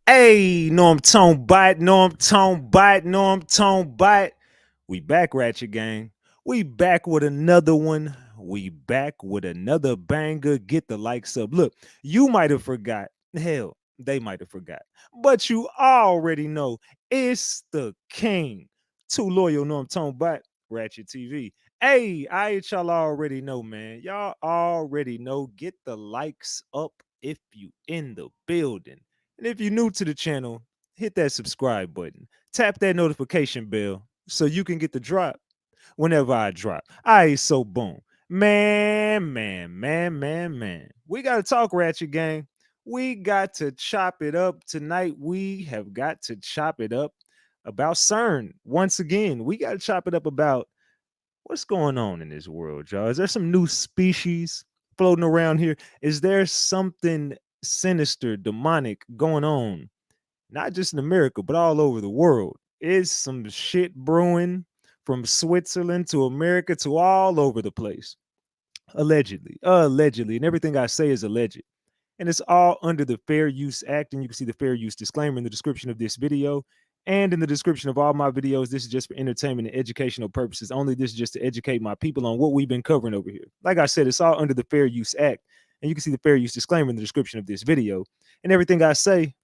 Hey, know I'm tone bite, know I'm tone bite, know I'm tone bite. We back, Ratchet Gang. We back with another one. We back with another banger. Get the likes up. Look, you might have forgot. Hell, they might have forgot. But you already know it's the king. Too loyal, know I'm tone bite. Ratchet TV. Hey, y'all already know, man. Y'all already know. Get the likes up if you in the building. And if you're new to the channel, hit that subscribe button. Tap that notification bell so you can get the drop whenever I drop. All right, so boom. Man. We got to talk, Ratchet Gang. We got to chop it up tonight. We have got to chop it up about CERN. Once again, we got to chop it up about what's going on in this world, y'all. Is there some new species floating around here? Is there something sinister, demonic going on not just in America, but all over the world? Is some shit brewing from Switzerland to America to all over the place. Allegedly. And everything I say is alleged. And it's all under the Fair Use Act. And you can see the fair use disclaimer in the description of this video. And in the description of all my videos, this is just for entertainment and educational purposes only. This is just to educate my people on what we've been covering over here. Like I said, it's all under the Fair Use Act. And you can see the fair use disclaimer in the description of this video. And everything I say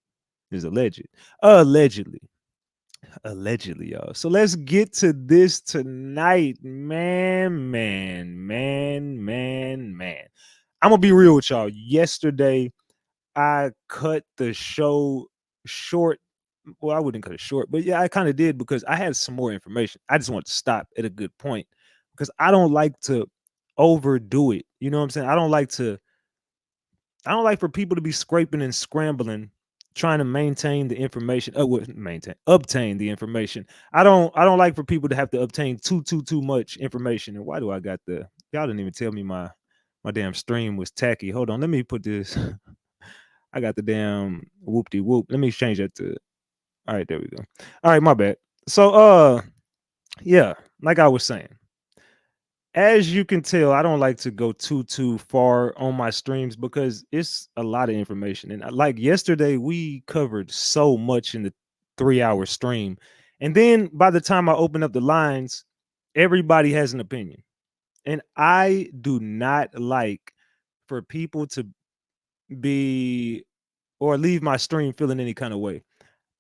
is alleged. Allegedly. Allegedly, y'all. So let's get to this tonight. Man. I'm gonna be real with y'all. Yesterday, I cut the show short. Well, I wouldn't cut it short, but yeah, I kind of did because I had some more information. I just want to stop at a good point because I don't like to overdo it. You know what I'm saying? I don't like for people to be scraping and scrambling trying to maintain the information. Obtain the information. I don't like for people to have to obtain too much information. And why do I got the y'all didn't even tell me my damn stream was tacky. Hold on, let me put this. I got the damn whoop de whoop. Let me change that to all right, there we go. All right, my bad. So yeah, like I was saying, as you can tell, I don't like to go too far on my streams because it's a lot of information. And like yesterday, we covered so much in the 3 hour stream. And then by the time I open up the lines, everybody has an opinion. And I do not like for people to be or leave my stream feeling any kind of way.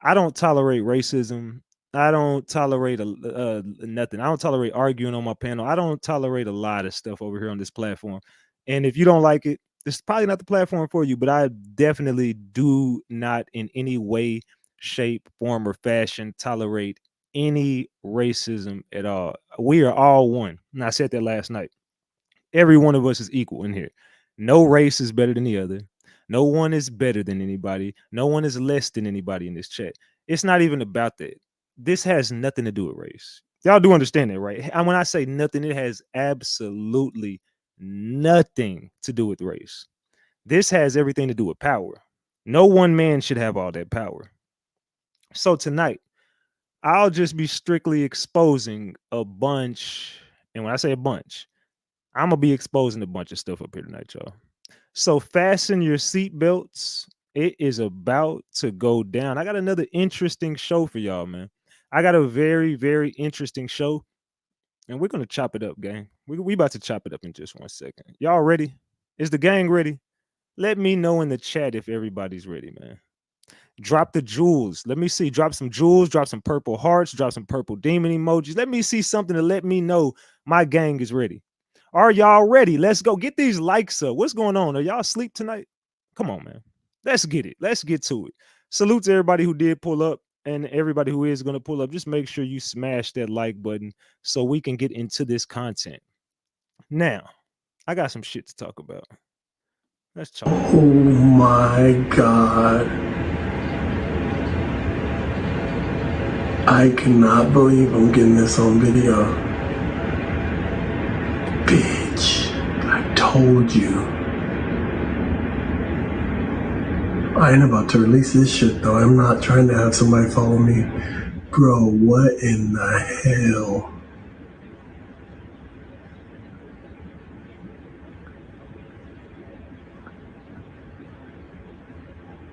I don't tolerate racism. I don't tolerate nothing. I don't tolerate arguing on my panel. I don't tolerate a lot of stuff over here on this platform. And if you don't like it, this is probably not the platform for you. But I definitely do not, in any way, shape, form, or fashion, tolerate any racism at all. We are all one. And I said that last night. Every one of us is equal in here. No race is better than the other. No one is better than anybody. No one is less than anybody in this chat. It's not even about that. This has nothing to do with race. Y'all do understand that, right? And when I say nothing, it has absolutely nothing to do with race. This has everything to do with power. No one man should have all that power. So tonight, I'll just be strictly exposing a bunch. And when I say a bunch, I'm gonna be exposing a bunch of stuff up here tonight, y'all. So fasten your seatbelts. It is about to go down. I got another interesting show for y'all, man. I got a very interesting show, and we're gonna chop it up, gang. We about to chop it up in just 1 second. Y'all ready? Is the gang ready? Let me know in the chat if everybody's ready, man. Drop the jewels. Let me see. Drop some jewels. Drop some purple hearts. Drop some purple demon emojis. Let me see something to let me know my gang is ready. Are y'all ready? Let's go. Get these likes up. What's going on? Are y'all asleep tonight? Come on, man. Let's get it. Let's get to it. Salute to everybody who did pull up and everybody who is going to pull up. Just make sure you smash that like button so we can get into this content. Now, I got some shit to talk about. Let's talk. Oh my god. I cannot believe I'm getting this on video. Bitch, I told you. I ain't about to release this shit though. I'm not trying to have somebody follow me. Bro, what in the hell?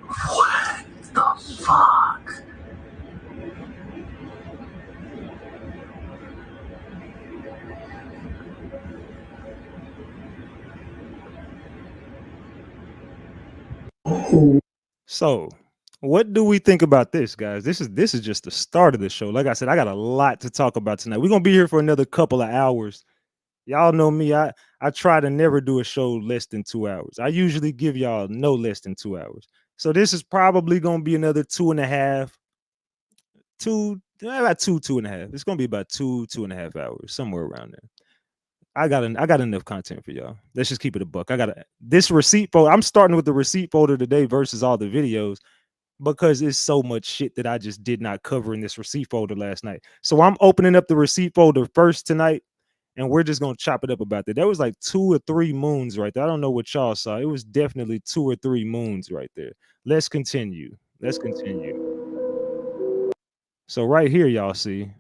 What the So, what do we think about this, guys? This is just the start of the show. Like I said, I got a lot to talk about tonight. We're gonna be here for another couple of hours. Y'all know me. I try to never do a show less than 2 hours. I usually give y'all no less than 2 hours. So this is probably gonna be another 2.5, about 2.5. It's gonna be about 2.5 hours, somewhere around there. I got enough content for y'all. Let's just keep it a buck. This receipt folder. I'm starting with the receipt folder today versus all the videos because it's so much shit that I just did not cover in this receipt folder last night. So I'm opening up the receipt folder first tonight, and we're just gonna chop it up about that. There was like 2 or 3 moons right there. I don't know what y'all saw. It was definitely 2 or 3 moons right there. Let's continue. Let's continue. So right here, y'all see,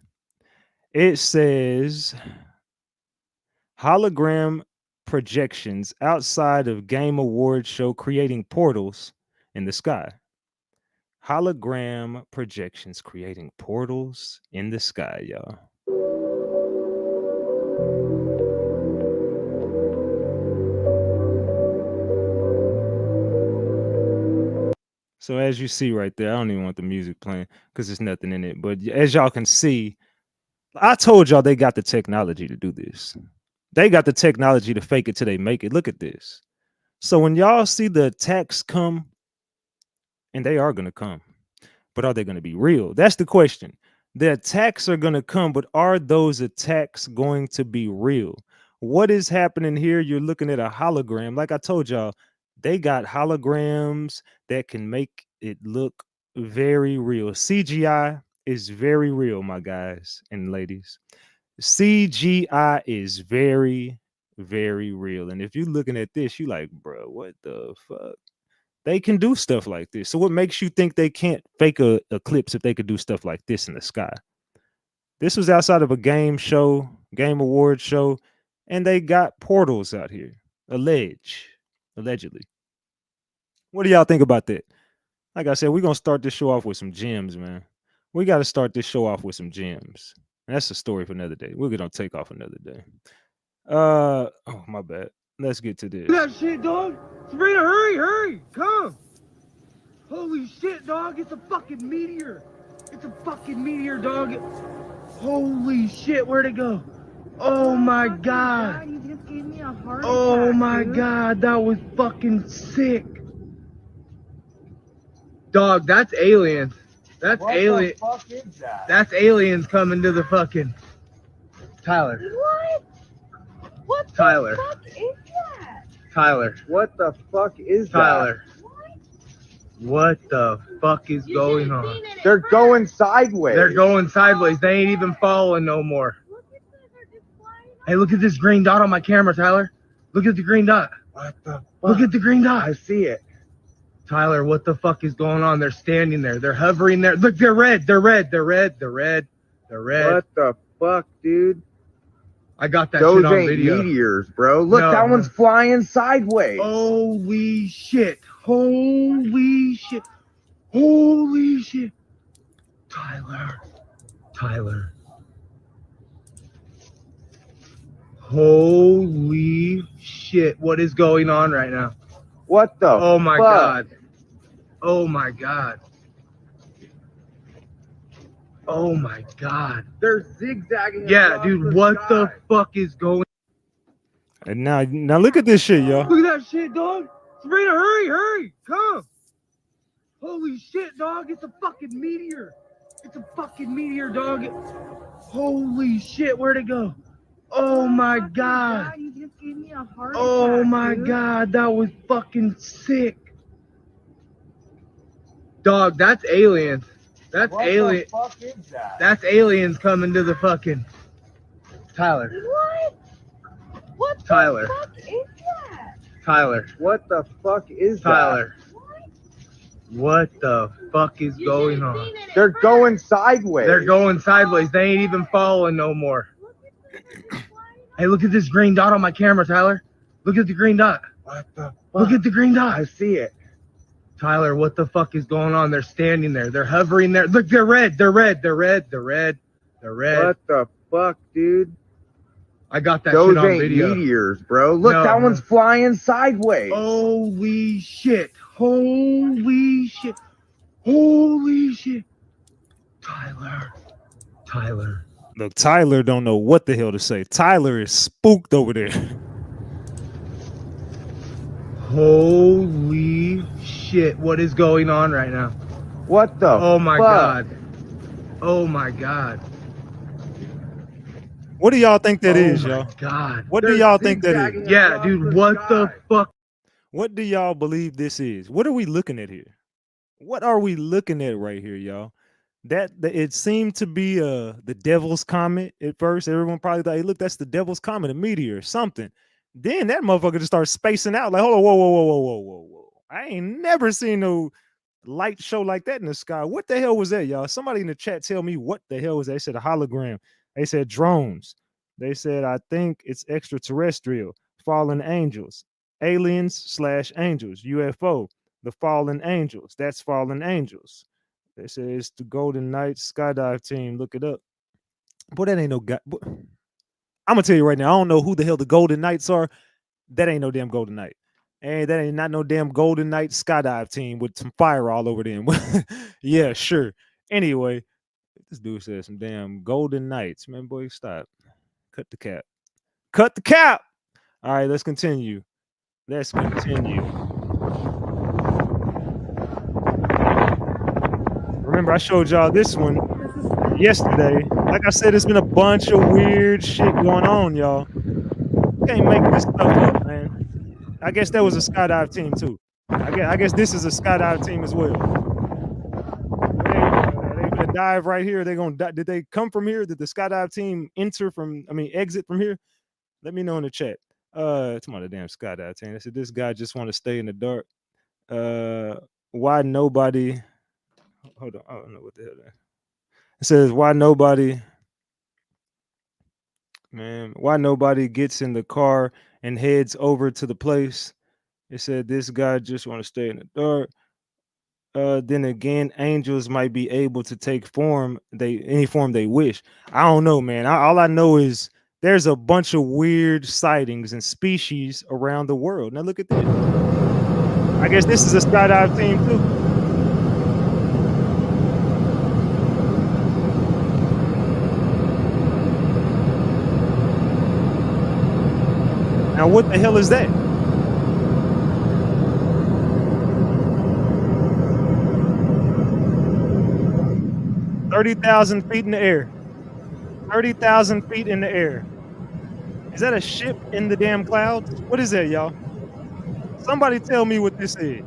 it says hologram projections outside of Game Awards show creating portals in the sky. Hologram projections creating portals in the sky, y'all. So as you see right there, I don't even want the music playing because there's nothing in it. But as y'all can see, I told y'all they got the technology to do this. They got the technology to fake it till they make it. Look at this. So when y'all see the attacks come, and they are going to come, but are they going to be real? That's the question. The attacks are going to come, but are those attacks going to be real? What is happening here? You're looking at a hologram. Like I told y'all, they got holograms that can make it look very real. CGI is very real, my guys and ladies. CGI is very, very real. And if you're looking at this, you're like, bro, what the fuck? They can do stuff like this. So what makes you think they can't fake a eclipse if they could do stuff like this in the sky? This was outside of a game award show, and they got portals out here. Allegedly. What do y'all think about that? Like I said, we're gonna start this show off with some gems, man. We got to start this show off with some gems. That's a story for another day. We're gonna take off another day. Oh my bad. Let's get to this. That shit, dog. Sabrina, hurry, come. Holy shit, dog. It's a fucking meteor. It's a fucking meteor, dog. Holy shit, where'd it go? Oh my god. You just gave me a heart Oh attack, my dude. god, that was fucking sick. Dog, that's aliens. That's alien. What the fuck is that? That's aliens coming to the fucking Tyler. What? What the Tyler. fuck is that? Tyler. What the fuck is Tyler. What? What the fuck is going on? that? They're going sideways. They're going sideways. They ain't even following no more. Look at this. They're just flying. Hey, look at this green dot on my camera, Tyler. Look at the green dot. What the fuck? Look at the green dot. I see it. Tyler, what the fuck is going on? They're standing there. They're hovering there. Look, they're red. They're red. They're red. They're red. They're red. What the fuck, dude? I got that Those shit on ain't video. meteors, bro. Look, No, that no. one's flying sideways. Holy shit. Holy shit. Holy shit. Tyler. Tyler. Holy shit. What is going on right now? What the Oh my fuck? god. Oh my god. Oh my god. They're zigzagging. Yeah, across dude, the what sky. the fuck is going on? And now look at this shit, y'all. Look at that shit, dog. Sabrina, hurry, come. Holy shit, dog. It's a fucking meteor. It's a fucking meteor, dog. Holy shit, where'd it go? Oh my god. You just gave me a heart Oh attack, my dude. god, that was fucking sick. Dog, that's aliens. That's What alien. the fuck is that? That's aliens coming to the fucking Tyler. What? What the Tyler. fuck is that? Tyler. What the fuck is Tyler. What? What the fuck is You going should've on? seen it at They're first. going sideways. They're going sideways. They ain't even following no more. Look at this. They're just flying. Hey, look at this green dot on my camera, Tyler. Look at the green dot. What the fuck? Look at the green I dot. see it. Tyler, what the fuck is going on? They're standing there. They're hovering there. Look, they're red. They're red. They're red. They're red. They're red. What the fuck, dude? I got that Those shit on ain't video. meteors, bro. Look, No, that no. one's flying sideways. Holy shit. Holy shit. Holy shit. Tyler. Look, Tyler don't know what the hell to say. Tyler is spooked over there. Holy shit. What is going on right now? What the Oh my fuck? god. Oh my god. What do y'all think that Oh is, my y'all? god. What do y'all think that is? zigzagging Yeah, across dude, the what sky. the fuck? What do y'all believe this is? What are we looking at here? What are we looking at right here, y'all? It seemed to be the devil's comet at first. Everyone probably thought, hey, look, that's the devil's comet, a meteor or something. Then that motherfucker just starts spacing out like, hold on, whoa. I ain't never seen no light show like that in the sky. What the hell was that, y'all? Somebody in the chat tell me what the hell was that. They said a hologram. They said drones. They said, I think it's extraterrestrial, fallen angels, aliens/angels, UFO, the fallen angels. That's fallen angels. They say it's the Golden Knights skydive team. Look it up. Boy, that ain't no guy. I'm gonna tell you right now, I don't know who the hell the Golden Knights are. That ain't no damn Golden Knight. And that ain't not no damn Golden Knight skydive team with some fire all over them. Yeah, sure. Anyway, this dude says some damn Golden Knights. Man, boy, stop. Cut the cap. Cut the cap. All right, let's continue. Let's continue. Remember, I showed y'all this one yesterday. Like I said, it's been a bunch of weird shit going on, y'all. Can't make this stuff up, man. I guess that was a skydive team too. I guess this is a skydive team as well. They gonna dive right here. They gonna die. Did they come from here? Did the skydive team exit from here? Let me know in the chat. It's about the damn skydive team. They said this guy just want to stay in the dark. Why nobody? Hold on, I don't know what the hell that. It says why nobody gets in the car and heads over to the place. It said this guy just want to stay in the dark. Then again, angels might be able to take any form they wish. I don't know, man. All I know is there's a bunch of weird sightings and species around the world. Now look at this. I guess this is a skydive team too. Now, what the hell is that? $30,000 feet in the air. 30,000 feet in the air. Is that a ship in the damn clouds? What is that, y'all? Somebody tell me what this is.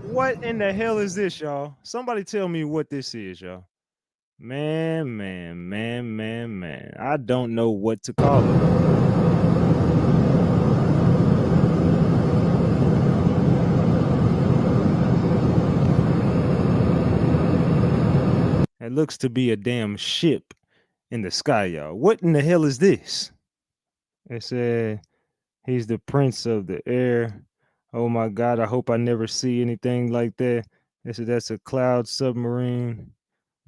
What in the hell is this, y'all? Somebody tell me what this is, y'all. Man. I don't know what to call it. It looks to be a damn ship in the sky, y'all. What in the hell is this? It said he's the prince of the air. Oh my God, I hope I never see anything like that. They said that's a cloud submarine.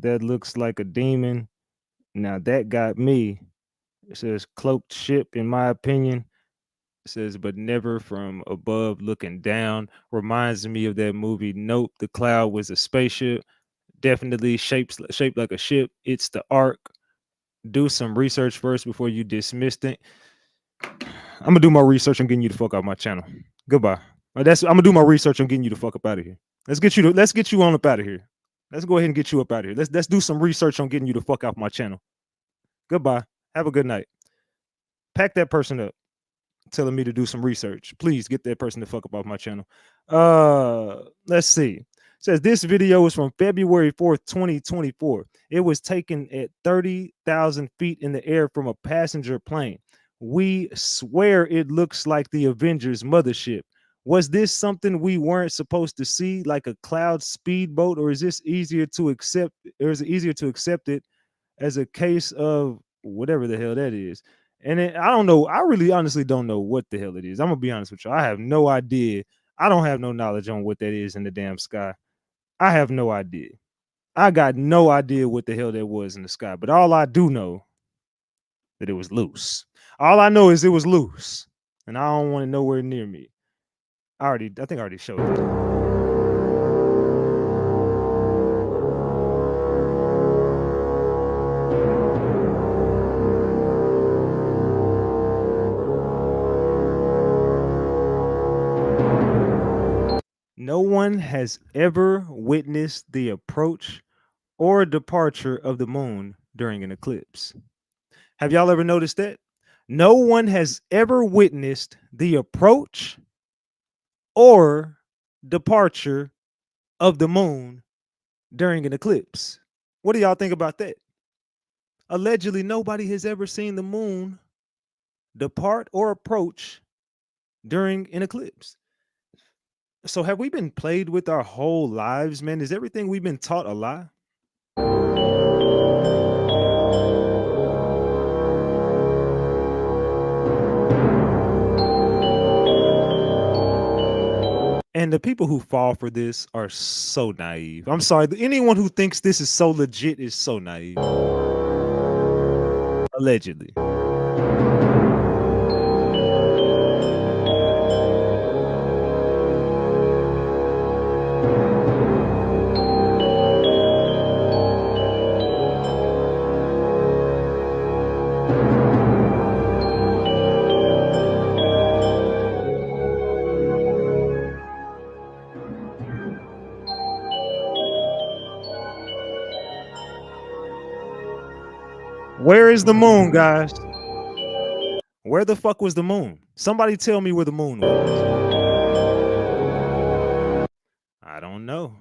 That looks like a demon. Now that got me. It says cloaked ship, in my opinion. It says, but never from above looking down. Reminds me of that movie Nope. The cloud was a spaceship. Definitely shaped like a ship. It's the Ark. Do some research first before you dismiss it. I'm gonna do my research on getting you the fuck out of my channel. Goodbye. I'm gonna do my research on getting you the fuck up out of here. Let's get you on up out of here. Let's go ahead and get you up out of here. Let's do some research on getting you the fuck out of my channel. Goodbye. Have a good night. Pack that person up, telling me to do some research. Please get that person the fuck up off my channel. Let's see. It says this video is from February 4th, 2024. It was taken at 30,000 feet in the air from a passenger plane. We swear it looks like the Avengers mothership. Was this something we weren't supposed to see, like a cloud speedboat, or is this easier to accept? Or is it easier to accept it as a case of whatever the hell that is? And I don't know. I really honestly don't know what the hell it is. I'm gonna be honest with you. I have no idea. I don't have no knowledge on what that is in the damn sky. I have no idea. I got no idea what the hell that was in the sky. But all I do know that it was loose. All I know is it was loose. And I don't want it nowhere near me. I think I already showed this. No one has ever witnessed the approach or departure of the moon during an eclipse. Have y'all ever noticed that? No one has ever witnessed the approach or departure of the moon during an eclipse. What do y'all think about that? Allegedly, nobody has ever seen the moon depart or approach during an eclipse. So, have we been played with our whole lives, man? Is everything we've been taught a lie? And the people who fall for this are so naive. I'm sorry. Anyone who thinks this is so legit is so naive. Allegedly. Where is the moon, guys? Where the fuck was the moon? Somebody tell me where the moon was. I don't know.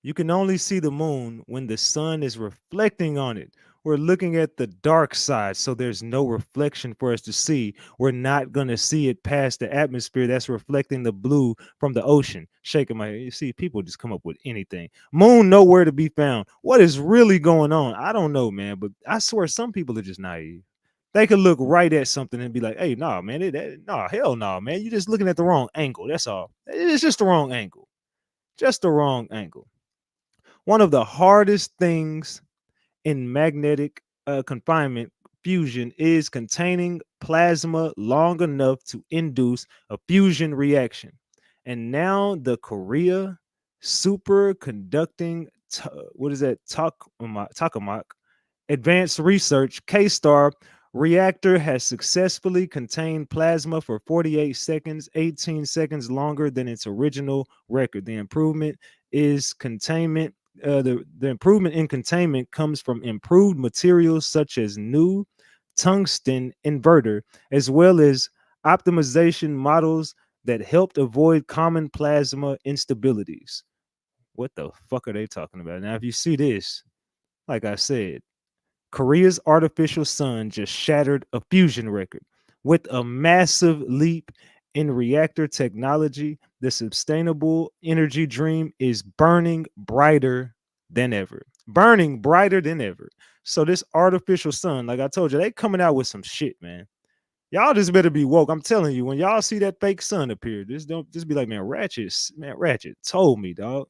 You can only see the moon when the sun is reflecting on it. We're looking at the dark side, so there's no reflection for us to see. We're not going to see it past the atmosphere that's reflecting the blue from the ocean. Shaking my head. You see, people just come up with anything. Moon nowhere to be found. What is really going on? I don't know, man, but I swear some people are just naive. They could look right at something and be like, hey, nah, man, hell no, man. You're just looking at the wrong angle. That's all. It's just the wrong angle. Just the wrong angle. One of the hardest things in magnetic confinement fusion is containing plasma long enough to induce a fusion reaction. And now the Korea superconducting, what is that? Tokamak Advanced Research K-Star reactor has successfully contained plasma for 48 seconds, 18 seconds longer than its original record. The improvement is containment. The improvement in containment comes from improved materials such as new tungsten inverter, as well as optimization models that helped avoid common plasma instabilities. What the fuck are they talking about? Now, if you see this, like I said, Korea's artificial sun just shattered a fusion record. With a massive leap in reactor technology, the sustainable energy dream is burning brighter than ever. Burning brighter than ever. So this artificial sun, like I told you, they coming out with some shit, man. Y'all just better be woke. I'm telling you, when y'all see that fake sun appear, don't just be like, man, Ratchet told me, dog.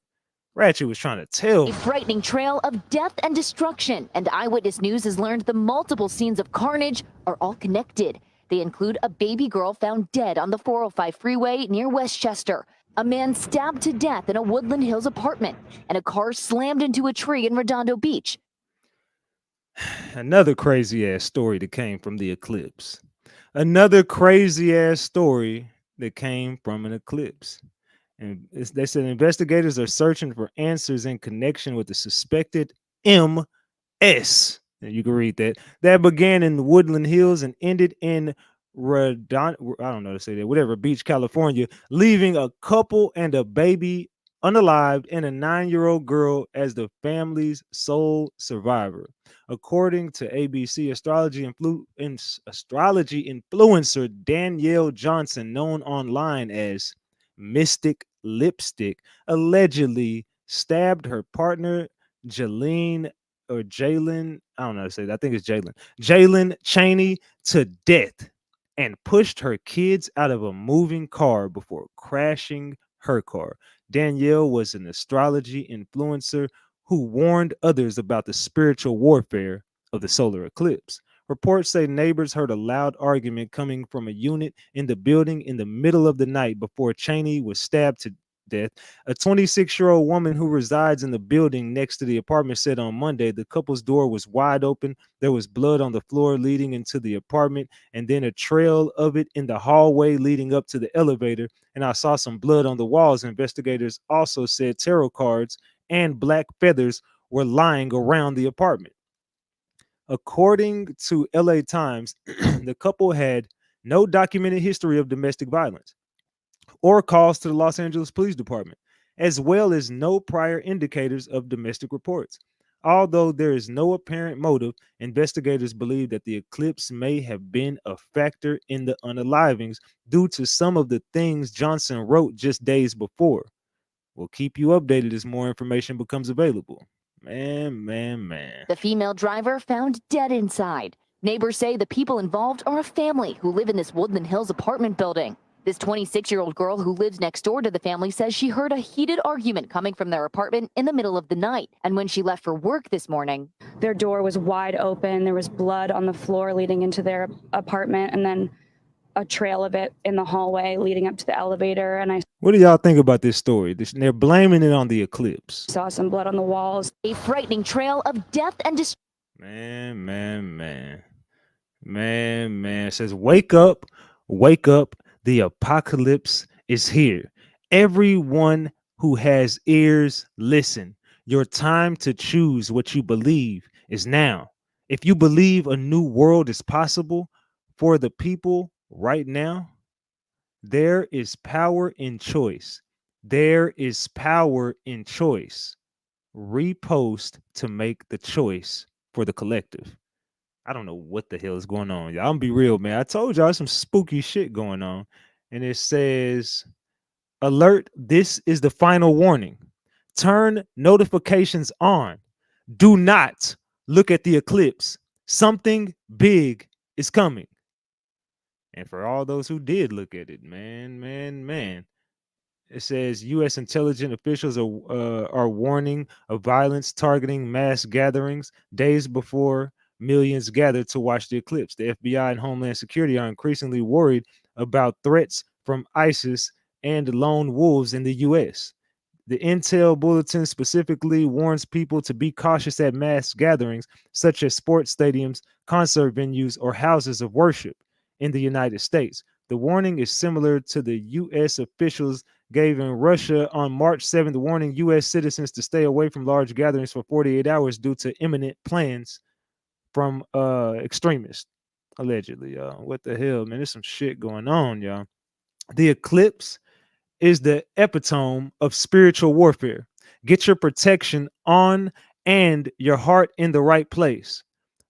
Ratchet was trying to tell A me. frightening trail of death and destruction, and Eyewitness News has learned the multiple scenes of carnage are all connected. They include a baby girl found dead on the 405 freeway near Westchester, a man stabbed to death in a Woodland Hills apartment, and a car slammed into a tree in Redondo Beach. Another crazy ass story that came from the eclipse. Another crazy ass story that came from an eclipse. And they said investigators are searching for answers in connection with the suspected MS. And you can read that. That began in the Woodland Hills and ended in I don't know how to say that, whatever, Beach, California, leaving a couple and a baby unalived and a 9-year-old girl as the family's sole survivor. According to ABC, astrology influencer Danielle Johnson, known online as Mystic Lipstick, allegedly stabbed her partner Jalen or Jalen, I don't know how to say that. I think it's Jalen Cheney to death and pushed her kids out of a moving car before crashing her car. Danielle was an astrology influencer who warned others about the spiritual warfare of the solar eclipse. Reports say neighbors heard a loud argument coming from a unit in the building in the middle of the night before Cheney was stabbed to death. A 26-year-old woman who resides in the building next to the apartment said on Monday the couple's door was wide open. There was blood on the floor leading into the apartment, and then a trail of it in the hallway leading up to the elevator. And I saw some blood on the walls. Investigators also said tarot cards and black feathers were lying around the apartment. According to LA Times, the couple had no documented history of domestic violence or calls to the Los Angeles Police Department, as well as no prior indicators of domestic reports. Although there is no apparent motive, investigators believe that the eclipse may have been a factor in the unalivings due to some of the things Johnson wrote just days before. We'll keep you updated as more information becomes available. Man. The female driver found dead inside. Neighbors say the people involved are a family who live in this Woodland Hills apartment building. This 26-year-old girl who lives next door to the family says she heard a heated argument coming from their apartment in the middle of the night. And when she left for work this morning, their door was wide open. There was blood on the floor leading into their apartment, and then a trail of it in the hallway leading up to the elevator. And I What do y'all think about this story? They're blaming it on the eclipse. saw some blood on the walls. a frightening trail of death and destruction. Man. It says, wake up. The apocalypse is here. Everyone who has ears, listen. Your time to choose what you believe is now. If you believe a new world is possible for the people right now, there is power in choice. Repost to make the choice for the collective. I don't know what the hell is going on. Y'all, I'm gonna be real, man. I told y'all some spooky shit going on. And it says, alert, this is the final warning. Turn notifications on. Do not look at the eclipse. Something big is coming. And for all those who did look at it, man. It says U.S. intelligence officials are warning of violence targeting mass gatherings days before millions gathered to watch the eclipse. The FBI and Homeland Security are increasingly worried about threats from ISIS and lone wolves in the U.S. The Intel Bulletin specifically warns people to be cautious at mass gatherings, such as sports stadiums, concert venues, or houses of worship in the United States. The warning is similar to the U.S. officials gave in Russia on March 7th, warning U.S. citizens to stay away from large gatherings for 48 hours due to imminent plans from extremists, allegedly. What the hell, man? There's some shit going on, y'all. The eclipse is the epitome of spiritual warfare. Get your protection on and your heart in the right place.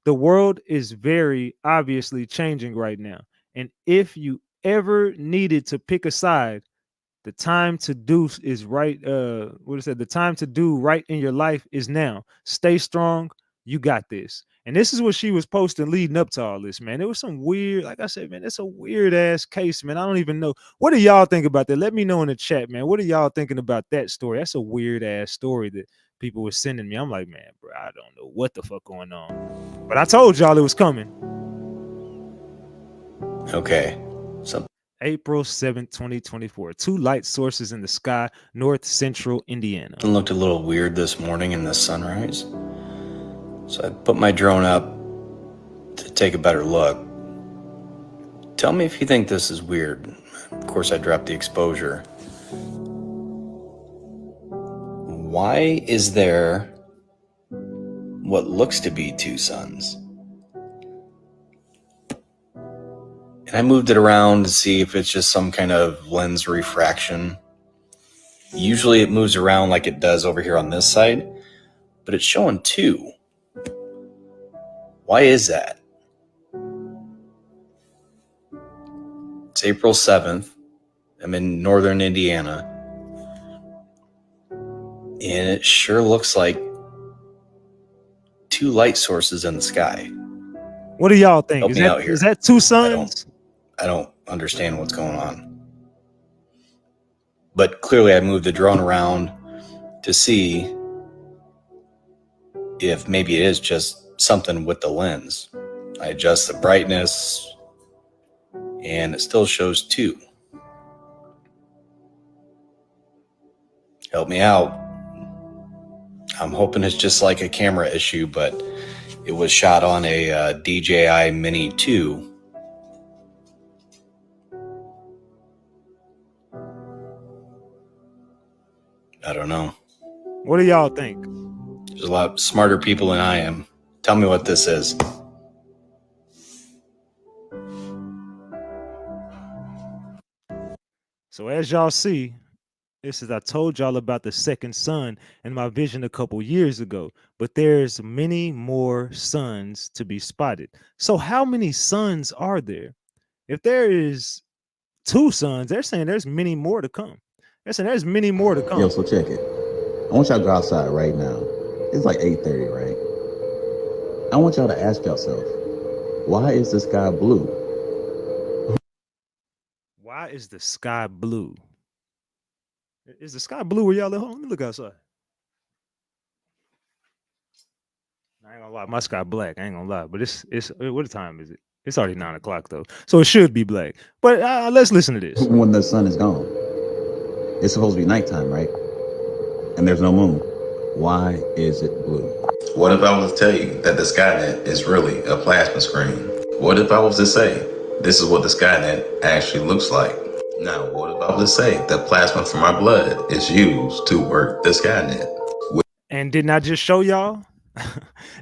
The world is very obviously changing right now. And if you ever needed to pick a side, the time to do is right. The time to do right in your life is now. Stay strong. You got this. And this is what she was posting leading up to all this, man. It was some weird, like I said, man, it's a weird ass case, man. I don't even know. What do y'all think about that? Let me know in the chat, man. What are y'all thinking about that story? That's a weird ass story that people were sending me. I'm like, man, bro, I don't know what the fuck going on. But I told y'all it was coming. Okay. So April 7th, 2024. 2 light sources in the sky, north central Indiana. it looked a little weird this morning in the sunrise. So I put my drone up to take a better look. Tell me if you think this is weird. Of course, I dropped the exposure. Why is there what looks to be 2 suns? And I moved it around to see if it's just some kind of lens refraction. Usually it moves around like it does over here on this side, but it's showing 2. Why is that? It's April 7th. I'm in northern Indiana. And it sure looks like 2 light sources in the sky. What do y'all think? Help me out here. Is that 2 suns? I don't understand what's going on. But clearly I moved the drone around to see if maybe it is just something with the lens. I adjust the brightness, and it still shows 2. Help me out. I'm hoping it's just like a camera issue, but it was shot on a DJI Mini 2. I don't know. What do y'all think? There's a lot smarter people than I am. Tell me what this is. So as y'all see, this is I told y'all about the second sun in my vision a couple years ago, but there's many more suns to be spotted. So how many suns are there? If there is 2 suns, they're saying there's many more to come. They're saying there's many more to come. Yo, so check it. I want y'all to go outside right now. It's like 8:30, right? I want y'all to ask yourself, why is the sky blue? Why is the sky blue? Is the sky blue where y'all at home? Let me look outside. I ain't gonna lie, my sky black. I ain't gonna lie, but it's what time is it? It's already 9 o'clock though, so it should be black. But let's listen to this. When the sun is gone, it's supposed to be nighttime, right? And there's no moon. Why is it blue? What if I was to tell you that the Skynet is really a plasma screen? What if I was to say this is what the Skynet actually looks like? Now, what if I was to say that plasma from our blood is used to work the Skynet? And didn't I just show y'all?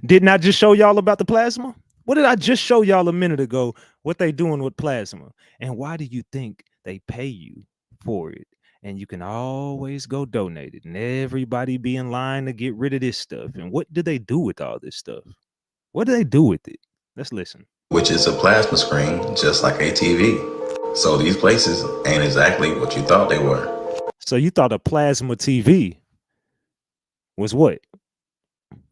Didn't I just show y'all about the plasma? What did I just show y'all a minute ago? What they doing with plasma? And why do you think they pay you for it? And you can always go donate it, and everybody be in line to get rid of this stuff. And what do they do with all this stuff? What do they do with it? Let's listen. Which is a plasma screen, just like a TV. So these places ain't exactly what you thought they were. So you thought a plasma TV was what?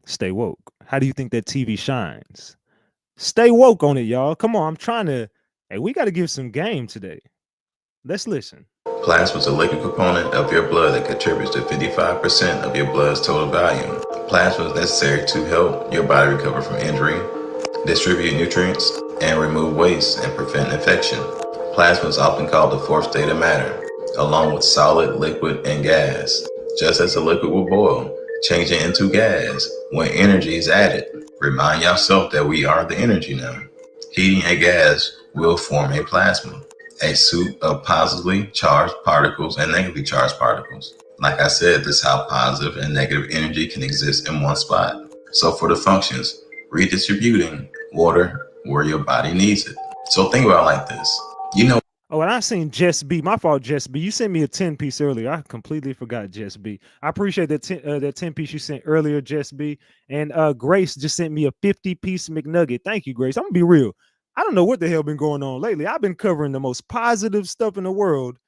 Stay woke. How do you think that TV shines? Stay woke on it, y'all. Come on, I'm trying to. Hey, we got to give some game today. Let's listen. Plasma is a liquid component of your blood that contributes to 55% of your blood's total volume. Plasma is necessary to help your body recover from injury, distribute nutrients, and remove waste and prevent infection. Plasma is often called the fourth state of matter, along with solid, liquid, and gas. Just as a liquid will boil, changing into gas when energy is added. Remind yourself that we are the energy now. Heating a gas will form a plasma, a soup of positively charged particles and negatively charged particles. Like I said, this is how positive and negative energy can exist in one spot. So for the functions, redistributing water where your body needs it. So think about it like this. You know. Oh, and I seen Jess B. My fault, Jess B. You sent me a 10-piece earlier. I completely forgot Jess B. I appreciate that 10-piece you sent earlier, Jess B. And Grace just sent me a 50-piece McNugget. Thank you, Grace. I'm gonna be real. I don't know what the hell been going on lately. I've been covering the most positive stuff in the world.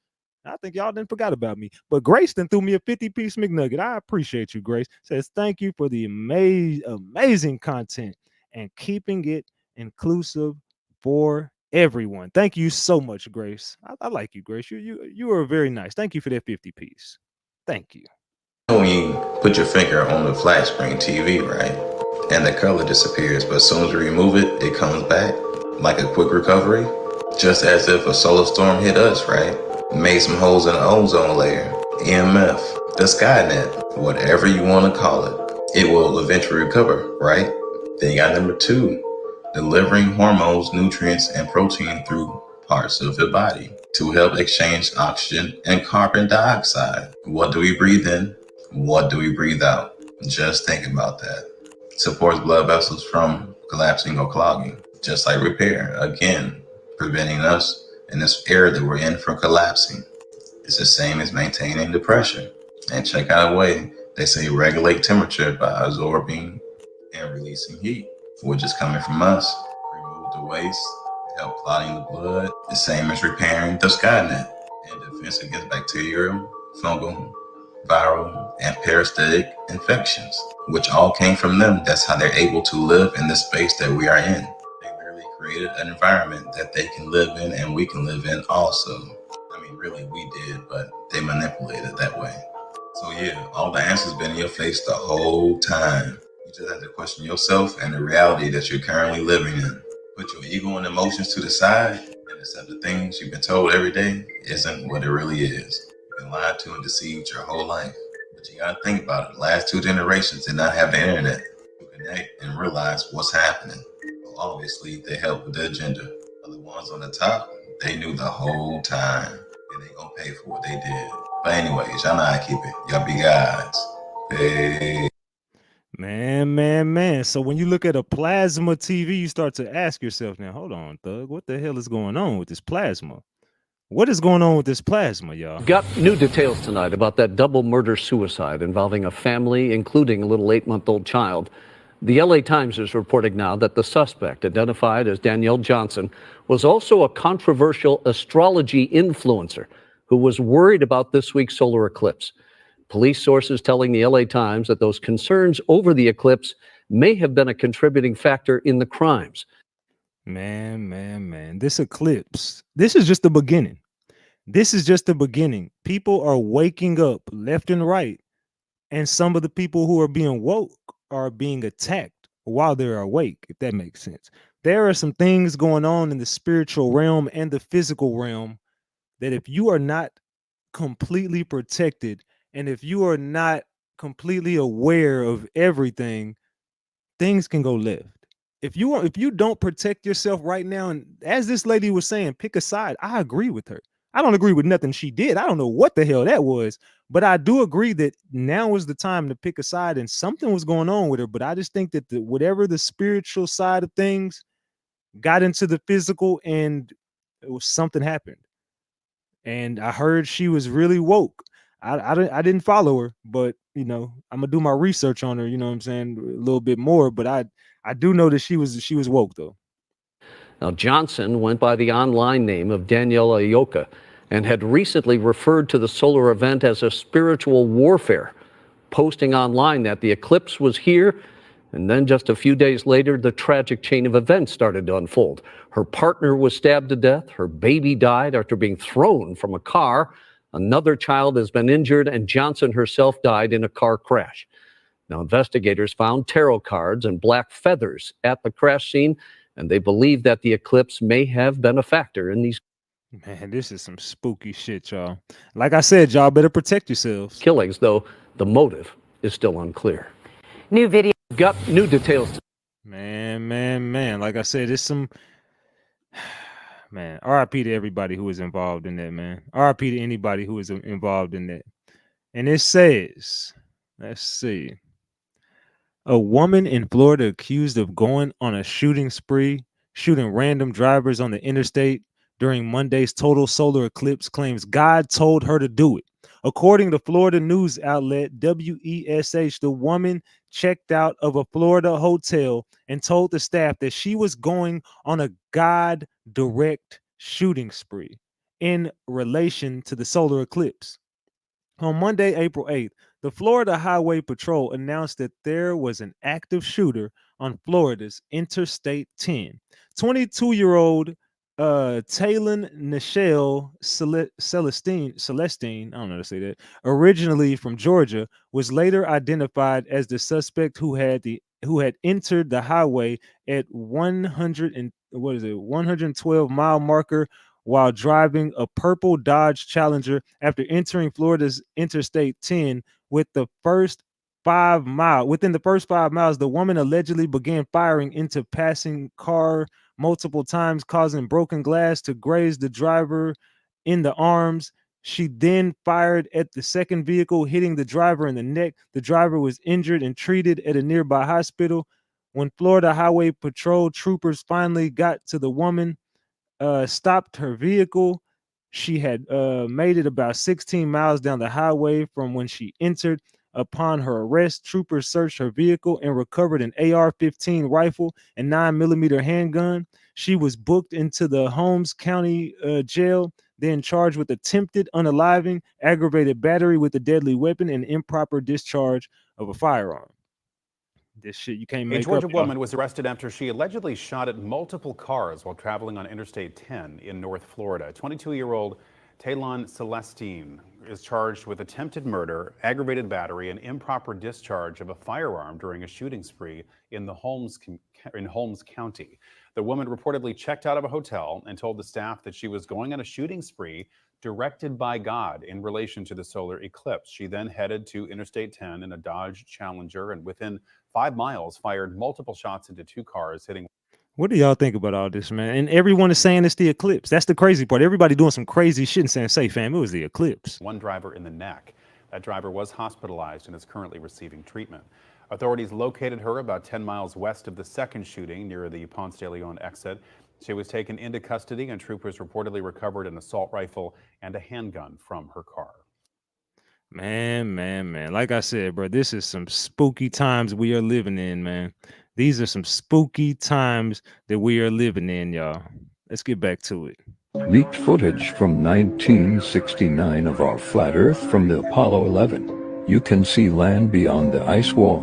I think y'all didn't forgot about me. But Grace then threw me a 50-piece McNugget. I appreciate you, Grace. Says thank you for the amazing content and keeping it inclusive for everyone. Thank you so much, Grace. I like you, Grace. You are very nice. Thank you for that 50-piece. Thank you. When you put your finger on the flat screen TV, right? And the color disappears, but as soon as you remove it, it comes back like a quick recovery. Just as if a solar storm hit us, right? Made some holes in the ozone layer. EMF, the Skynet, whatever you want to call it. It will eventually recover, right? Then you got number 2. Delivering hormones, nutrients, and protein through parts of the body to help exchange oxygen and carbon dioxide. What do we breathe in? What do we breathe out? Just think about that. Supports blood vessels from collapsing or clogging, just like repair. Again, preventing us in this area that we're in from collapsing. It's the same as maintaining the pressure. And check out a way they say regulate temperature by absorbing and releasing heat, which is coming from us. Remove the waste, help clotting the blood, the same as repairing the Skynet, and defense against bacterial, fungal, viral, and parasitic infections, which all came from them. That's how they're able to live in the space that we are in. They literally created an environment that they can live in and we can live in also. I mean, really, we did, but they manipulated that way. So yeah, all the answers been in your face the whole time. You just have to question yourself and the reality that you're currently living in. Put your ego and emotions to the side and accept the things you've been told every day isn't what it really is. You've been lied to and deceived your whole life. But you gotta think about it. The last 2 generations did not have the internet to connect and realize what's happening. Well, obviously, they helped with the agenda. But the ones on the top, they knew the whole time. And they gonna pay for what they did. But anyways, y'all know how I keep it. Y'all be guys. Peace. Man. So when you look at a plasma TV, you start to ask yourself, now, hold on, Thug, what the hell is going on with this plasma? What is going on with this plasma, y'all? Got new details tonight about that double murder-suicide involving a family, including a little 8-month-old child. The LA Times is reporting now that the suspect, identified as Danielle Johnson, was also a controversial astrology influencer who was worried about this week's solar eclipse. Police sources telling the LA Times that those concerns over the eclipse may have been a contributing factor in the crimes. Man. This eclipse, this is just the beginning. This is just the beginning. People are waking up left and right, and some of the people who are being woke are being attacked while they're awake, if that makes sense. There are some things going on in the spiritual realm and the physical realm that if you are not completely protected and if you are not completely aware of everything, things can go left. If you don't protect yourself right now, and as this lady was saying, pick a side, I agree with her. I don't agree with nothing she did. I don't know what the hell that was, but I do agree that now is the time to pick a side, and something was going on with her. But I just think that whatever the spiritual side of things got into the physical, and it was something happened. And I heard she was really woke. I didn't follow her, but I'm gonna do my research on her. You know what I'm saying, a little bit more. But I do know that she was woke though. Now, Johnson went by the online name of Daniela Ayoka and had recently referred to the solar event as a spiritual warfare, posting online that the eclipse was here. And then just a few days later, the tragic chain of events started to unfold. Her partner was stabbed to death. Her baby died after being thrown from a car. Another child has been injured, and Johnson herself died in a car crash. Now, investigators found tarot cards and black feathers at the crash scene, and they believe that the eclipse may have been a factor in these. Man, this is some spooky shit, y'all. Like I said, y'all better protect yourselves. Killings, though the motive is still unclear. New video. Got new details. Man. Like I said, it's some. Man, RIP to everybody who was involved in that, man. RIP to anybody who was involved in that. And it says, let's see. A woman in Florida accused of going on a shooting spree, shooting random drivers on the interstate during Monday's total solar eclipse, claims God told her to do it. According to Florida news outlet WESH, the woman checked out of a Florida hotel and told the staff that she was going on a God direct shooting spree in relation to the solar eclipse. On Monday, April 8th, the Florida Highway Patrol announced that there was an active shooter on Florida's Interstate 10. 22-year-old Talon Nichelle Celestine, I don't know how to say that, originally from Georgia, was later identified as the suspect who had entered the highway at 112 mile marker while driving a purple Dodge Challenger after entering Florida's Interstate 10. Within the first 5 miles, the woman allegedly began firing into passing car multiple times, causing broken glass to graze the driver in the arms. She then fired at the second vehicle, hitting the driver in the neck. The driver was injured and treated at a nearby hospital. When Florida Highway Patrol troopers finally got to the woman, stopped her vehicle, she had made it about 16 miles down the highway from when she entered. Upon her arrest, troopers searched her vehicle and recovered an AR-15 rifle and 9mm handgun. She was booked into the Holmes County jail, then charged with attempted unaliving, aggravated battery with a deadly weapon, and improper discharge of a firearm. This shit you can't make up. A Georgia woman was arrested after she allegedly shot at multiple cars while traveling on Interstate 10 in North Florida. 22-year-old Talon Celestine is charged with attempted murder, aggravated battery, and improper discharge of a firearm during a shooting spree in Holmes County. The woman reportedly checked out of a hotel and told the staff that she was going on a shooting spree directed by God in relation to the solar eclipse. She then headed to Interstate 10 in a Dodge Challenger and within 5 miles fired multiple shots into 2 cars, hitting. What do y'all think about all this, man? And everyone is saying it's the eclipse. That's the crazy part. Everybody doing some crazy shit and saying, "Say, fam, it was the eclipse." One driver in the neck. That driver was hospitalized and is currently receiving treatment. Authorities located her about 10 miles west of the second shooting near the Ponce de Leon exit. She was taken into custody, and troopers reportedly recovered an assault rifle and a handgun from her car. Man. Like I said, bro, this is some spooky times we are living in, man. These are some spooky times that we are living in, y'all. Let's get back to it. Leaked footage from 1969 of our flat Earth from the Apollo 11. You can see land beyond the ice wall.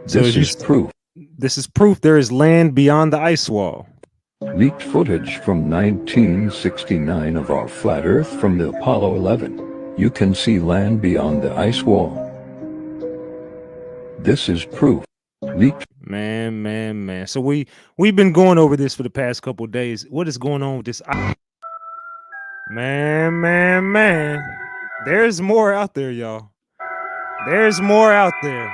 This is proof. This is proof there is land beyond the ice wall. Leaked footage from 1969 of our flat Earth from the Apollo 11. You can see land beyond the ice wall. This is proof. Leaked. Man. So we've been going over this for the past couple of days. What is going on with this? Man. There's more out there, y'all. There's more out there.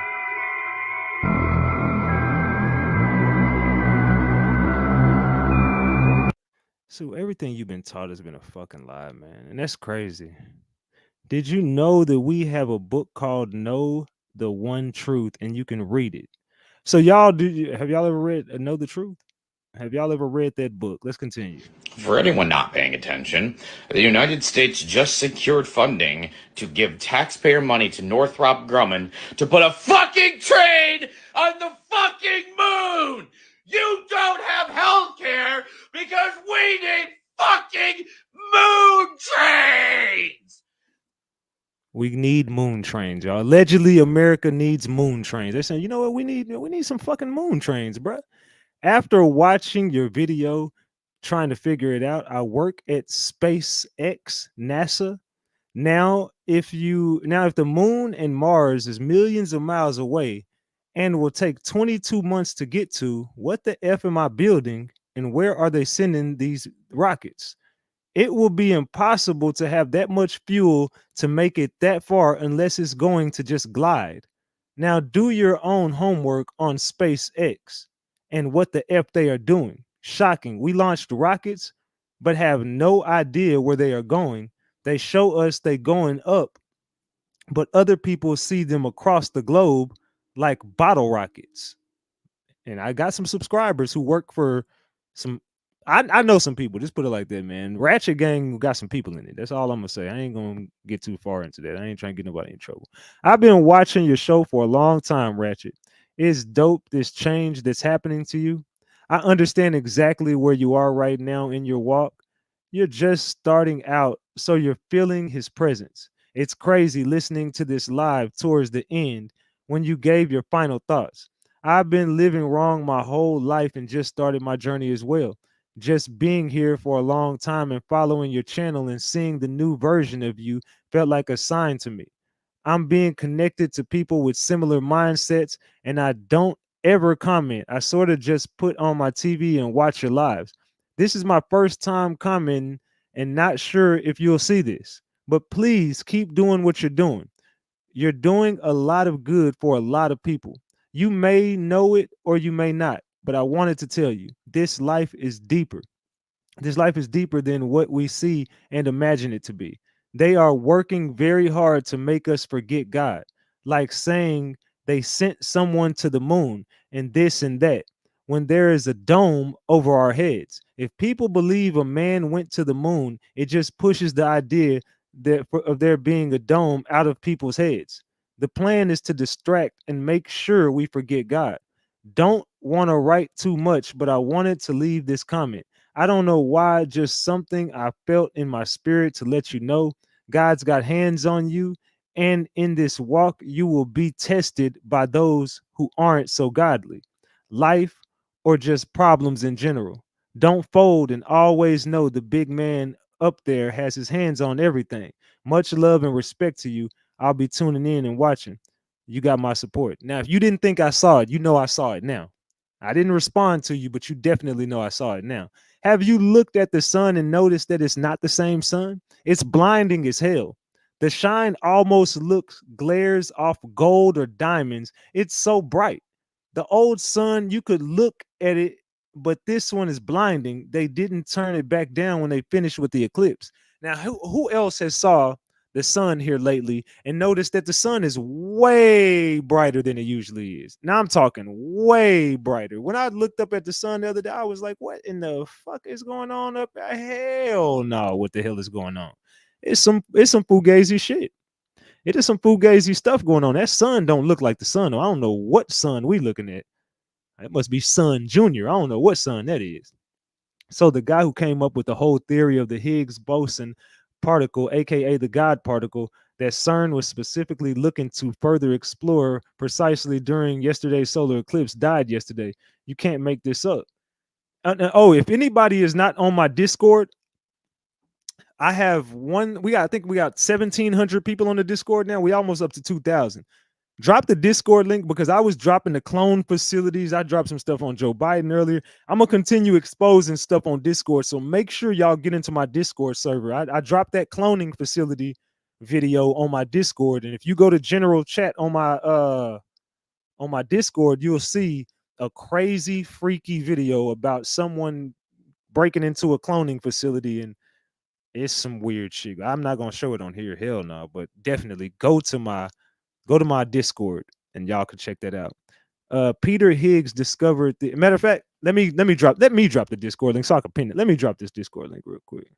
So everything you've been taught has been a fucking lie, man. And that's crazy. Did you know that we have a book called Know the One Truth and you can read it? So y'all, have y'all ever read Know the Truth? Have y'all ever read that book? Let's continue. For anyone not paying attention, the United States just secured funding to give taxpayer money to Northrop Grumman to put a fucking train on the fucking moon! You don't have health care because we need fucking moon trains! We need moon trains, y'all. Allegedly, America needs moon trains. They're saying, you know what? We need some fucking moon trains, bro. After watching your video, trying to figure it out, I work at SpaceX, NASA. Now, if the moon and Mars is millions of miles away and will take 22 months to get to, what the F am I building and where are they sending these rockets? It will be impossible to have that much fuel to make it that far unless it's going to just glide. Now, do your own homework on SpaceX and what the F they are doing. Shocking. We launched rockets, but have no idea where they are going. They show us they going up, but other people see them across the globe like bottle rockets. And I got some subscribers who work for some, I know some people, just put it like that, man. Ratchet Gang got some people in it. That's all I'm gonna say. I ain't gonna get too far into that. I ain't trying to get nobody in trouble. I've been watching your show for a long time, Ratchet. It's dope, this change that's happening to you. I understand exactly where you are right now in your walk. You're just starting out, so you're feeling his presence. It's crazy listening to this live towards the end when you gave your final thoughts. I've been living wrong my whole life and just started my journey as well. Just being here for a long time and following your channel and seeing the new version of you felt like a sign to me. I'm being connected to people with similar mindsets, and I don't ever comment. I sort of just put on my TV and watch your lives. This is my first time commenting and not sure if you'll see this, but please keep doing what you're doing. You're doing a lot of good for a lot of people. You may know it or you may not, but I wanted to tell you, this life is deeper. This life is deeper than what we see and imagine it to be. They are working very hard to make us forget God, like saying they sent someone to the moon and this and that, when there is a dome over our heads. If people believe a man went to the moon, it just pushes the idea of there being a dome out of people's heads. The plan is to distract and make sure we forget God. Don't want to write too much, but I wanted to leave this comment. I don't know why, just something I felt in my spirit to let you know God's got hands on you, and in this walk, you will be tested by those who aren't so godly. Life or just problems in general. Don't fold and always know the big man up there has his hands on everything. Much love and respect to you. I'll be tuning in and watching. You got my support. Now, if you didn't think I saw it, you know I saw it now. I didn't respond to you, but you definitely know I saw it now. Have you looked at the sun and noticed that it's not the same sun? It's blinding as hell. The shine almost looks glares off gold or diamonds. It's so bright. The old sun, you could look at it, but this one is blinding. They didn't turn it back down when they finished with the eclipse. Now, who else has saw the sun here lately and noticed that the sun is way brighter than it usually is? Now I'm talking way brighter. When I looked up at the sun the other day, I was like, what in the fuck is going on up there? Hell no, what the hell is going on? It's some fugazi shit. It is some fugazi stuff going on. That sun don't look like the sun. I don't know what sun we looking at. It must be Sun Junior. I don't know what sun that is. So the guy who came up with the whole theory of the Higgs boson particle, aka the God particle, that CERN was specifically looking to further explore precisely during yesterday's solar eclipse, died yesterday. You can't make this up. Oh, if anybody is not on my Discord, I have I think we got 1,700 people on the Discord now. We almost up to 2,000. Drop the Discord link because I was dropping the clone facilities. I dropped some stuff on Joe Biden earlier. I'm going to continue exposing stuff on Discord. So make sure y'all get into my Discord server. I dropped that cloning facility video on my Discord. And if you go to general chat on my Discord, you'll see a crazy, freaky video about someone breaking into a cloning facility, and it's some weird shit. I'm not going to show it on here. Hell no. But definitely go to my Discord and y'all can check that out. Peter Higgs discovered the matter of fact, let me drop the Discord link so I can pin it. Let me drop this Discord link real quick.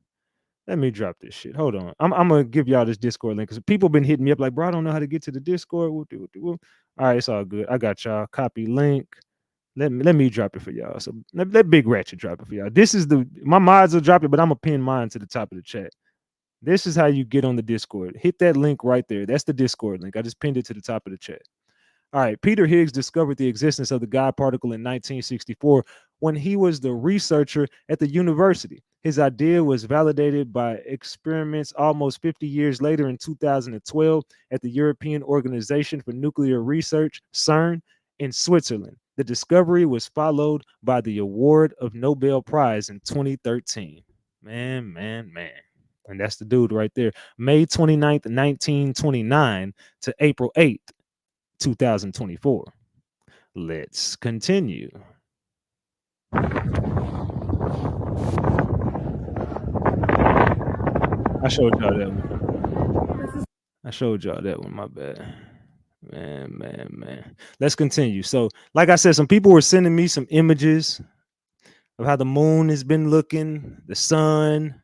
Let me drop this shit. Hold on. I'm gonna give y'all this Discord link because people been hitting me up like, bro, I don't know how to get to the Discord. All right, it's all good. I got y'all. Copy link. Let me drop it for y'all. So let Big Ratchet drop it for y'all. This is my mods will drop it, but I'm gonna pin mine to the top of the chat. This is how you get on the Discord. Hit that link right there. That's the Discord link. I just pinned it to the top of the chat. All right. Peter Higgs discovered the existence of the God particle in 1964 when he was the researcher at the university. His idea was validated by experiments almost 50 years later in 2012 at the European Organization for Nuclear Research, CERN, in Switzerland. The discovery was followed by the award of Nobel Prize in 2013. Man. And that's the dude right there. May 29th, 1929 to April 8th, 2024. Let's continue. I showed y'all that one. My bad. Man. Let's continue. So, like I said, some people were sending me some images of how the moon has been looking, the sun.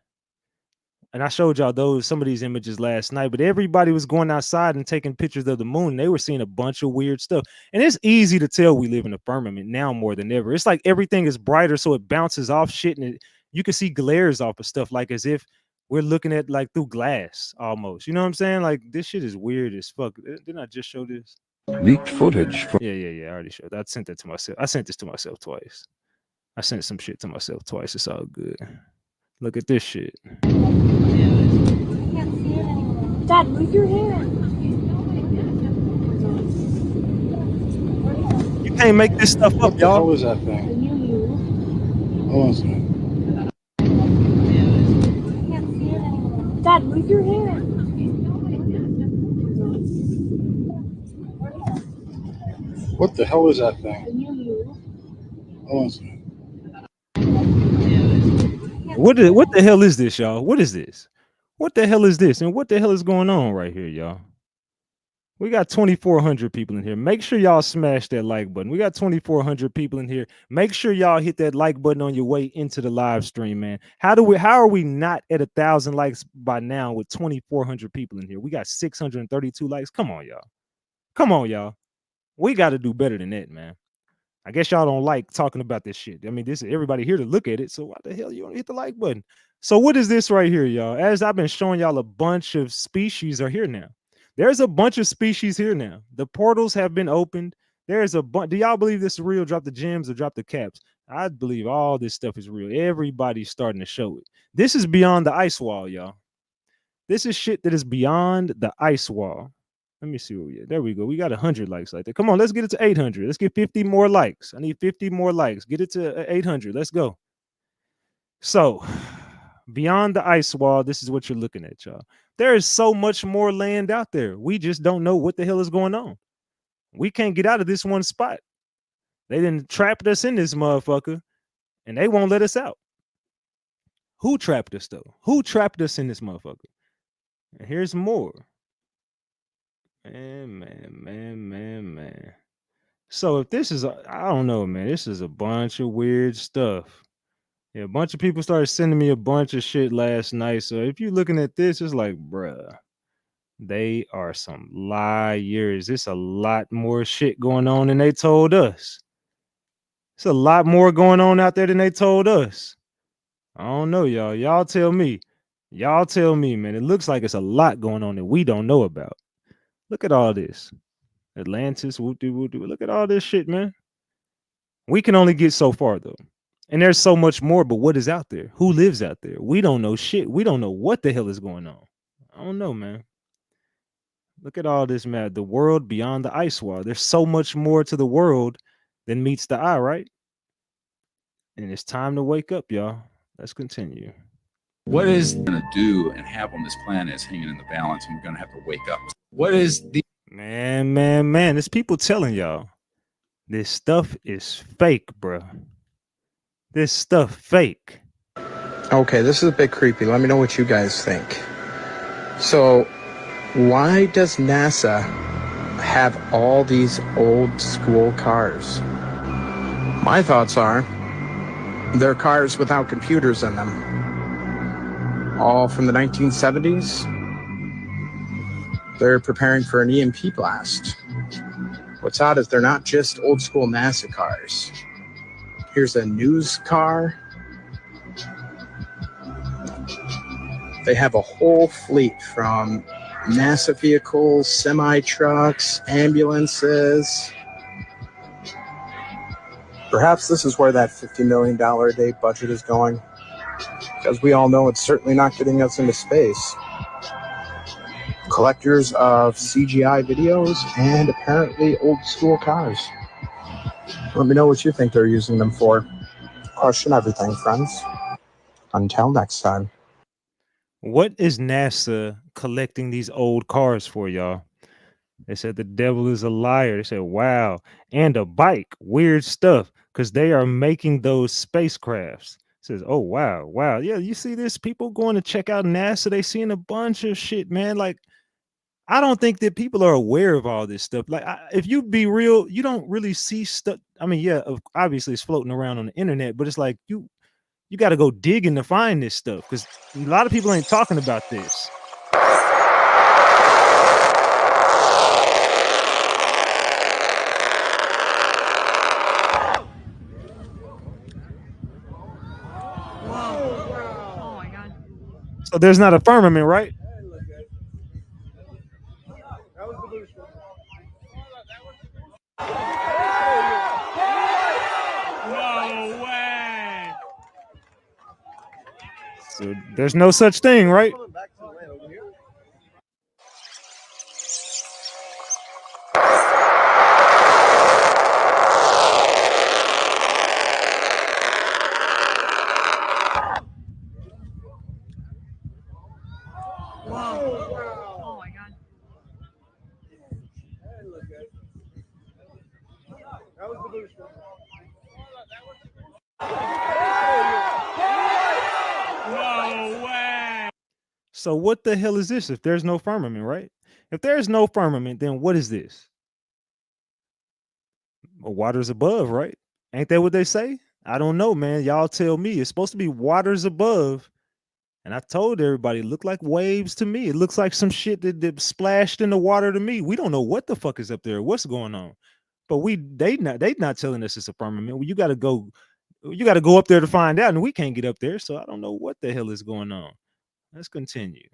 And I showed y'all some of these images last night, but everybody was going outside and taking pictures of the moon. They were seeing a bunch of weird stuff. And it's easy to tell we live in a firmament now more than ever. It's like everything is brighter, so it bounces off shit, and you can see glares off of stuff like as if we're looking at like through glass almost. You know what I'm saying? Like this shit is weird as fuck. Didn't I just show this? Leaked footage from Yeah. I already showed. I sent that to myself. I sent this to myself twice. I sent some shit to myself twice. It's all good. Look at this shit. Dad, move your hand. You can't make this stuff up, y'all. What was that thing? Hold on a second. Dad, move your hand. What the hell is that thing? Hold on a second. What the hell is this, y'all? What is this? What the hell is this? And what the hell is going on right here, y'all? We got 2,400 people in here. Make sure y'all smash that like button. We got 2,400 people in here. Make sure y'all hit that like button on your way into the live stream, man. How are we not at 1,000 likes by now with 2,400 people in here? We got 632 likes. Come on, y'all. We got to do better than that, man. I guess y'all don't like talking about this shit. I mean, this is everybody here to look at it. So why the hell you don't hit the like button? So what is this right here, y'all? As I've been showing y'all, a bunch of species are here now. There's a bunch of species here now. The portals have been opened. There's a bunch. Do y'all believe this is real? Drop the gems or drop the caps. I believe all this stuff is real. Everybody's starting to show it. This is beyond the ice wall, y'all. This is shit that is beyond the ice wall. Let me see what we get. There we go. We got 100 likes like that. Come on, let's get it to 800. Let's get 50 more likes. I need 50 more likes. Get it to 800. Let's go. So, beyond the ice wall, this is what you're looking at, y'all. There is so much more land out there. We just don't know what the hell is going on. We can't get out of this one spot. They didn't trap us in this motherfucker, and they won't let us out. Who trapped us, though? Who trapped us in this motherfucker? And here's more. Man. So if this is, I don't know, man. This is a bunch of weird stuff. Yeah, a bunch of people started sending me a bunch of shit last night. So if you're looking at this, it's like, bruh, they are some liars. There's a lot more shit going on than they told us. It's a lot more going on out there than they told us. I don't know, y'all. Y'all tell me. Y'all tell me, man. It looks like it's a lot going on that we don't know about. Look at all this. Atlantis, woo-doo. Look at all this shit, man. We can only get so far, though. And there's so much more, but what is out there? Who lives out there? We don't know shit. We don't know what the hell is going on. I don't know, man. Look at all this, man. The world beyond the ice wall. There's so much more to the world than meets the eye, right? And it's time to wake up, y'all. Let's continue. What is going to do and have on this planet is hanging in the balance, and we're going to have to wake up. What is the Man. There's people telling y'all this stuff is fake, bro. This stuff fake. Okay, this is a bit creepy. Let me know what you guys think. So, why does NASA have all these old school cars? My thoughts are they're cars without computers in them. All from the 1970s. They're preparing for an EMP blast. What's odd is they're not just old school NASA cars. Here's a news car. They have a whole fleet from NASA vehicles, semi-trucks, ambulances. Perhaps this is where that $50 million a day budget is going. Because we all know it's certainly not getting us into space. Collectors of CGI videos and apparently old school cars. Let me know what you think they're using them for. Question everything, friends. Until next time. What is NASA collecting these old cars for, y'all? They said the devil is a liar. They said, wow. And a bike. Weird stuff. Because they are making those spacecrafts. It says, oh, wow. Yeah, you see this? People going to check out NASA. They seeing a bunch of shit, man. Like, I don't think that people are aware of all this stuff. Like, if you be real, you don't really see stuff. I mean, yeah, obviously it's floating around on the internet, but it's like you got to go digging to find this stuff because a lot of people ain't talking about this. So there's not a firmament, right? No way. So there's no such thing, right? No way. So what the hell is this if there's no firmament, right? If there's no firmament, then what is this? Well, waters above, right? Ain't that what they say? I don't know, man. Y'all tell me. It's supposed to be waters above. And I told everybody, it looked like waves to me. It looks like some shit that splashed in the water to me. We don't know what the fuck is up there. What's going on? But they not telling us it's a firmament. Well, you got to go up there to find out, and we can't get up there. So I don't know what the hell is going on. Let's continue.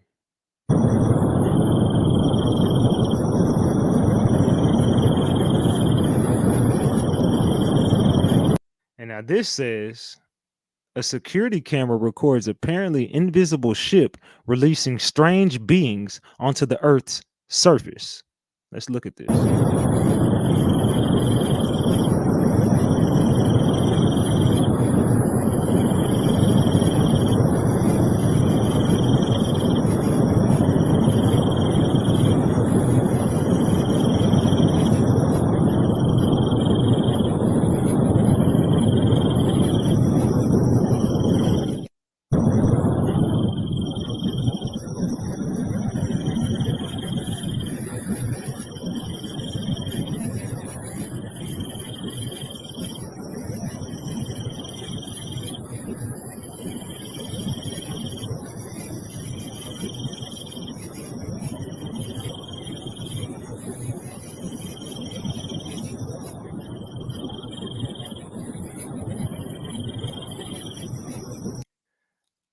And Now this says a security camera records apparently invisible ship releasing strange beings onto the Earth's surface. Let's look at this.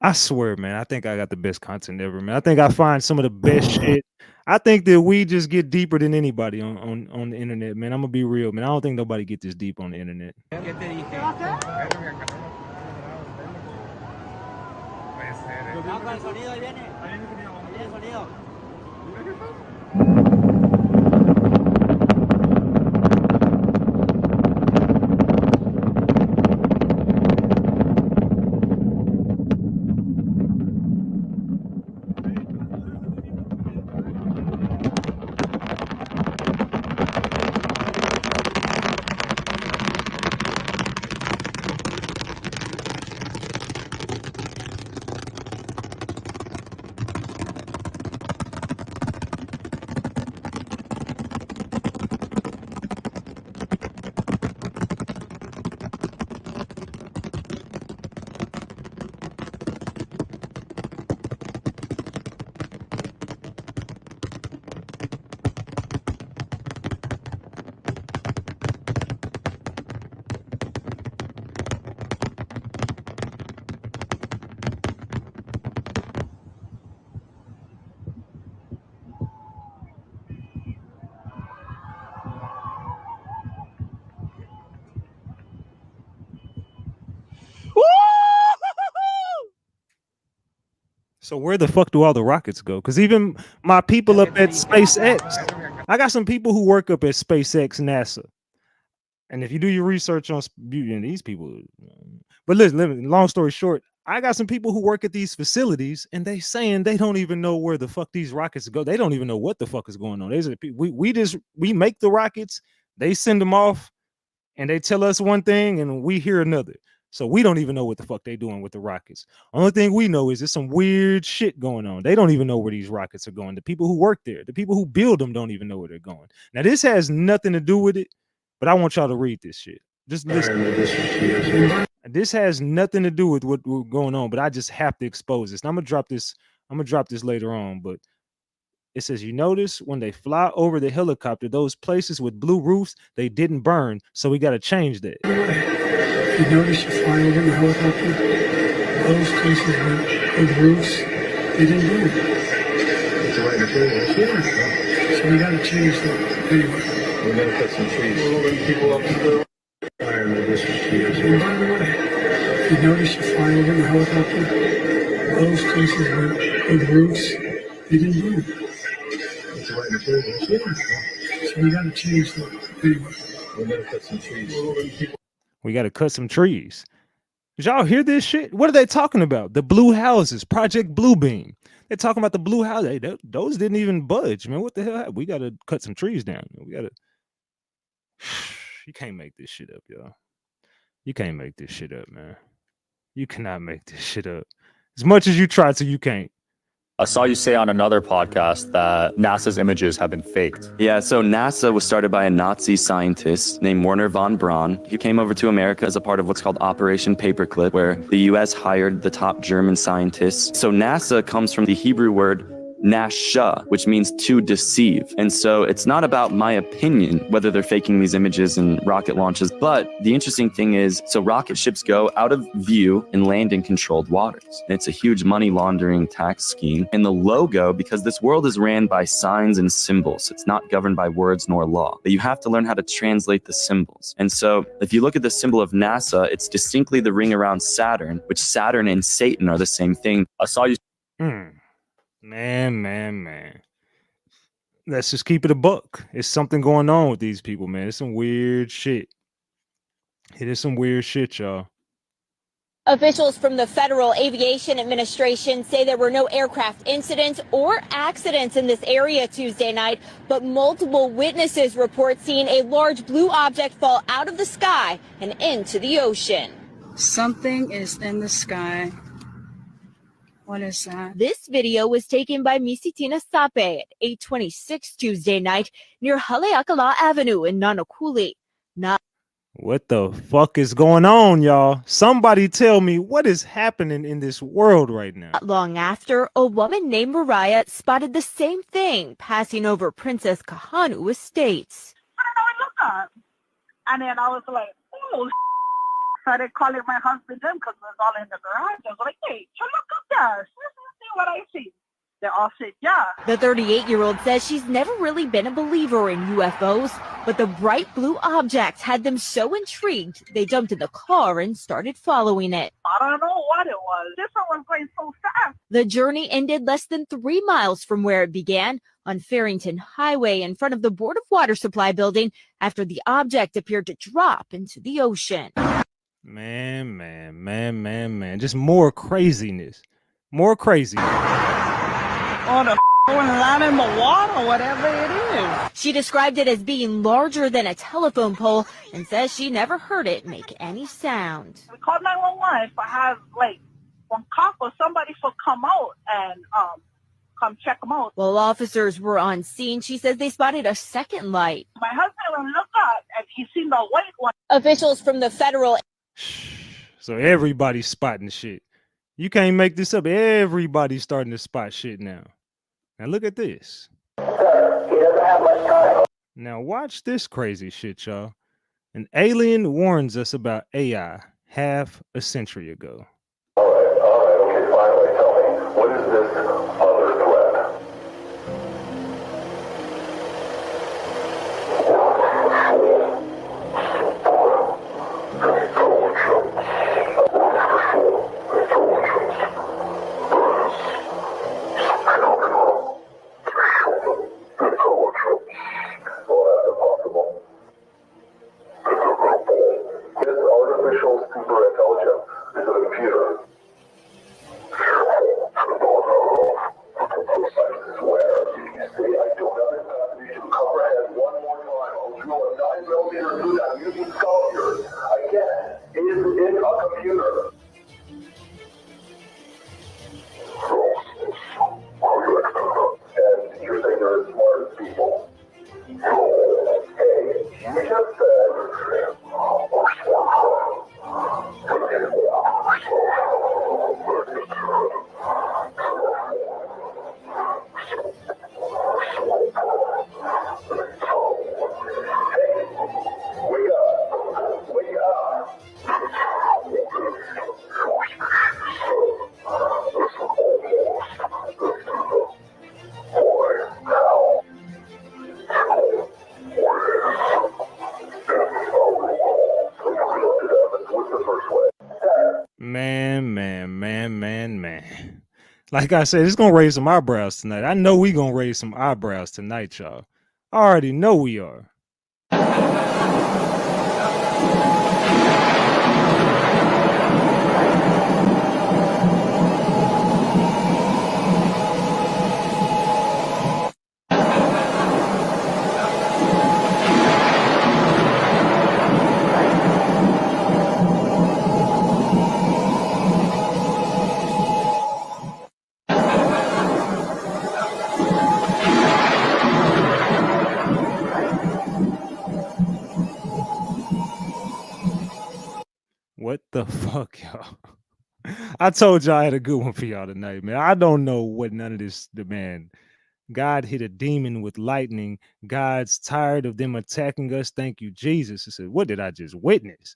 I swear, man, I think I got the best content ever, man. I think I find some of the best shit. I think that we just get deeper than anybody on the internet, man. I'm gonna be real, man. I don't think nobody get this deep on the internet. So where the fuck do all the rockets go? Because even my people up at SpaceX, I got some people who work up at SpaceX, NASA. And if you do your research on these people, but listen, long story short, I got some people who work at these facilities, and they saying they don't even know where the fuck these rockets go. They don't even know what the fuck is going on. They say, we make the rockets, they send them off, and they tell us one thing, and we hear another. So we don't even know what the fuck they doing with the rockets. Only thing we know is there's some weird shit going on. They don't even know where these rockets are going. The people who work there, the people who build them don't even know where they're going. Now, this has nothing to do with it, but I want y'all to read this shit. Just listen. This has nothing to do with what's going on, but I just have to expose this. And I'm gonna drop this later on, but it says, you notice when they fly over the helicopter, those places with blue roofs, they didn't burn. So we got to change that. You notice you're flying over the helicopter? Those places with roofs, they didn't do it. It's the right material. Yeah. So we got to change that. Anyway. We got to cut some trees. We're moving people up the fire in the district here. And by the way, you notice you're flying over the helicopter? Those places with roofs, they didn't do it. It's the right material. Yeah. So we got to change that. Anyway. We got to cut some trees. We're moving people. We got to cut some trees. Did y'all hear this shit? What are they talking about? The blue houses, Project Bluebeam. They're talking about the blue house. Hey, those didn't even budge, man. What the hell? We got to cut some trees down. We got to. You can't make this shit up, y'all. You can't make this shit up, man. You cannot make this shit up. As much as you try to, you can't. I saw you say on another podcast that NASA's images have been faked. Yeah, so NASA was started by a Nazi scientist named Werner von Braun. He came over to America as a part of what's called Operation Paperclip, where the US hired the top German scientists. So NASA comes from the Hebrew word NASA, which means to deceive. And so it's not about my opinion whether they're faking these images and rocket launches, but the interesting thing is, so rocket ships go out of view and land in controlled waters. And it's a huge money laundering tax scheme. And the logo, because this world is ran by signs and symbols, it's not governed by words nor law, but you have to learn how to translate the symbols. And so if you look at the symbol of NASA, it's distinctly the ring around Saturn, which Saturn and Satan are the same thing. I saw you. Man. Let's just keep it a buck. It's something going on with these people, man. It's some weird shit. It is some weird shit, y'all. Officials from the Federal Aviation Administration say there were no aircraft incidents or accidents in this area Tuesday night, but multiple witnesses report seeing a large blue object fall out of the sky and into the ocean. Something is in the sky. What is that? This video was taken by Misitina Sape at 8:26 Tuesday night near Haleakala Avenue in Nanakuli. What the fuck is going on, y'all? Somebody tell me what is happening in this world right now. Not long after, a woman named Mariah spotted the same thing passing over Princess Kahanu Estates. And then I was like, oh, started calling my husband in because it was all in the garage. I was like, hey, so look up there. See what I see. They all said, yeah. The 38-year-old says she's never really been a believer in UFOs, but the bright blue object had them so intrigued, they jumped in the car and started following it. I don't know what it was. This one was going so fast. The journey ended less than 3 miles from where it began, on Farrington Highway in front of the Board of Water Supply building, after the object appeared to drop into the ocean. Man. Just more craziness. More craziness. On the line in the water, whatever it is. She described it as being larger than a telephone pole and says she never heard it make any sound. We called 911 if I have like one cop or somebody to come out and come check them out. While officers were on scene, she says they spotted a second light. My husband went look up and he seen the white one. Officials from the federal. So everybody's spotting shit. You can't make this up. Everybody's starting to spot shit now. Now look at this. Sir, he doesn't have much time. Now watch this crazy shit, y'all. An alien warns us about AI half a century ago. All right, okay, finally tell me, what is this other threat? Man. Like I said, it's gonna raise some eyebrows tonight. I know we gonna raise some eyebrows tonight, y'all. I already know we are. What the fuck, y'all? I told y'all I had a good one for y'all tonight, man. I don't know what none of this, man. God hit a demon with lightning. God's tired of them attacking us. Thank you, Jesus. I said, what did I just witness?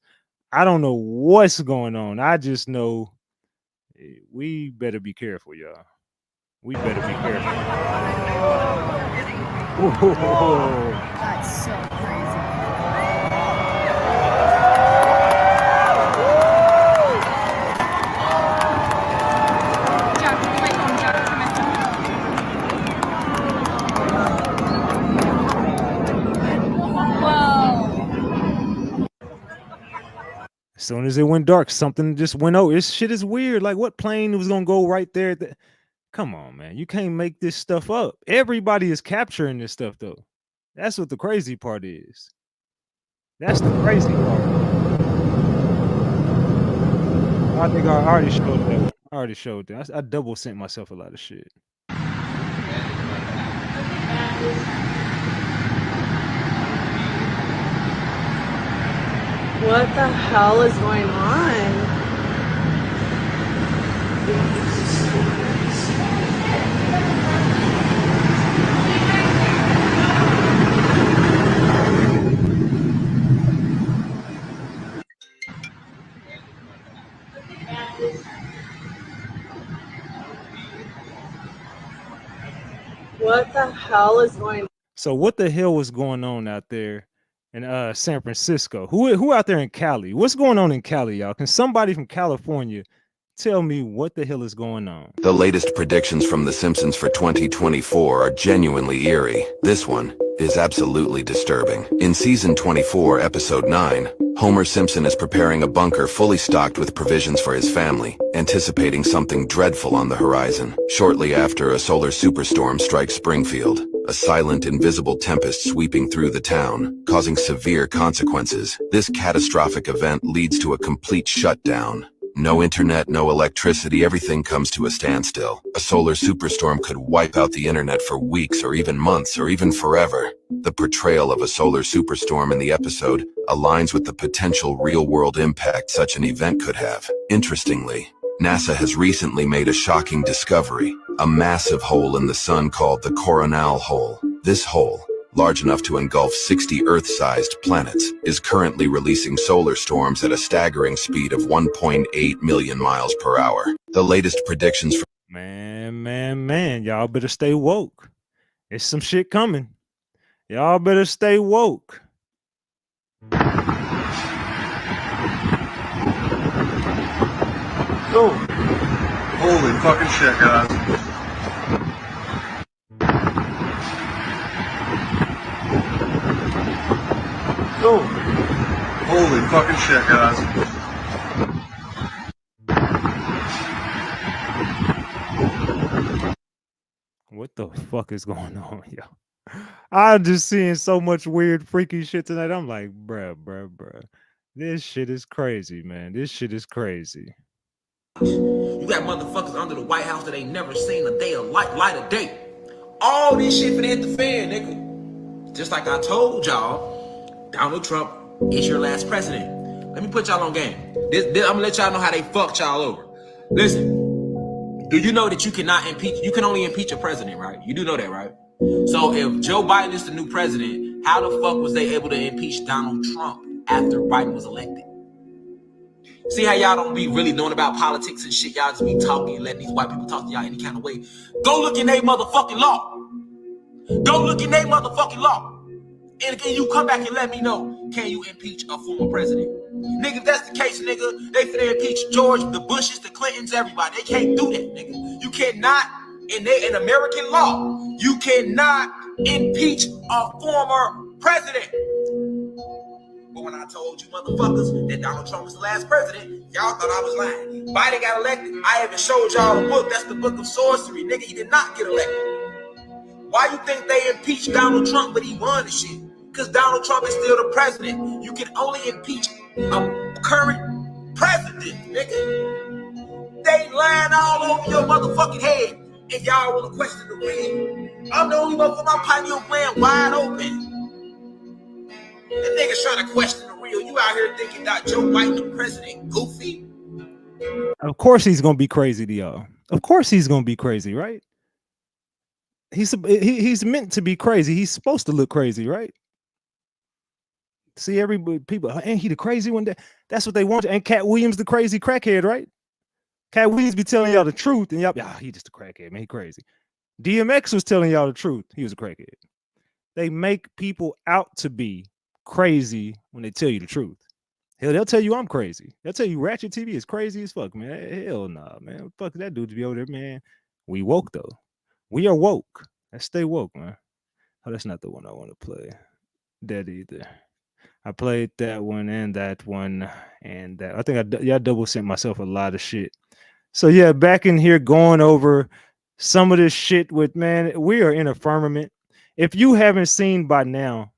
I don't know what's going on. I just know we better be careful, y'all. We better be careful. Whoa. That's so crazy. As soon as it went dark, something just went over. This shit is weird. Like, what plane was gonna go right there? Come on, man. You can't make this stuff up. Everybody is capturing this stuff, though. That's what the crazy part is. That's the crazy part. I think I already showed that. I already showed that. I double sent myself a lot of shit. What the hell is going on? What the hell is going on? So what the hell was going on out there in San Francisco? Who out there in Cali? What's going on in Cali, y'all? Can somebody from California tell me what the hell is going on? The latest predictions from The Simpsons for 2024 are genuinely eerie. This one is absolutely disturbing. In season 24, episode 9, Homer Simpson is preparing a bunker fully stocked with provisions for his family, anticipating something dreadful on the horizon. Shortly after, a solar superstorm strikes Springfield, a silent, invisible tempest sweeping through the town, causing severe consequences. This catastrophic event leads to a complete shutdown. No internet, no electricity, everything comes to a standstill. A solar superstorm could wipe out the internet for weeks or even months or even forever. The portrayal of a solar superstorm in the episode aligns with the potential real-world impact such an event could have. Interestingly, NASA has recently made a shocking discovery, a massive hole in the sun called the Coronal Hole. This hole, large enough to engulf 60 Earth-sized planets, is currently releasing solar storms at a staggering speed of 1.8 million miles per hour. The latest predictions for Man, y'all better stay woke. There's some shit coming. Y'all better stay woke. Oh, holy fucking shit, guys. Oh, holy fucking shit, guys. What the fuck is going on, yo? I'm just seeing so much weird, freaky shit tonight. I'm like, bruh. This shit is crazy, man. This shit is crazy. You got motherfuckers under the White House that ain't never seen a day of light of day. All this shit finna hit the fan, nigga. Just like I told y'all, Donald Trump is your last president. Let me put y'all on game. I'm gonna let y'all know how they fucked y'all over. Listen, do you know that you cannot impeach? You can only impeach a president, right? You do know that, right? So if Joe Biden is the new president, how the fuck was they able to impeach Donald Trump after Biden was elected? See how y'all don't be really knowing about politics and shit. Y'all just be talking and letting these white people talk to y'all any kind of way. Go look in their motherfucking law. Go look in their motherfucking law. And can you come back and let me know, can you impeach a former president? Nigga, if that's the case, nigga, they finna impeach George, the Bushes, the Clintons, everybody. They can't do that, nigga. You cannot, in American law, you cannot impeach a former president. But when I told you motherfuckers that Donald Trump was the last president, y'all thought I was lying. Biden got elected. I even showed y'all a book. That's the book of sorcery. Nigga, he did not get elected. Why you think they impeached Donald Trump, but he won the shit? Because Donald Trump is still the president. You can only impeach a current president, nigga. They lying all over your motherfucking head. And y'all want to question the real. I'm the only one for my pineal gland wide open. The niggas trying to question the real. You out here thinking that Joe Biden the president goofy? Of course he's gonna be crazy to y'all. Of course he's gonna be crazy, right? He's meant to be crazy. He's supposed to look crazy, right? See, everybody, people, ain't he the crazy one? That's what they want. And Cat Williams, the crazy crackhead, right? Cat Williams be telling y'all the truth, and y'all, he just a crackhead, man. He crazy. DMX was telling y'all the truth. He was a crackhead. They make people out to be crazy when they tell you the truth. Hell, they'll tell you I'm crazy. They'll tell you RatchetTV is crazy as fuck, man. Hell nah, man. Fuck that dude to be over there, man. We woke though. We are woke. Let's stay woke, man. Oh, that's not the one I want to play. That either. I played that one and that one and that. I think I double sent myself a lot of shit. So yeah, back in here going over some of this shit with, man, we are in a firmament. If you haven't seen by now,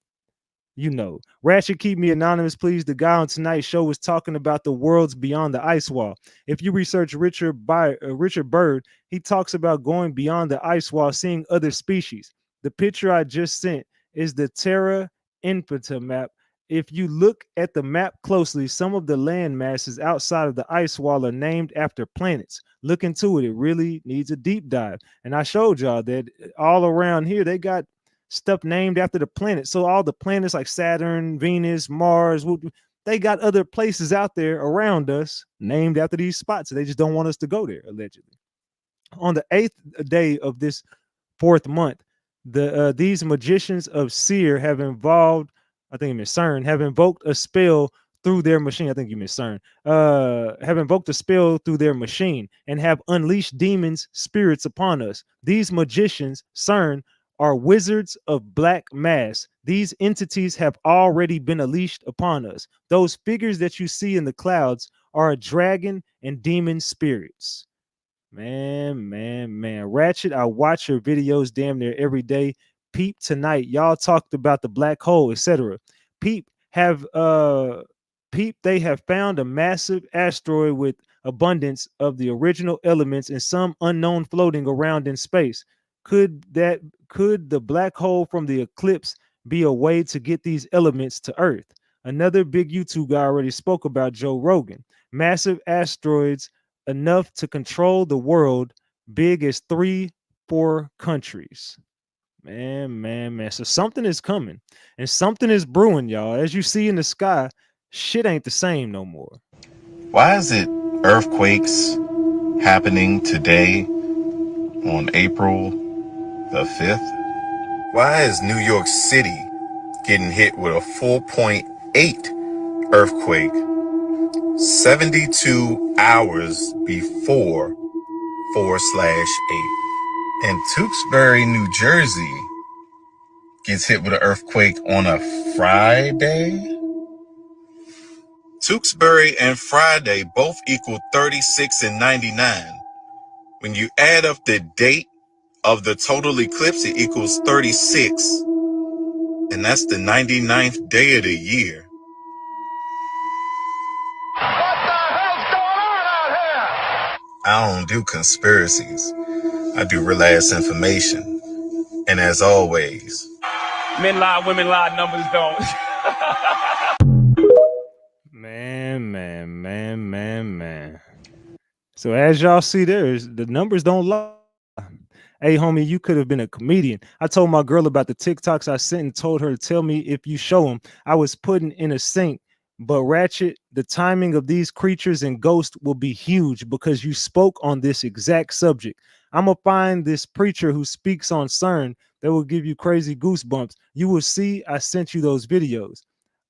you know, Ratchet, keep me anonymous, please. The guy on tonight's show was talking about the worlds beyond the ice wall. If you research Richard Byrd, he talks about going beyond the ice wall, seeing other species. The picture I just sent is the Terra Infinita map. If you look at the map closely, some of the land masses outside of the ice wall are named after planets. Look into it. It really needs a deep dive. And I showed y'all that all around here, they got stuff named after the planets. So all the planets like Saturn, Venus, Mars, they got other places out there around us named after these spots. They just don't want us to go there, allegedly. On the 8th day of this 4th month, these magicians of Seer have involved, I think you meant CERN, have invoked a spell through their machine. I think you meant CERN. Have invoked a spell through their machine and have unleashed demons, spirits upon us. These magicians, CERN, are wizards of black mass. These entities have already been unleashed upon us. Those figures that you see in the clouds are a dragon and demon spirits. Man. Ratchet, I watch your videos damn near every day. Peep tonight. Y'all talked about the black hole, etc. They have found a massive asteroid with abundance of the original elements and some unknown floating around in space. Could the black hole from the eclipse be a way to get these elements to Earth? Another big YouTube guy already spoke about, Joe Rogan. Massive asteroids enough to control the world, big as 3-4 countries. Man. So something is coming and something is brewing, y'all. As you see in the sky, shit ain't the same no more. Why is it earthquakes happening today on April the 5th? Why is New York City getting hit with a 4.8 earthquake 72 hours before 4/8? And Tewksbury, New Jersey gets hit with an earthquake on a Friday? Tewksbury and Friday both equal 36 and 99. When you add up the date of the total eclipse, it equals 36. And that's the 99th day of the year. I don't do conspiracies. I do real ass information. And as always, men lie, women lie, numbers don't. Man. So as y'all see, the numbers don't lie. Hey, homie, you could have been a comedian. I told my girl about the TikToks I sent and told her to tell me if you show them. I was putting in a sync. But Ratchet, the timing of these creatures and ghosts will be huge because you spoke on this exact subject. I'm going to find this preacher who speaks on CERN that will give you crazy goosebumps. You will see I sent you those videos.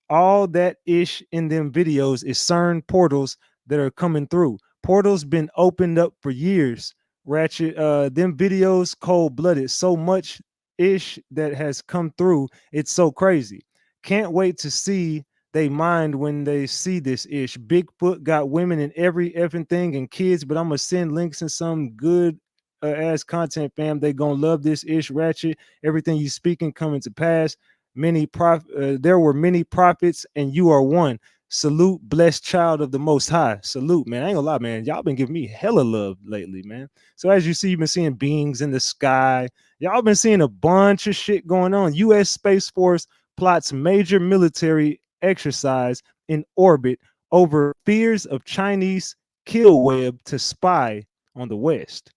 All that ish in them videos is CERN portals that are coming through. Portals been opened up for years. Ratchet, them videos cold-blooded. So much ish that has come through. It's so crazy. Can't wait to see they mind when they see this ish. Bigfoot got women in every effing thing and kids, but I'm gonna send links and some good ass content, fam. They gonna love this ish, Ratchet. Everything you speaking coming to pass. There were many prophets, and you are one. Salute, blessed child of the Most High. Salute, man. I ain't gonna lie, man. Y'all been giving me hella love lately, man. So as you see, you've been seeing beings in the sky. Y'all been seeing a bunch of shit going on. U.S. Space Force plots major military exercise in orbit over fears of Chinese kill web to spy on the West.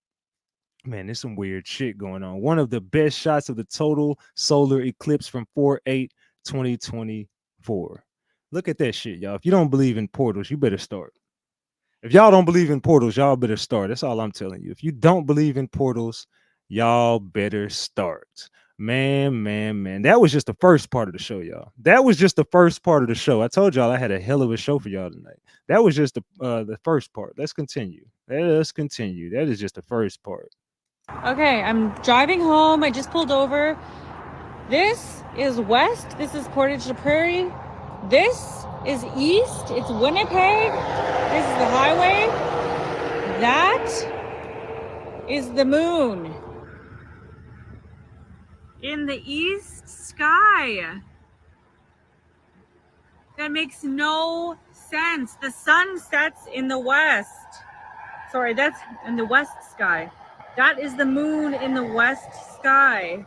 Man, there's some weird shit going on. One of the best shots of the total solar eclipse from 4/8/2024. Look at that shit, y'all. If you don't believe in portals, you better start. If y'all don't believe in portals, y'all better start. That's all I'm telling you. If you don't believe in portals, y'all better start. Man. That was just the first part of the show, y'all. That was just the first part of the show. I told y'all I had a hell of a show for y'all tonight. That was just the first part. Let's continue. Let's continue. That is just the first part. Okay, I'm driving home. I just pulled over. This is west. This is Portage la Prairie. This is east. It's Winnipeg. This is the highway. That is the moon in the east sky. That makes no sense. The sun sets in the west. Sorry, that's in the west sky. That is the moon in the west sky.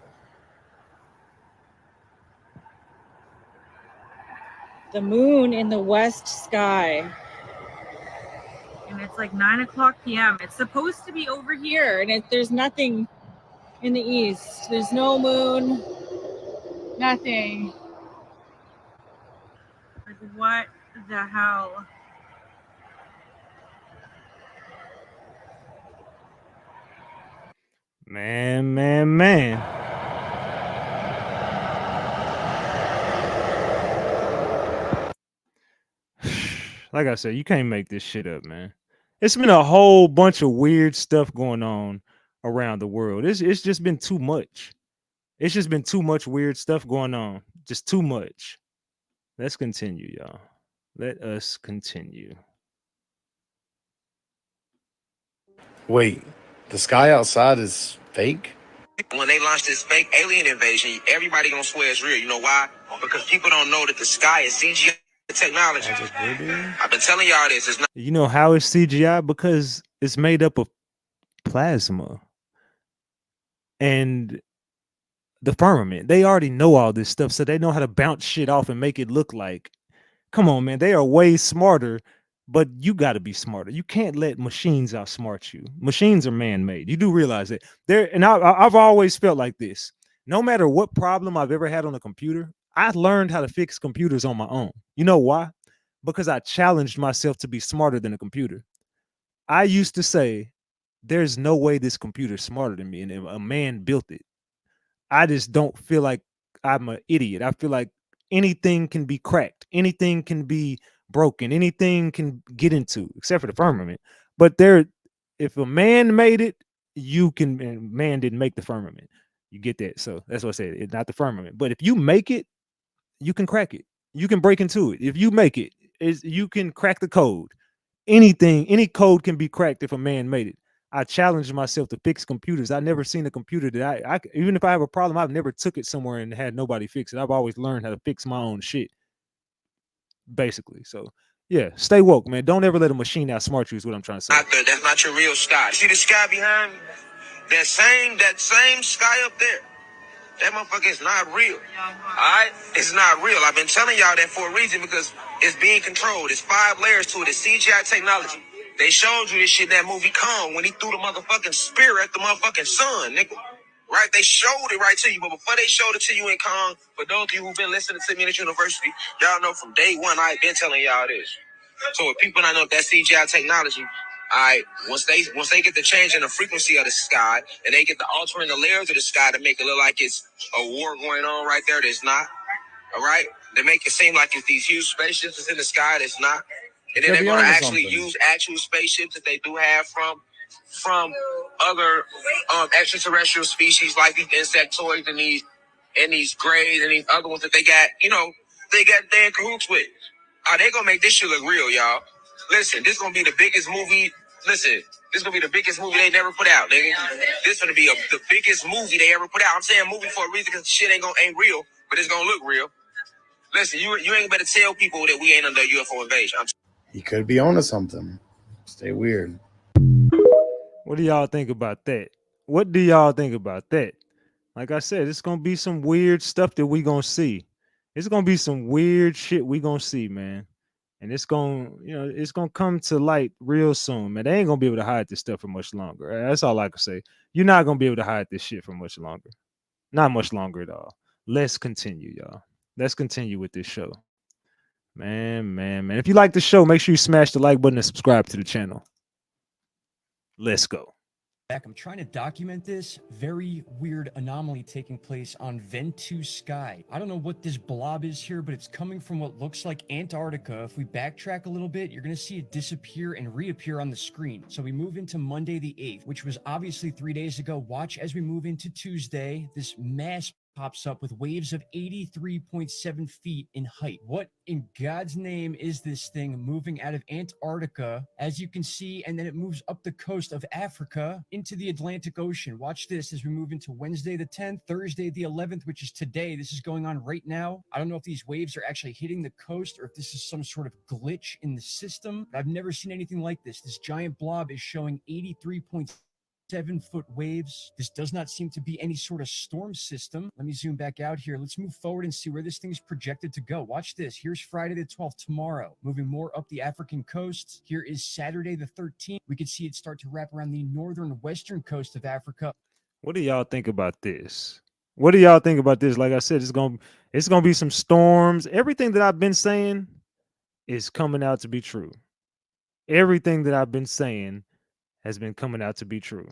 The moon in the west sky. And it's like 9:00 p.m. It's supposed to be over here, and there's nothing in the east. There's no moon, nothing. Like, what the hell? Man. Like I said, you can't make this shit up, man. It's been a whole bunch of weird stuff going on around the world. It's just been too much. It's just been too much weird stuff going on. Just too much. Let's continue, y'all. Let us continue. Wait, the sky outside is fake? When they launch this fake alien invasion, everybody gonna swear it's real. You know why? Because people don't know that the sky is CGI technology. I've been telling y'all this. It's not. You know how it's CGI? Because it's made up of plasma and the firmament. They already know all this stuff, so they know how to bounce shit off and make it look like. Come on, man. They are way smarter, but you got to be smarter. You can't let machines outsmart you. Machines are man-made. You do realize that. I've always felt like this. No matter what problem I've ever had on a computer, I learned how to fix computers on my own. You know why? Because I challenged myself to be smarter than a computer. I used to say, there's no way this computer's smarter than me, and a man built it. I just don't feel like I'm an idiot. I feel like anything can be cracked, anything can be broken, anything can get into, except for the firmament. But if a man made it, you can. And man didn't make the firmament. You get that? So that's what I said. It's not the firmament. But if you make it, you can crack it. You can break into it. If you make it, you can crack the code. Anything, any code can be cracked if a man made it. I challenged myself to fix computers. I've never seen a computer that I even if I have a problem, I've never took it somewhere and had nobody fix it. I've always learned how to fix my own shit, basically. So yeah, stay woke, man. Don't ever let a machine outsmart you is what I'm trying to say. That's not your real sky. See the sky behind me? That same sky up there. That motherfucker is not real. Alright? It's not real. I've been telling y'all that for a reason, because it's being controlled. It's 5 layers to it. It's CGI technology. They showed you this shit in that movie Kong when he threw the motherfucking spear at the motherfucking sun, nigga. Right? They showed it right to you. But before they showed it to you in Kong, for those of you who've been listening to me at university, y'all know from day one I've been telling y'all this. So if people not know that CGI technology, all right, once they get the change in the frequency of the sky and they get the altering the layers of the sky to make it look like it's a war going on right there, that's not. All right, they make it seem like it's these huge spaceships that's in the sky, that's not. And then they're going to actually use actual spaceships that they do have from other extraterrestrial species like these insectoids and these grays and these other ones that they got, they in cahoots with. They gonna make this shit look real, y'all. Listen, this gonna be the biggest movie. Listen, this gonna be the biggest movie they never put out, nigga. This gonna be the biggest movie they ever put out. I'm saying movie for a reason, because shit ain't real, but it's gonna look real. Listen, you ain't better tell people that we ain't under UFO invasion. He could be onto something. Stay weird. What do y'all think about that? What do y'all think about that? Like I said, it's gonna be some weird stuff that we gonna see. It's gonna be some weird shit we gonna see, man. and it's gonna come to light real soon, man. They ain't gonna be able to hide this stuff for much longer. That's all I can say. You're not gonna be able to hide this shit for much longer. Not much longer at all. Let's continue, y'all. Let's continue with this show. Man. If you like the show, make sure you smash the like button and subscribe to the channel. Let's go. I'm trying to document this very weird anomaly taking place on Ventu Sky. I don't know what this blob is here, but it's coming from what looks like Antarctica. If we backtrack a little bit, you're going to see it disappear and reappear on the screen. So we move into Monday the 8th, which was obviously 3 days ago. Watch as we move into Tuesday. This mass pops up with waves of 83.7 feet in height. What in God's name is this thing moving out of Antarctica, as you can see, and then it moves up the coast of Africa into the Atlantic Ocean. Watch this as we move into Wednesday the 10th, Thursday the 11th, which is today. This is going on right now. I don't know if these waves are actually hitting the coast or if this is some sort of glitch in the system, but I've never seen anything like this. This giant blob is showing 83.7-foot waves. This does not seem to be any sort of storm system. Let me zoom back out here. Let's move forward and see where this thing is projected to go. Watch this. Here's Friday the 12th tomorrow, moving more up the African coast. Here is Saturday the 13th. We can see it start to wrap around the northern western coast of Africa. What do y'all think about this? What do y'all think about this? Like I said, it's gonna be some storms. Everything that I've been saying is coming out to be true. Everything that I've been saying has been coming out to be true.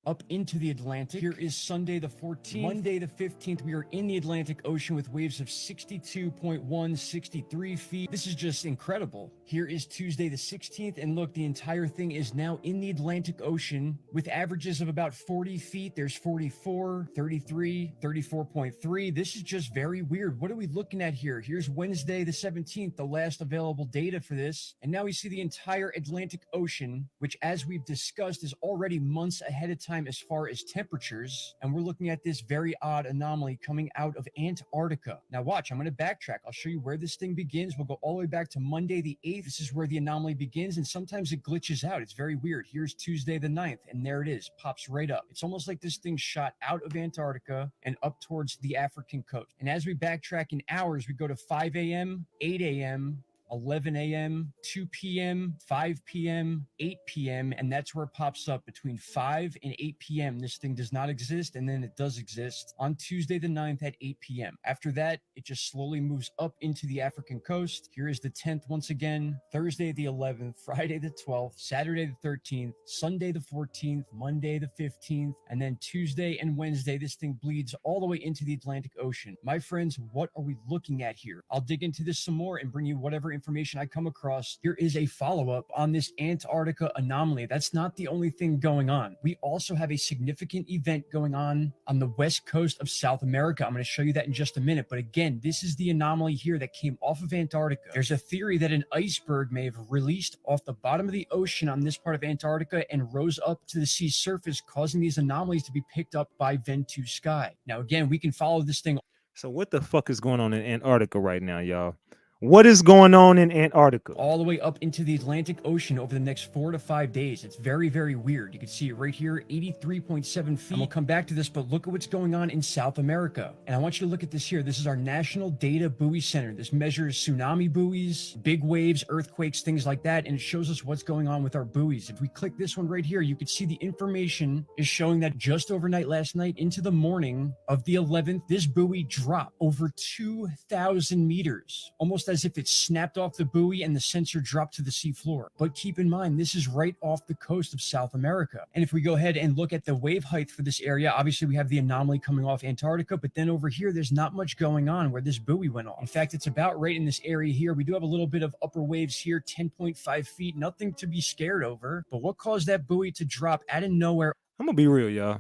Up into the Atlantic. Here is Sunday the 14th. Monday the 15th, we are in the Atlantic Ocean with waves of 62.1, 63 feet. This is just incredible. Here is Tuesday the 16th, and look, the entire thing is now in the Atlantic Ocean with averages of about 40 feet. There's 44, 33, 34.3. This is just very weird. What are we looking at here? Here's Wednesday the 17th, the last available data for this. And now we see the entire Atlantic Ocean, which, as we've discussed, is already months ahead of time as far as temperatures, and we're looking at this very odd anomaly coming out of Antarctica. Now watch, I'm going to backtrack. I'll show you where this thing begins. We'll go all the way back to Monday the 8th. This is where the anomaly begins, and sometimes it glitches out. It's very weird. Here's Tuesday the 9th, and there it is. Pops right up. It's almost like this thing shot out of Antarctica and up towards the African coast. And as we backtrack in hours, we go to 5 a.m., 8 a.m., 11 a.m., 2 p.m., 5 p.m., 8 p.m., and that's where it pops up between 5 and 8 p.m. This thing does not exist, and then it does exist on Tuesday the 9th at 8 p.m. After that, it just slowly moves up into the African coast. Here is the 10th once again, Thursday the 11th, Friday the 12th, Saturday the 13th, Sunday the 14th, Monday the 15th, and then Tuesday and Wednesday, this thing bleeds all the way into the Atlantic Ocean. My friends, what are we looking at here? I'll dig into this some more and bring you whatever information I come across. Here is a follow-up on this Antarctica anomaly. That's not the only thing going on. We also have a significant event going on the west coast of South America. I'm going to show you that in just a minute. But again, this is the anomaly here that came off of Antarctica. There's a theory that an iceberg may have released off the bottom of the ocean on this part of Antarctica and rose up to the sea surface, causing these anomalies to be picked up by Ventu Sky. Now, again, we can follow this thing. So what the fuck is going on in Antarctica right now, y'all? What is going on in Antarctica? All the way up into the Atlantic Ocean over the next 4 to 5 days. It's very, very weird. You can see it right here, 83.7 feet. And we'll come back to this, but look at what's going on in South America. And I want you to look at this here. This is our National Data Buoy Center. This measures tsunami buoys, big waves, earthquakes, things like that, and it shows us what's going on with our buoys. If we click this one right here, you can see the information is showing that just overnight last night into the morning of the 11th, this buoy dropped over 2,000 meters, almost as if it snapped off the buoy and the sensor dropped to the seafloor. But keep in mind, this is right off the coast of South America. And if we go ahead and look at the wave height for this area, obviously we have the anomaly coming off Antarctica, but then over here, there's not much going on where this buoy went off. In fact, it's about right in this area here. We do have a little bit of upper waves here, 10.5 feet, nothing to be scared over. But what caused that buoy to drop out of nowhere? I'm gonna be real, y'all.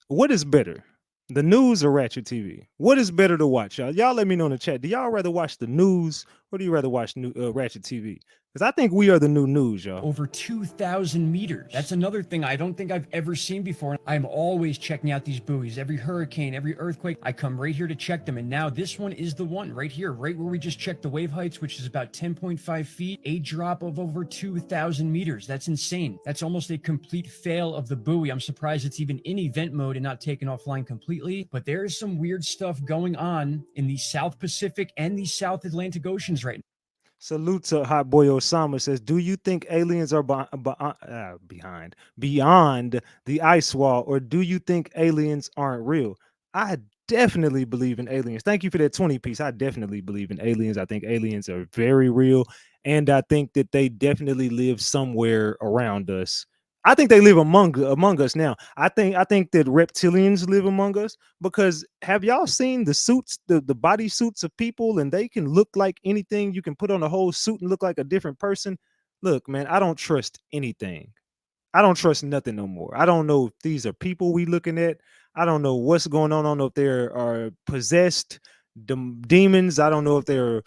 What is better, the news or Ratchet TV? What is better to watch, y'all? Y'all let me know in the chat. Do y'all rather watch the news or do you rather watch Ratchet TV? Because I think we are the new news, y'all. Over 2,000 meters. That's another thing I don't think I've ever seen before. I'm always checking out these buoys. Every hurricane, every earthquake, I come right here to check them. And now this one is the one right here, right where we just checked the wave heights, which is about 10.5 feet, a drop of over 2,000 meters. That's insane. That's almost a complete fail of the buoy. I'm surprised it's even in event mode and not taken offline completely. But there is some weird stuff going on in the South Pacific and the South Atlantic Oceans right now. Salute to Hot Boy Osama says, do you think aliens are beyond the ice wall, or do you think aliens aren't real? I definitely believe in aliens. Thank you for that 20 piece. I definitely believe in aliens. I think aliens are very real, and I think that they definitely live somewhere around us. I think they live among us now. I think that reptilians live among us, because have y'all seen the suits, the body suits of people, and they can look like anything. You can put on a whole suit and look like a different person. Look, man, I don't trust anything. I don't trust nothing no more. I don't know if these are people we looking at. I don't know what's going on. I don't know if they are possessed demons. I don't know if they're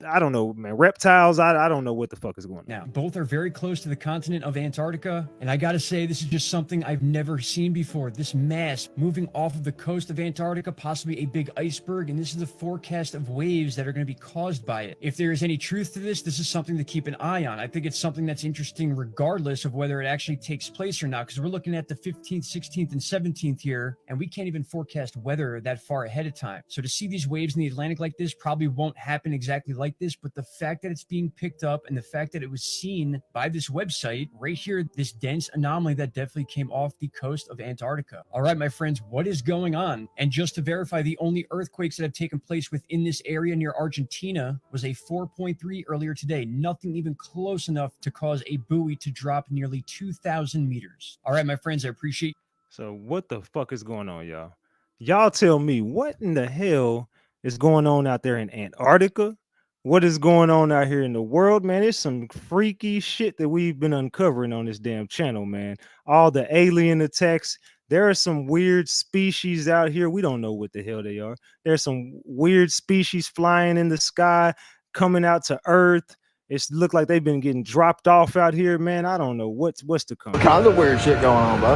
I don't know, man, reptiles. I don't know what the fuck is going on. Now, both are very close to the continent of Antarctica, and I gotta say, this is just something I've never seen before. This mass moving off of the coast of Antarctica, possibly a big iceberg, and this is a forecast of waves that are going to be caused by it. If there is any truth to this, this is something to keep an eye on. I think it's something that's interesting regardless of whether it actually takes place or not, because we're looking at the 15th, 16th, and 17th here, and we can't even forecast weather that far ahead of time. So to see these waves in the Atlantic like this probably won't happen exactly like this, but the fact that it's being picked up and the fact that it was seen by this website right here, this dense anomaly that definitely came off the coast of Antarctica. All right, my friends, what is going on? And just to verify, the only earthquakes that have taken place within this area near Argentina was a 4.3 earlier today. Nothing even close enough to cause a buoy to drop nearly 2,000 meters. All right, my friends, I appreciate. So what the fuck is going on, y'all? Y'all tell me, what in the hell is going on out there in Antarctica? What is going on out here in the world, man? It's some freaky shit that we've been uncovering on this damn channel, man. All the alien attacks. There are some weird species out here. We don't know what the hell they are. There's some weird species flying in the sky, coming out to Earth. It's looked like they've been getting dropped off out here, man. I don't know what's to come. Kinds of weird shit going on, bro.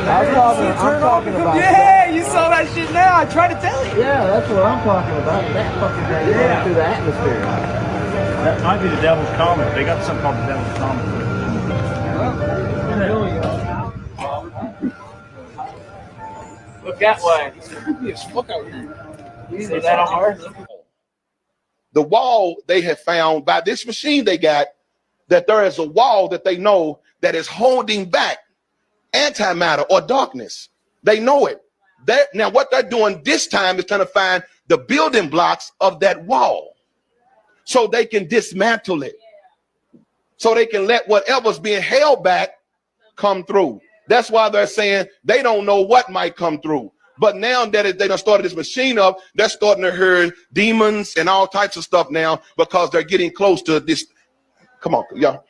I'm talking about. Yeah, you saw that shit now. I tried to tell you. Yeah, that's what I'm talking about. That fucking thing going through the atmosphere. That might be the Devil's Comet. They got something called the Devil's Comet. Look that way. It's creepy as fuck out here. You see that on Mars? The wall they have found by this machine they got, that there is a wall that they know that is holding back antimatter or darkness. They know it. Now what they're doing this time is trying to find the building blocks of that wall so they can dismantle it, so they can let whatever's being held back come through. That's why they're saying they don't know what might come through. But now that they done started this machine up, they're starting to hear demons and all types of stuff now, because they're getting close to this. Come on, y'all.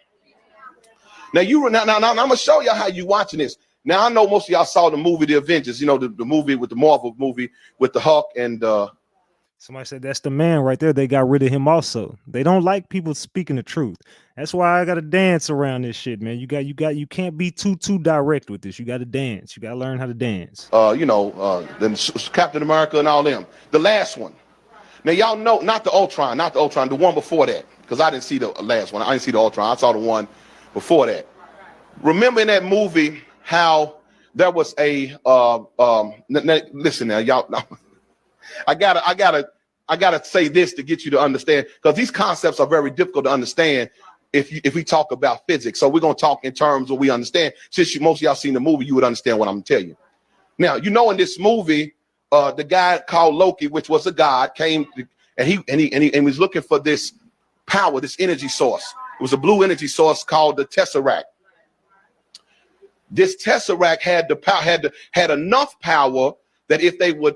Now I'm gonna show y'all how you watching this. Now I know most of y'all saw the movie The Avengers, you know, the movie with the Marvel movie with the Hulk and somebody said that's the man right there. They got rid of him also. They don't like people speaking the truth. That's why I gotta dance around this shit, man. You can't be too direct with this. You gotta dance. You gotta learn how to dance. Then Captain America and all them. The last one. Now y'all know, not the Ultron, the one before that, because I didn't see the last one. I didn't see the Ultron. I saw the one before that. Remember in that movie how there was a listen now, y'all. I gotta say this to get you to understand, because these concepts are very difficult to understand if we talk about physics. So we're gonna talk in terms of we understand. Since most of y'all seen the movie, you would understand what I'm gonna tell you. Now, you know, in this movie, the guy called Loki, which was a god, came and he was looking for this power, this energy source. It was a blue energy source called the Tesseract. This Tesseract had the power, had enough power that if they would,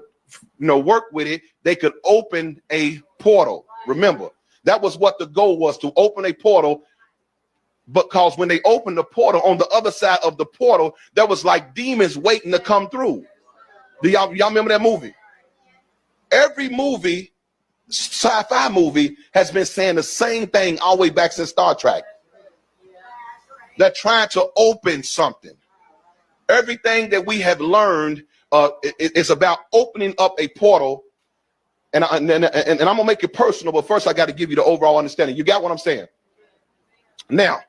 work with it, they could open a portal. Remember, that was what the goal was, to open a portal. Because when they opened the portal, on the other side of the portal, there was like demons waiting to come through. Do y'all remember that movie? Every movie, sci-fi movie, has been saying the same thing all the way back since Star Trek. They're trying to open something. Everything that we have learned is about opening up a portal. And I'm gonna make it personal, but first I got to give you the overall understanding. You got what I'm saying? Now,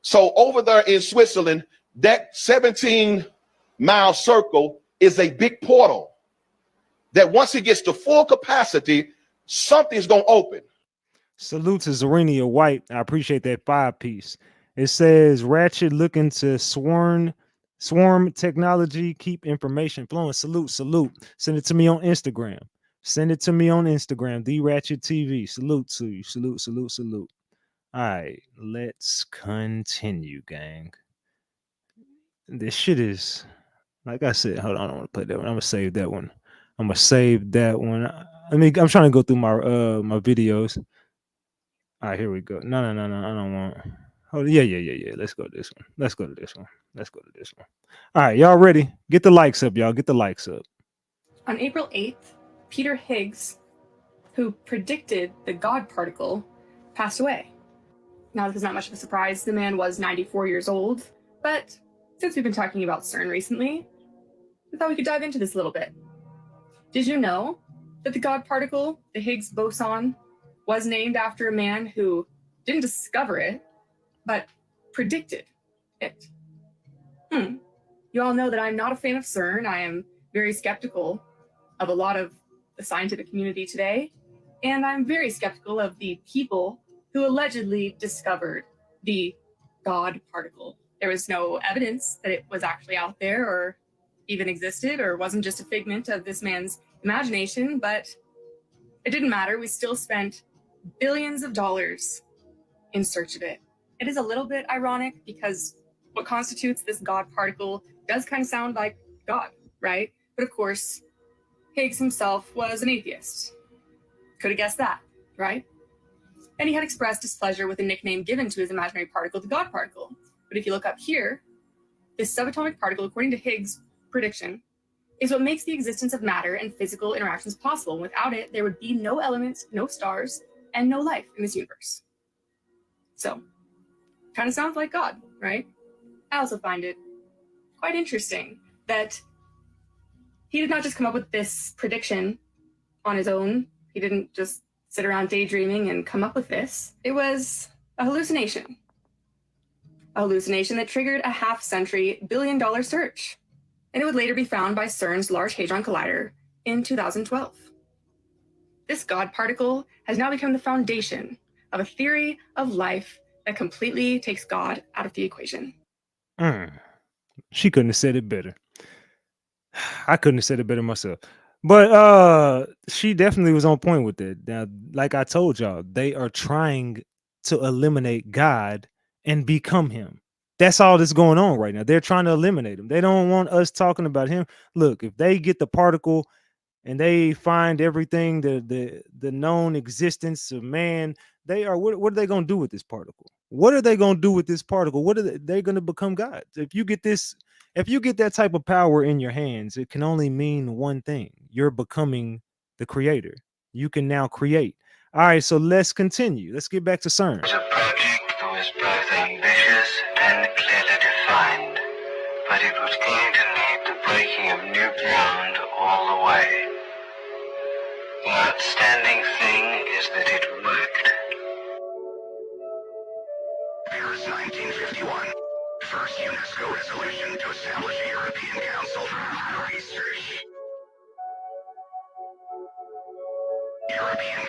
so over there in Switzerland, that 17-mile circle is a big portal that once it gets to full capacity, something's going to open. Salute to Zarenia White. I appreciate that 5-piece. It says Ratchet looking to swarm technology, keep information flowing. Salute. Send it to me on Instagram. The Ratchet TV. Salute to you. Salute. All right, let's continue, gang. This shit is, like I said, hold on, I want to play that one. I'm gonna save that one. I'm trying to go through my my videos. All right, here we go. No, I don't want. Oh, yeah. Let's go to this one. Let's go to this one. All right, y'all ready? Get the likes up, y'all. Get the likes up. On April 8th, Peter Higgs, who predicted the God particle, passed away. Now, this is not much of a surprise. The man was 94 years old, but since we've been talking about CERN recently, we thought we could dive into this a little bit. Did you know that the God particle, the Higgs boson, was named after a man who didn't discover it, but predicted it? You all know that I'm not a fan of CERN. I am very skeptical of a lot of the scientific community today, and I'm very skeptical of the people who allegedly discovered the God particle. There was no evidence that it was actually out there or even existed or wasn't just a figment of this man's imagination, but it didn't matter. We still spent billions of dollars in search of it. It is a little bit ironic because what constitutes this God particle does kind of sound like God, right? But of course, Higgs himself was an atheist. Could have guessed that, right? And he had expressed displeasure with the nickname given to his imaginary particle, the God particle. But if you look up here, this subatomic particle, according to Higgs' prediction, is what makes the existence of matter and physical interactions possible. Without it, there would be no elements, no stars, and no life in this universe. So, kind of sounds like God, right? I also find it quite interesting that he did not just come up with this prediction on his own. He didn't just sit around daydreaming and come up with this. It was a hallucination. A hallucination that triggered a half-century billion-dollar search. And it would later be found by CERN's Large Hadron Collider in 2012. This God particle has now become the foundation of a theory of life that completely takes God out of the equation. She couldn't have said it better. I couldn't have said it better myself. But she definitely was on point with it. Now, like I told y'all, they are trying to eliminate God and become him. That's all that's going on right now. They're trying to eliminate him. They don't want us talking about him. Look, if they get the particle and they find everything, the known existence of man, they are what are they going to do with this particle? What are they going to do with this particle? What are they're going to become gods? If you get that type of power in your hands, it can only mean one thing. You're becoming the creator. You can now create. All right, so let's continue. Let's get back to CERN. It was a project that was both ambitious and clearly defined, but it was going to need the breaking of new ground all the way. The outstanding thing is that it worked. Paris 1951. First UNESCO resolution to establish a European Council for Higher Research. European.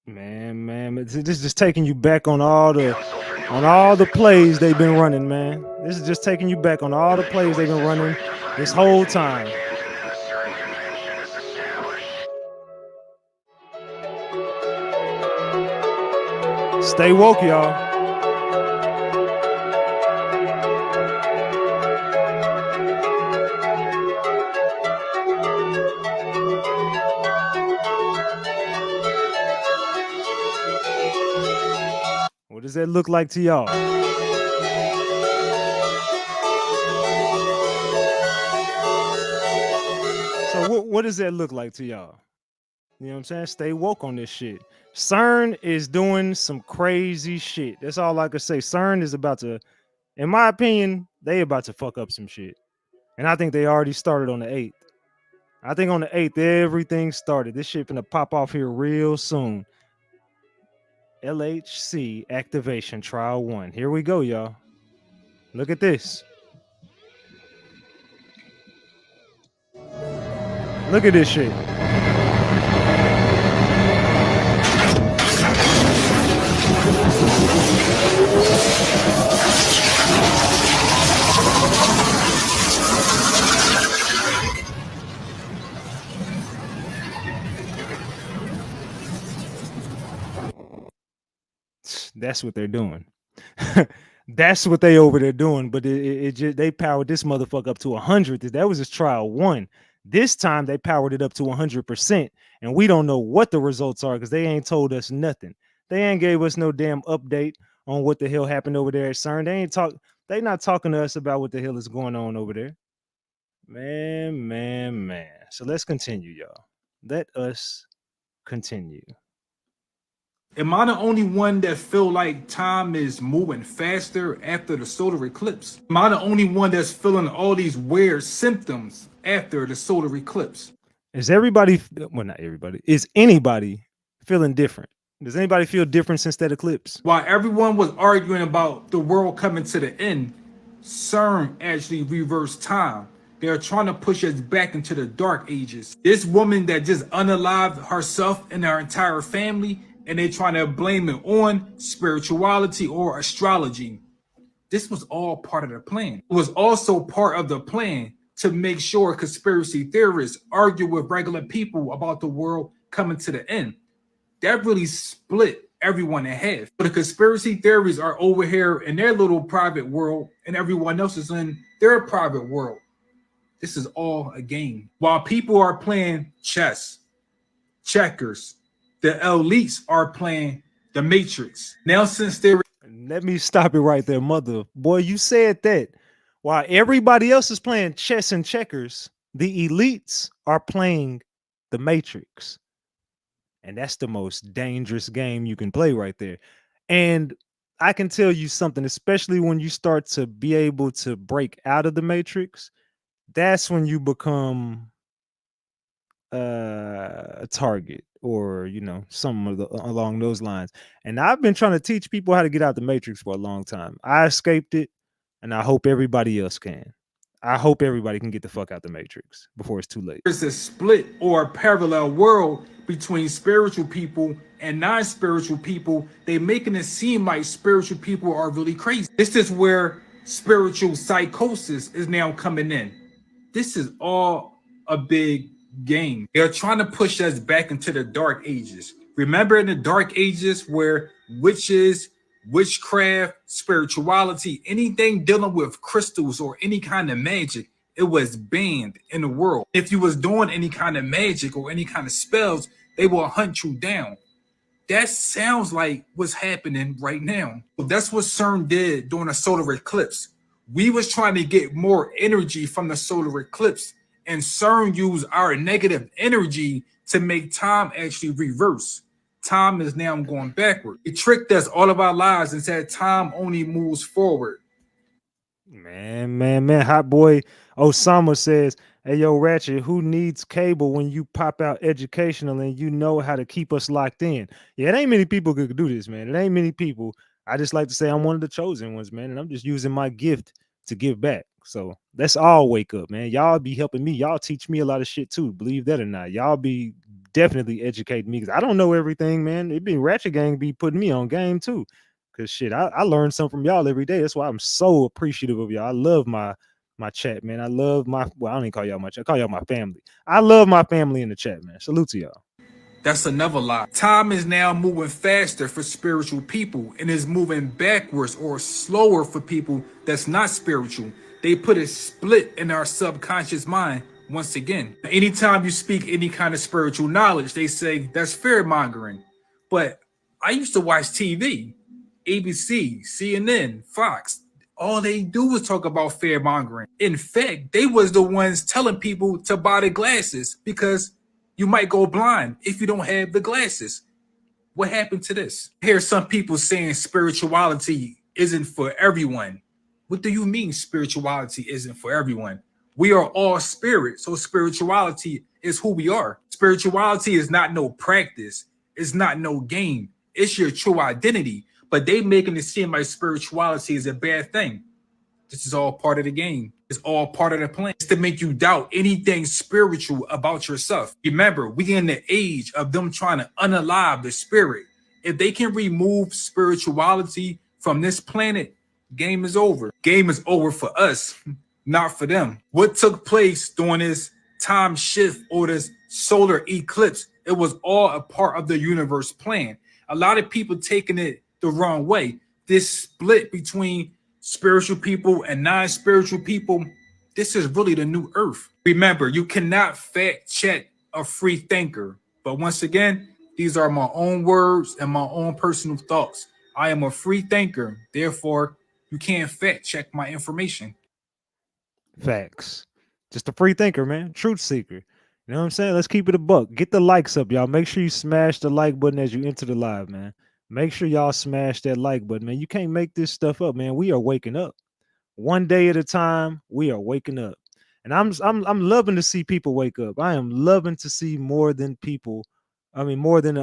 Man, this is just taking you back on all the plays they've been running, man. This is just taking you back on all the plays they've been running this whole time. Stay woke, y'all. What does that look like to y'all? So what does that look like to y'all? You know what I'm saying? Stay woke on this shit. CERN is doing some crazy shit. That's all I can say. CERN is about to, in my opinion, they about to fuck up some shit. And I think they already started on the 8th. I think on the 8th, everything started. This shit finna pop off here real soon. LHC activation trial 1. Here we go, y'all. Look at this. Look at this shit. That's what they're doing. That's what they over there doing. But it just, they powered this motherfucker up to 100. That was just trial 1. This time they powered it up to 100%, and we don't know what the results are because they ain't told us nothing. They ain't gave us no damn update on what the hell happened over there at CERN. They not talking to us about what the hell is going on over there. Man. So let's continue, y'all. Let us continue. Am I the only one that feel like time is moving faster after the solar eclipse? Am I the only one that's feeling all these weird symptoms after the solar eclipse? Is everybody, well, not everybody, is anybody feeling different? Does anybody feel different since that eclipse? While everyone was arguing about the world coming to the end, CERN actually reversed time. They're trying to push us back into the dark ages. This woman that just unalived herself and her entire family, and they're trying to blame it on spirituality or astrology. This was all part of the plan. It was also part of the plan to make sure conspiracy theorists argue with regular people about the world coming to the end. That really split everyone in half. But the conspiracy theories are over here in their little private world, and everyone else is in their private world. This is all a game. While people are playing chess, checkers, the elites are playing the Matrix. Now, since they're... Let me stop it right there, mother. Boy, you said that. While everybody else is playing chess and checkers, the elites are playing the Matrix. And that's the most dangerous game you can play right there. And I can tell you something, especially when you start to be able to break out of the Matrix, that's when you become a target, or something along those lines. And I've been trying to teach people how to get out the Matrix for a long time. I escaped it, and I hope everybody else can. I hope everybody can get the fuck out the Matrix before it's too late. There's a split or a parallel world between spiritual people and non-spiritual people. They making it seem like spiritual people are really crazy. This is where spiritual psychosis is now coming in. This is all a big game. They're trying to push us back into the dark ages. Remember in the dark ages where witches, witchcraft, spirituality, anything dealing with crystals or any kind of magic, it was banned in the world. If you was doing any kind of magic or any kind of spells, they will hunt you down. That sounds like what's happening right now. So that's what CERN did during the solar eclipse. We was trying to get more energy from the solar eclipse, and CERN used our negative energy to make time actually reverse. Time is now going backward. It tricked us all of our lives and said time only moves forward. Man. Hot boy Osama says, hey, yo, Ratchet, who needs cable when you pop out educational and you know how to keep us locked in? Yeah, it ain't many people could do this, man. It ain't many people. I just like to say I'm one of the chosen ones, man, and I'm just using my gift to give back. So let's all wake up, man. Y'all be helping me. Y'all teach me a lot of shit too, believe that or not. Y'all be definitely educating me because I don't know everything, man. It be Ratchet Gang be putting me on game too. Cause shit, I learn something from y'all every day. That's why I'm so appreciative of y'all. I love my chat, man. I love I don't even call y'all my chat. I call y'all my family. I love my family in the chat, man. Salute to y'all. That's another lie. Time is now moving faster for spiritual people and is moving backwards or slower for people that's not spiritual. They put a split in our subconscious mind once again. Anytime you speak any kind of spiritual knowledge, they say that's fear mongering. But I used to watch TV, ABC, CNN, Fox. All they do is talk about fear mongering. In fact, they was the ones telling people to buy the glasses because you might go blind if you don't have the glasses. What happened to this? I hear some people saying spirituality isn't for everyone. What do you mean spirituality isn't for everyone? We are all spirit, so spirituality is who we are. Spirituality is not no practice. It's not no game. It's your true identity. But they making it seem like spirituality is a bad thing. This is all part of the game. It's all part of the plan. It's to make you doubt anything spiritual about yourself. Remember, we in the age of them trying to unalive the spirit. If they can remove spirituality from this planet, game is over. Game is over for us, not for them. What took place during this time shift or this solar eclipse, it was all a part of the universe plan. A lot of people taking it the wrong way. This split between spiritual people and non-spiritual people, this is really the new earth. Remember, you cannot fact check a free thinker. But once again, these are my own words and my own personal thoughts. I am a free thinker. Therefore, you can't fact check my information. Facts. Just a free thinker, man. Truth seeker. You know what I'm saying? Let's keep it a buck. Get the likes up, y'all. Make sure you smash the like button as you enter the live, man. Make sure y'all smash that like button, man. You can't make this stuff up, man. We are waking up. One day at a time, we are waking up. And I'm loving to see people wake up. I am loving to see more than people. I mean, more than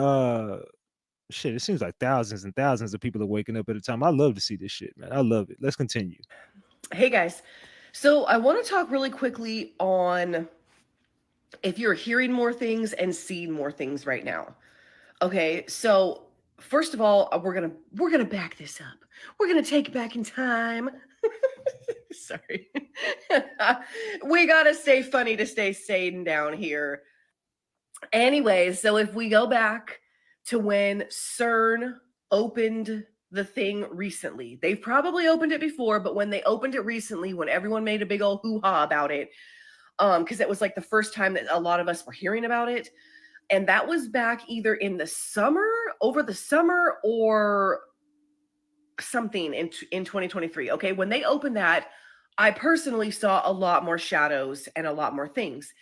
shit. It seems like thousands and thousands of people are waking up at a time. I love to see this shit, man. I love it. Let's continue. Hey guys. So I want to talk really quickly on if you're hearing more things and seeing more things right now. Okay, so first of all, we're gonna back this up. We're gonna take it back in time. Sorry. We gotta stay funny to stay sane down here. Anyways, so if we go back to when CERN opened the thing recently, they've probably opened it before, but when they opened it recently, when everyone made a big old hoo-ha about it, because it was like the first time that a lot of us were hearing about it, and that was back either in the summer, over the summer, or something in 2023. Okay, when they opened that, I personally saw a lot more shadows and a lot more things.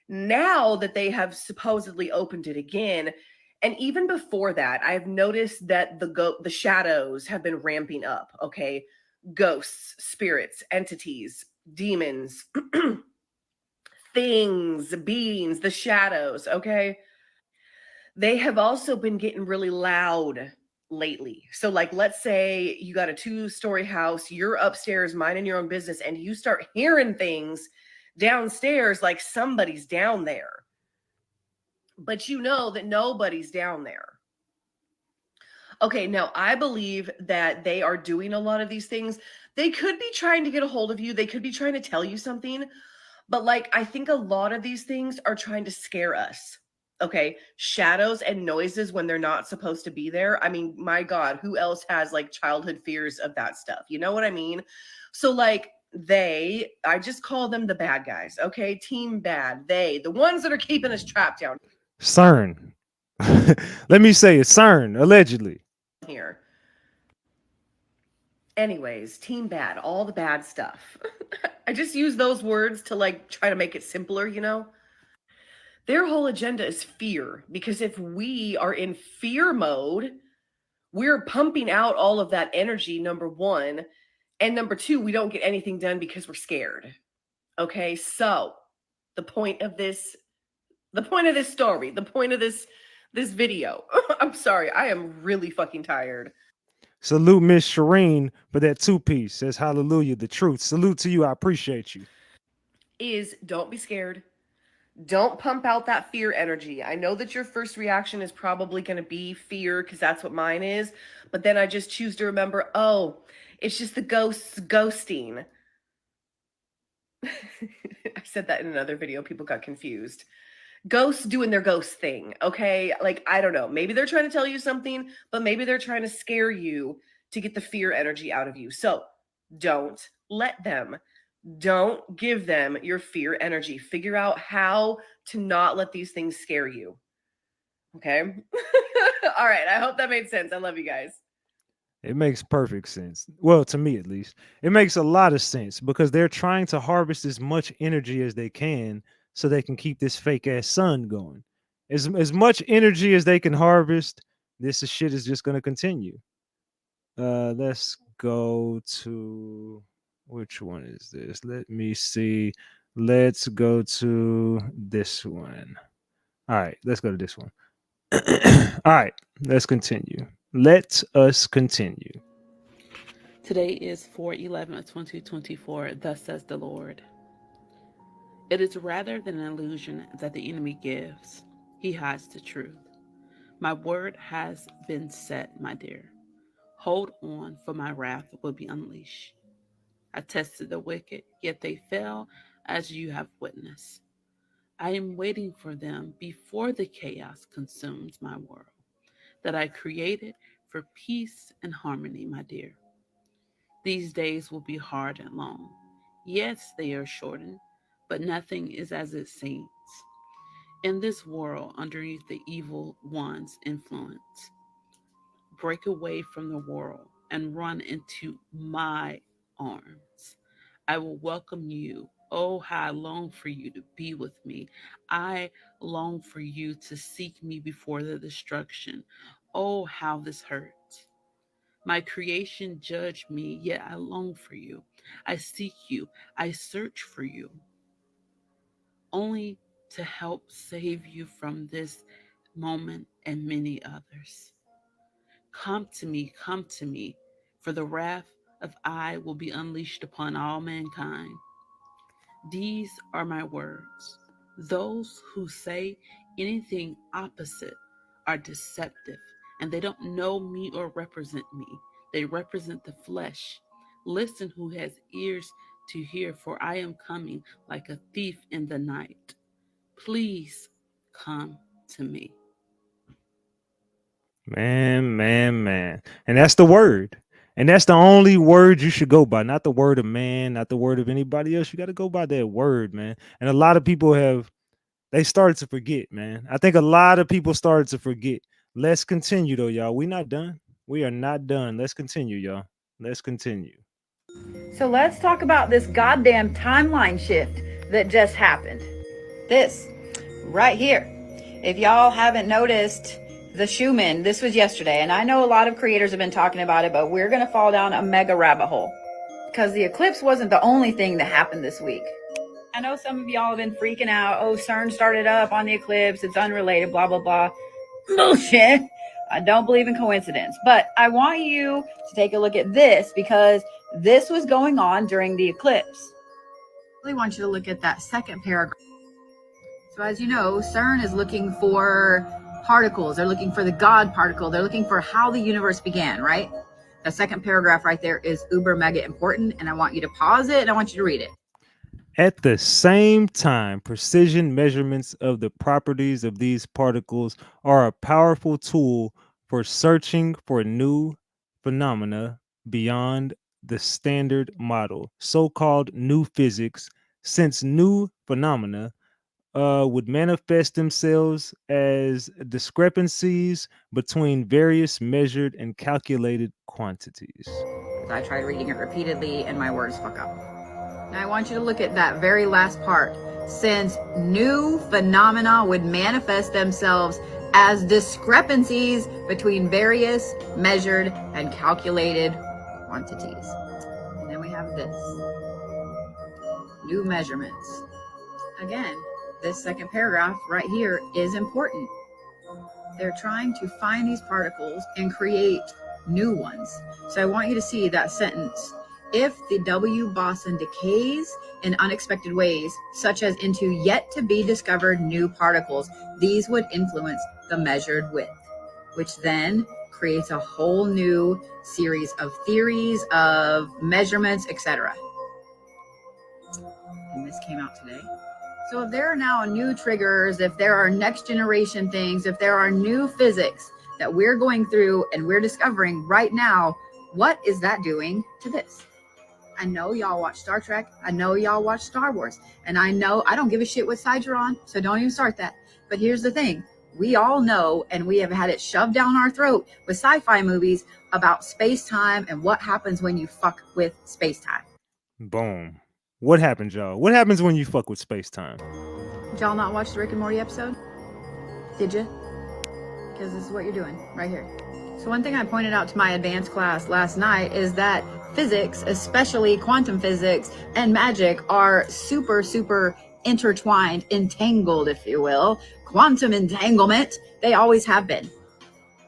Now that they have supposedly opened it again, and even before that, I've noticed that the shadows have been ramping up, okay? Ghosts, spirits, entities, demons, things, beings, the shadows, okay? They have also been getting really loud lately. So like, let's say you got a 2-story house, you're upstairs minding your own business, and you start hearing things downstairs like somebody's down there. But you know that nobody's down there. Okay, now I believe that they are doing a lot of these things. They could be trying to get a hold of you. They could be trying to tell you something. But like, I think a lot of these things are trying to scare us. Okay, shadows and noises when they're not supposed to be there. I mean, my God, who else has like childhood fears of that stuff? You know what I mean? So like, I just call them the bad guys. Okay, team bad. The ones that are keeping us trapped down CERN. Let me say it. CERN, allegedly. here. Anyways, team bad, all the bad stuff. I just use those words to like try to make it simpler, you know? Their whole agenda is fear, because if we are in fear mode, we're pumping out all of that energy, number one. And number two, we don't get anything done because we're scared. Okay, so the point of this story, the point of this video, I'm sorry, I am really fucking tired. Salute Miss Shireen for that 2-piece. Says hallelujah, the truth. Salute to you. I appreciate you. Is don't be scared. Don't pump out that fear energy. I know that your first reaction is probably going to be fear, because that's what mine is. But then I just choose to remember, oh, it's just the ghosts ghosting. I said that in another video. People got confused. Ghosts doing their ghost thing, okay? Like, I don't know. Maybe they're trying to tell you something, but maybe they're trying to scare you to get the fear energy out of you. So don't let them. Don't give them your fear energy. Figure out how to not let these things scare you. Okay? All right. I hope that made sense. I love you guys. It makes perfect sense. Well, to me at least. It makes a lot of sense because they're trying to harvest as much energy as they can so they can keep this fake ass sun going. As much energy as they can harvest, this shit is just going to continue. Let's go to... Which one is this? Let me see. Let's go to this one. All right, let's go to this one. All right, let's continue. Let us continue. Today is 4/11/2024. Thus says the Lord. It is rather than an illusion that the enemy gives. He hides the truth. My word has been set, my dear. Hold on, for my wrath will be unleashed. I tested the wicked, yet they fell, as you have witnessed. I am waiting for them before the chaos consumes my world, that I created for peace and harmony, my dear. These days will be hard and long. Yes, they are shortened, but nothing is as it seems. In this world, underneath the evil one's influence, break away from the world and run into my arms. I will welcome you. Oh, how I long for you to be with me. I long for you to seek me before the destruction. Oh, how this hurts. My creation judged me, yet I long for you. I seek you. I search for you, only to help save you from this moment and many others. Come to me, for the wrath of I will be unleashed upon all mankind. These are my words. Those who say anything opposite are deceptive, and they don't know me or represent me. They represent the flesh. Listen, who has ears to hear, for I am coming like a thief in the night. Please come to me. Man. And that's the word. And that's the only word you should go by, not the word of man, not the word of anybody else. You got to go by that word, man. And a lot of people they started to forget, man. I think a lot of people started to forget. Let's continue, though, y'all. We're not done. We are not done. Let's continue, y'all. Let's continue. So let's talk about this goddamn timeline shift that just happened. This right here. If y'all haven't noticed, the Schumann, this was yesterday, and I know a lot of creators have been talking about it, but we're going to fall down a mega rabbit hole because the eclipse wasn't the only thing that happened this week. I know some of y'all have been freaking out. Oh, CERN started up on the eclipse. It's unrelated, blah, blah, blah. Bullshit. I don't believe in coincidence, but I want you to take a look at this because this was going on during the eclipse. I really want you to look at that second paragraph. So as you know, CERN is looking for particles. They're looking for the God particle. They're looking for how the universe began, right? The second paragraph right there is uber mega important, and I want you to pause it and I want you to read it. At the same time, precision measurements of the properties of these particles are a powerful tool for searching for new phenomena beyond the standard model, so-called new physics, since new phenomena would manifest themselves as discrepancies between various measured and calculated quantities. I tried reading it repeatedly and my words fuck up. Now I want you to look at that very last part. Since new phenomena would manifest themselves as discrepancies between various measured and calculated quantities. And then we have this. New measurements. Again, this second paragraph right here is important. They're trying to find these particles and create new ones. So I want you to see that sentence. If the W boson decays in unexpected ways, such as into yet to be discovered new particles, these would influence the measured width, which then creates a whole new series of theories, of measurements, etc. And this came out today. So if there are now new triggers, if there are next generation things, if there are new physics that we're going through and we're discovering right now, what is that doing to this? I know y'all watch Star Trek. I know y'all watch Star Wars. And I know I don't give a shit what side you're on, so don't even start that. But here's the thing. We all know, and we have had it shoved down our throat with sci-fi movies about space-time and what happens when you fuck with space-time. Boom. What happens, y'all? What happens when you fuck with space-time? Did y'all not watch the Rick and Morty episode? Did you? Because this is what you're doing right here. So one thing I pointed out to my advanced class last night is that physics, especially quantum physics and magic, are super, super intertwined, entangled, if you will. Quantum entanglement, they always have been.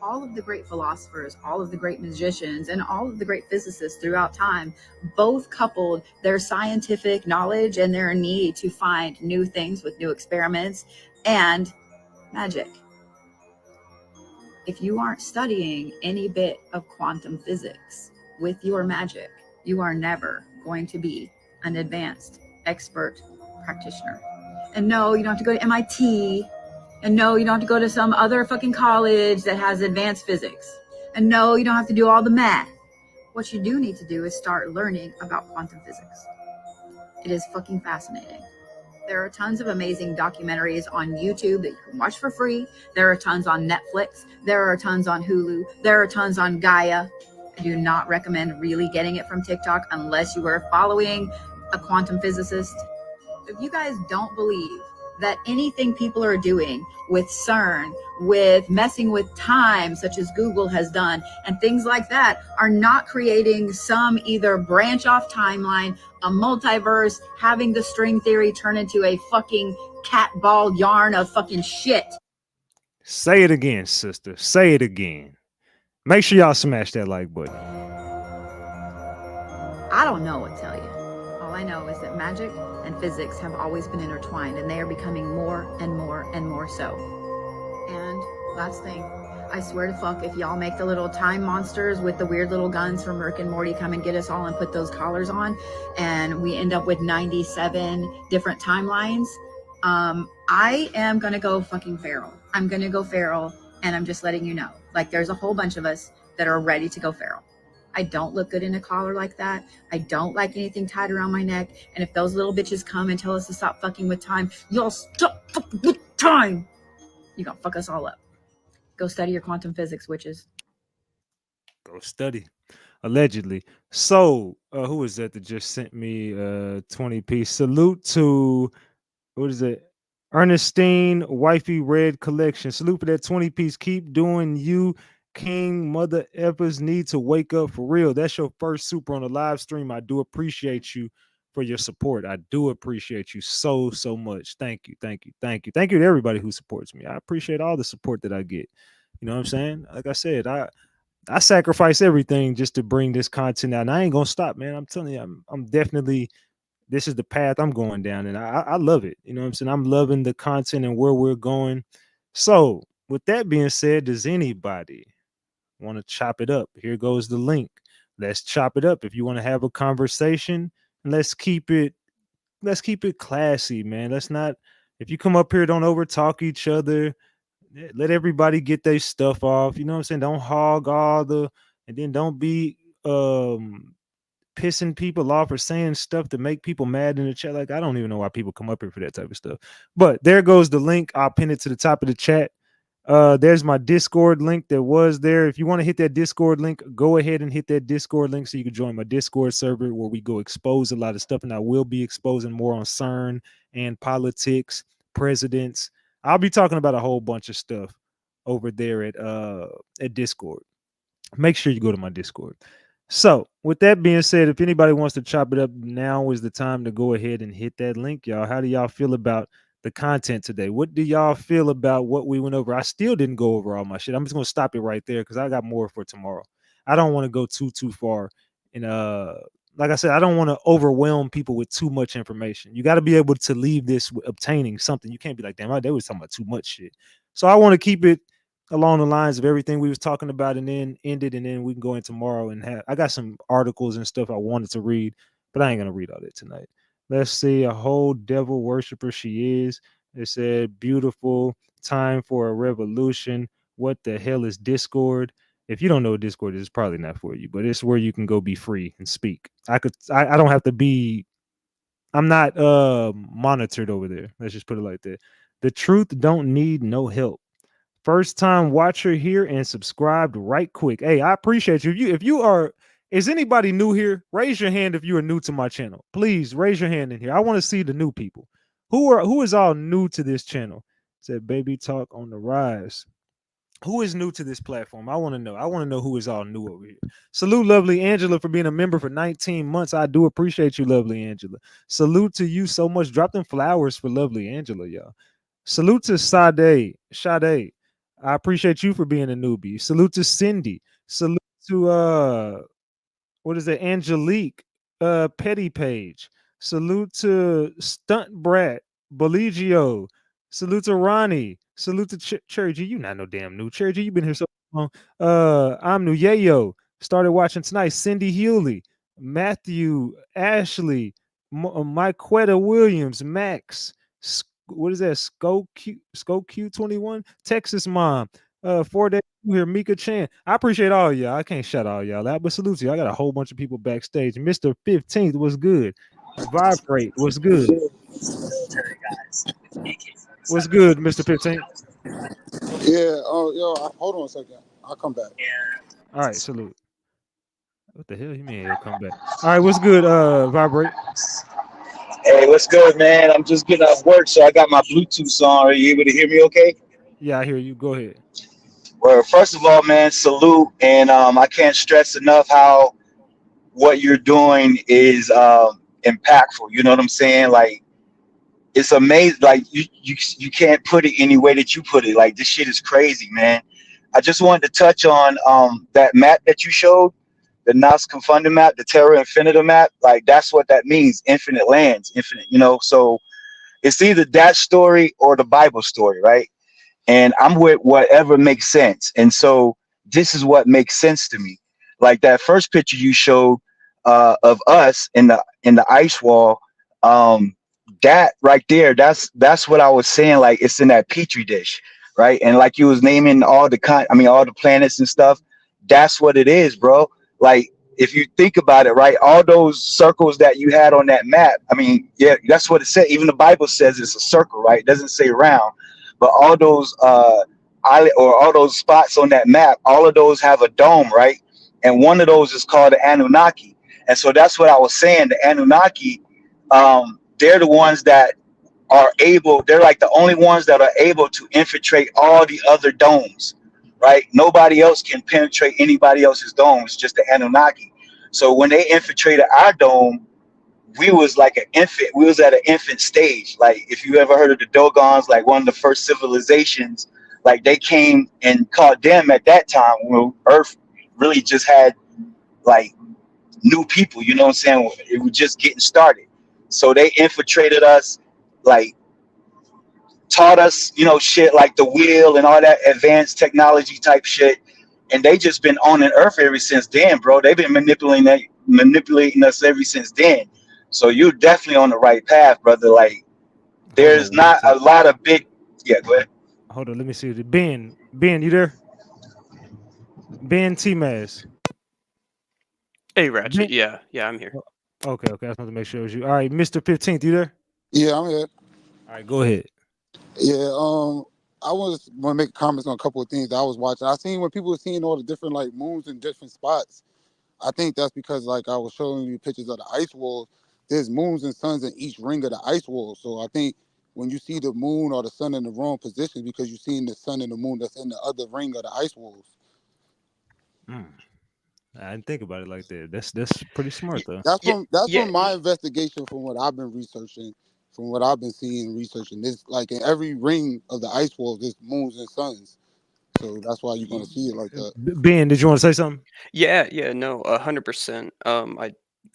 all of the great philosophers, all of the great magicians, and all of the great physicists throughout time both coupled their scientific knowledge and their need to find new things with new experiments and magic. If you aren't studying any bit of quantum physics with your magic, you are never going to be an advanced expert practitioner. And no, you don't have to go to MIT. And no, you don't have to go to some other fucking college that has advanced physics. And no, you don't have to do all the math. What you do need to do is start learning about quantum physics. It is fucking fascinating. There are tons of amazing documentaries on YouTube that you can watch for free. There are tons on Netflix. There are tons on Hulu. There are tons on Gaia. I do not recommend really getting it from TikTok unless you are following a quantum physicist. If you guys don't believe that anything people are doing with CERN, with messing with time, such as Google has done, and things like that, are not creating some either branch off timeline, a multiverse, having the string theory turn into a fucking cat ball yarn of fucking shit. Say it again, sister. Say it again. Make sure y'all smash that like button. I don't know what to tell you. All I know is that magic and physics have always been intertwined, and they are becoming more and more and more so. And last thing, I swear to fuck, if y'all make the little time monsters with the weird little guns from Rick and Morty come and get us all and put those collars on, and we end up with 97 different timelines, I am gonna go fucking feral. I'm gonna go feral, and I'm just letting you know. Like, there's a whole bunch of us that are ready to go feral. I don't look good in a collar like that. I don't like anything tied around my neck. And if those little bitches come and tell us to stop fucking with time, y'all stop fucking with time. You're gonna fuck us all up. Go study your quantum physics, witches. Go study. Allegedly. So, who is that just sent me 20-piece? Salute to, what is it? Ernestine Wifey Red Collection. Salute for that 20-piece. Keep doing you. King mother effers need to wake up for real. That's your first super on the live stream. I do appreciate you for your support. I do appreciate you so much. Thank you. Thank you to everybody who supports me. I appreciate all the support that I get. You know what I'm saying? Like I said, I sacrifice everything just to bring this content out, and I ain't gonna stop, man. I'm telling you, I'm definitely, this is the path I'm going down, and I love it. You know what I'm saying? I'm loving the content and where we're going. So with that being said, does anybody want to chop it up? Here goes the link. Let's chop it up. If you want to have a conversation, let's keep it classy, man. Let's not, if you come up here, don't over talk each other. Let everybody get their stuff off. You know what I'm saying? Don't hog all the, and then don't be pissing people off or saying stuff to make people mad in the chat. Like, I don't even know why people come up here for that type of stuff. But there goes the link. I'll pin it to the top of the chat. There's my Discord link that was there. If you want to hit that Discord link, go ahead and hit that Discord link so you can join my Discord server where we go expose a lot of stuff, and I will be exposing more on CERN and politics, presidents. I'll be talking about a whole bunch of stuff over there at Discord. Make sure you go to my Discord. So with that being said, if anybody wants to chop it up, now is the time to go ahead and hit that link, y'all. How do y'all feel about the content today? What do y'all feel about what we went over? I still didn't go over all my shit. I'm just gonna stop it right there because I got more for tomorrow. I don't want to go too far. And like I said, I don't want to overwhelm people with too much information. You got to be able to leave this with obtaining something. You can't be like, damn, they was talking about too much shit. So I want to keep it along the lines of everything we was talking about, and then end it, and then we can go in tomorrow and have, I got some articles and stuff I wanted to read, but I ain't gonna read all that tonight. Let's see, a whole devil worshiper she is. It said, beautiful time for a revolution. What the hell is Discord? If you don't know what Discord is, it's probably not for you, but it's where you can go be free and speak. I don't have to be, I'm not monitored over there. Let's just put it like that. The truth don't need no help. First time watcher here and subscribed right quick. Hey, I appreciate you. If you are, is anybody new here? Raise your hand if you are new to my channel. Please raise your hand in here. I want to see the new people. Who is all new to this channel? Said baby talk on the rise. Who is new to this platform? I want to know. I want to know who is all new over here. Salute lovely Angela for being a member for 19 months. I do appreciate you, lovely Angela. Salute to you so much. Drop them flowers for lovely Angela, y'all. Salute to Sade. I appreciate you for being a newbie. Salute to Cindy. Salute to what is it? Angelique, Petty Page. Salute to Stunt Brat, Beligio. Salute to Ronnie. Salute to Cherry G. You not no damn new. Cherry G, you been here so long. I'm new. Yayo. Started watching tonight. Cindy Hewley, Matthew, Ashley, Mike Quetta Williams, Max. What is that? Sco Q21? Texas Mom. 4 days here, Mika Chan. I appreciate all y'all. I can't shout all y'all out, but salute to you. I got a whole bunch of people backstage. Mr. 15th was good. Vibrate was good. What's good, Mr. 15th? Yeah. Oh, yo, hold on a second. I'll come back. All right, salute. What the hell you mean he'll come back? All right, what's good, Vibrate? Hey, what's good, man? I'm just getting off work, so I got my Bluetooth on. Are you able to hear me okay? Yeah, I hear you. Go ahead. Well, first of all, man, salute. And I can't stress enough how what you're doing is impactful. You know what I'm saying? Like, it's amazing. Like, you can't put it any way that you put it. Like, this shit is crazy, man. I just wanted to touch on that map that you showed, the Nas Confunded map, the Terra Infinita map. Like, that's what that means. Infinite lands, infinite, so it's either that story or the Bible story, right? And I'm with whatever makes sense. And so this is what makes sense to me. Like that first picture you showed of us in the ice wall, that right there, that's what I was saying. Like it's in that petri dish, right? And like you was naming all all the planets and stuff. That's what it is, bro. Like if you think about it, right? All those circles that you had on that map. I mean, yeah, that's what it said. Even the Bible says it's a circle, right? It doesn't say round. But all those island or all those spots on that map, all of those have a dome, right? And one of those is called the Anunnaki. And so that's what I was saying. The Anunnaki, they're the ones that are able. They're like the only ones that are able to infiltrate all the other domes, right? Nobody else can penetrate anybody else's dome. It's just the Anunnaki. So when they infiltrated our dome, we was like an infant. We was at an infant stage. Like if you ever heard of the Dogons, like one of the first civilizations, like they came and caught them at that time when Earth really just had like new people. You know what I'm saying? It was just getting started. So they infiltrated us, like taught us, shit like the wheel and all that advanced technology type shit. And they just been on an Earth ever since then, bro. They've been manipulating us ever since then. So you're definitely on the right path, brother. Like there's not a lot of big. Yeah, go ahead. Hold on, let me see. Ben, you there? Ben T-Maz. Hey, Ratchet. Yeah, I'm here. Okay. I just wanted to make sure it was you. All right, Mr. 15th, you there? Yeah, I'm here. All right, go ahead. Yeah. I want to make comments on a couple of things that I was watching. I seen when people were seeing all the different like moons in different spots. I think that's because like I was showing you pictures of the ice walls. There's moons and suns in each ring of the ice wall. So I think when you see the moon or the sun in the wrong position, because you're seeing the sun and the moon that's in the other ring of the ice walls. I didn't think about it like that. That's pretty smart though. That's from my investigation, from what I've been researching, from what I've been seeing and researching. There's like in every ring of the ice wall, there's moons and suns. So that's why you're gonna see it like that. Ben, did you want to say something? Yeah, no, 100%.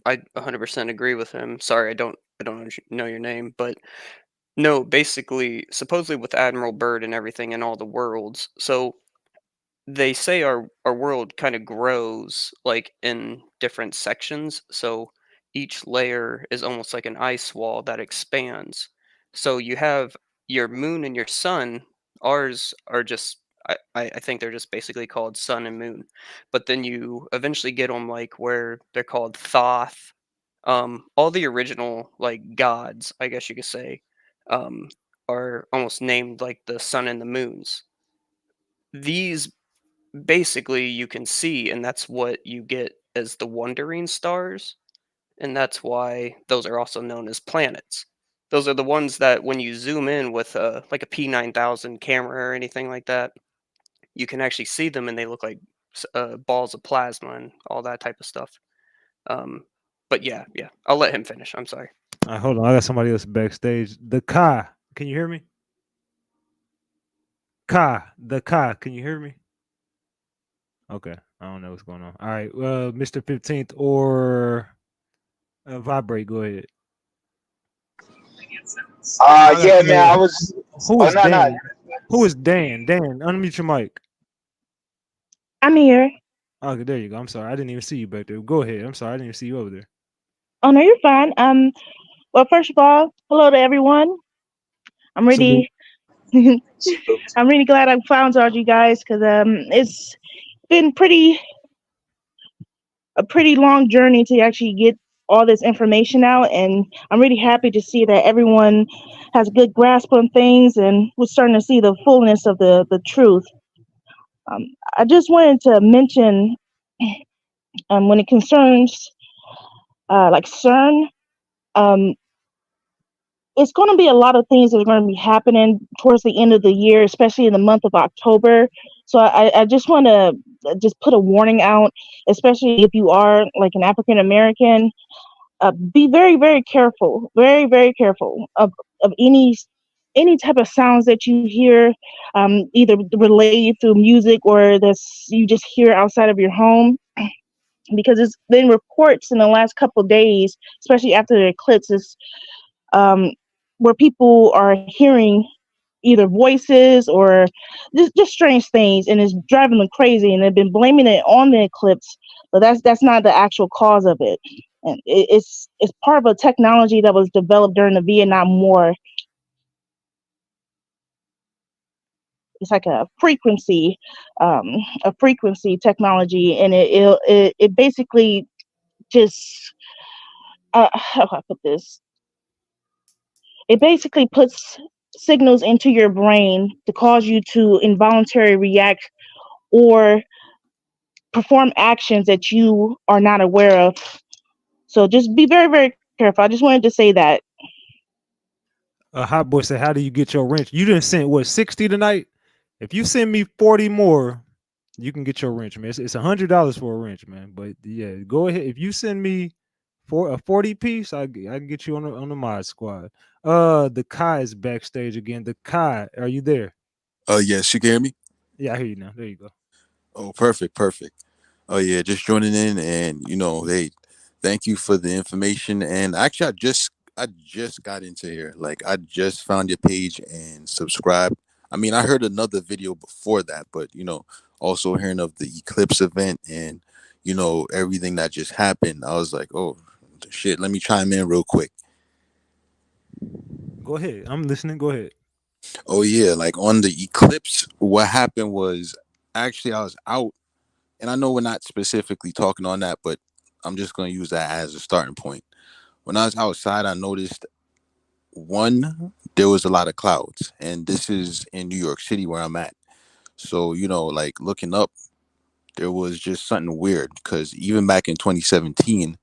I 100% agree with him. Sorry, I don't know your name, but no, basically, supposedly with Admiral Byrd and everything in all the worlds. So they say our world kind of grows like in different sections. So each layer is almost like an ice wall that expands. So you have your moon and your sun. Ours are just I think they're just basically called sun and moon. But then you eventually get them like where they're called Thoth. All the original like gods, I guess you could say, um, are almost named like the sun and the moons. These basically you can see, and that's what you get as the wandering stars, and that's why those are also known as planets. Those are the ones that when you zoom in with like a P9000 camera or anything like that, you can actually see them, and they look like balls of plasma and all that type of stuff. But yeah, I'll let him finish. I'm sorry. All right, hold on. I got somebody else backstage. The Kai, can you hear me? Ka, can you hear me? Okay, I don't know what's going on. All right, Mr. 15th or Vibrate, go ahead. I got Yeah, man. I was. who Oh is no, no. Dan? Who is Dan? Dan, unmute your mic. I'm here. Okay, there you go. I'm sorry, I didn't even see you back there. Go ahead. I'm sorry, I didn't even see you over there. Oh no, you're fine. Well, first of all, hello to everyone. I'm Salute. really, I'm really glad I found all you guys because it's been a pretty long journey to actually get all this information out, and I'm really happy to see that everyone has a good grasp on things, and we're starting to see the fullness of the truth. I just wanted to mention, when it concerns like CERN. Um, it's going to be a lot of things that are going to be happening towards the end of the year, especially in the month of October. So I just want to just put a warning out, especially if you are like an African American. Be very, very careful, very, very careful of any type of sounds that you hear, either relayed through music or that's you just hear outside of your home, because it's been reports in the last couple of days, especially after the eclipses, um, where people are hearing either voices or just strange things, and it's driving them crazy. And they've been blaming it on the eclipse, but that's not the actual cause of it. And it's part of a technology that was developed during the Vietnam War. It's like a frequency technology, and it basically just how do I put this? It basically puts signals into your brain to cause you to involuntarily react or perform actions that you are not aware of. So just be very, very careful. I just wanted to say that. Hot boy said, "How do you get your wrench? You didn't send what 60 tonight? If you send me 40 more, you can get your wrench, man. It's $100 for a wrench, man. But yeah, go ahead. If you send me for a 40 piece, I can get you on the mod squad. The Kai is backstage again. The Kai, are you there? Yes, you can hear me? Yeah, I hear you now. There you go. Oh, perfect, perfect. Oh yeah, just joining in, and hey, thank you for the information. And actually, I just got into here. Like, I just found your page and subscribed. I mean, I heard another video before that, but also hearing of the eclipse event and everything that just happened, I was like, oh shit, let me chime in real quick. Go ahead. I'm listening. Go ahead. Oh yeah, like on the eclipse, what happened was actually I was out, and I know we're not specifically talking on that, but I'm just going to use that as a starting point. When I was outside, I noticed there was a lot of clouds, and this is in New York City where I'm at. So, like looking up, there was just something weird because even back in 2017,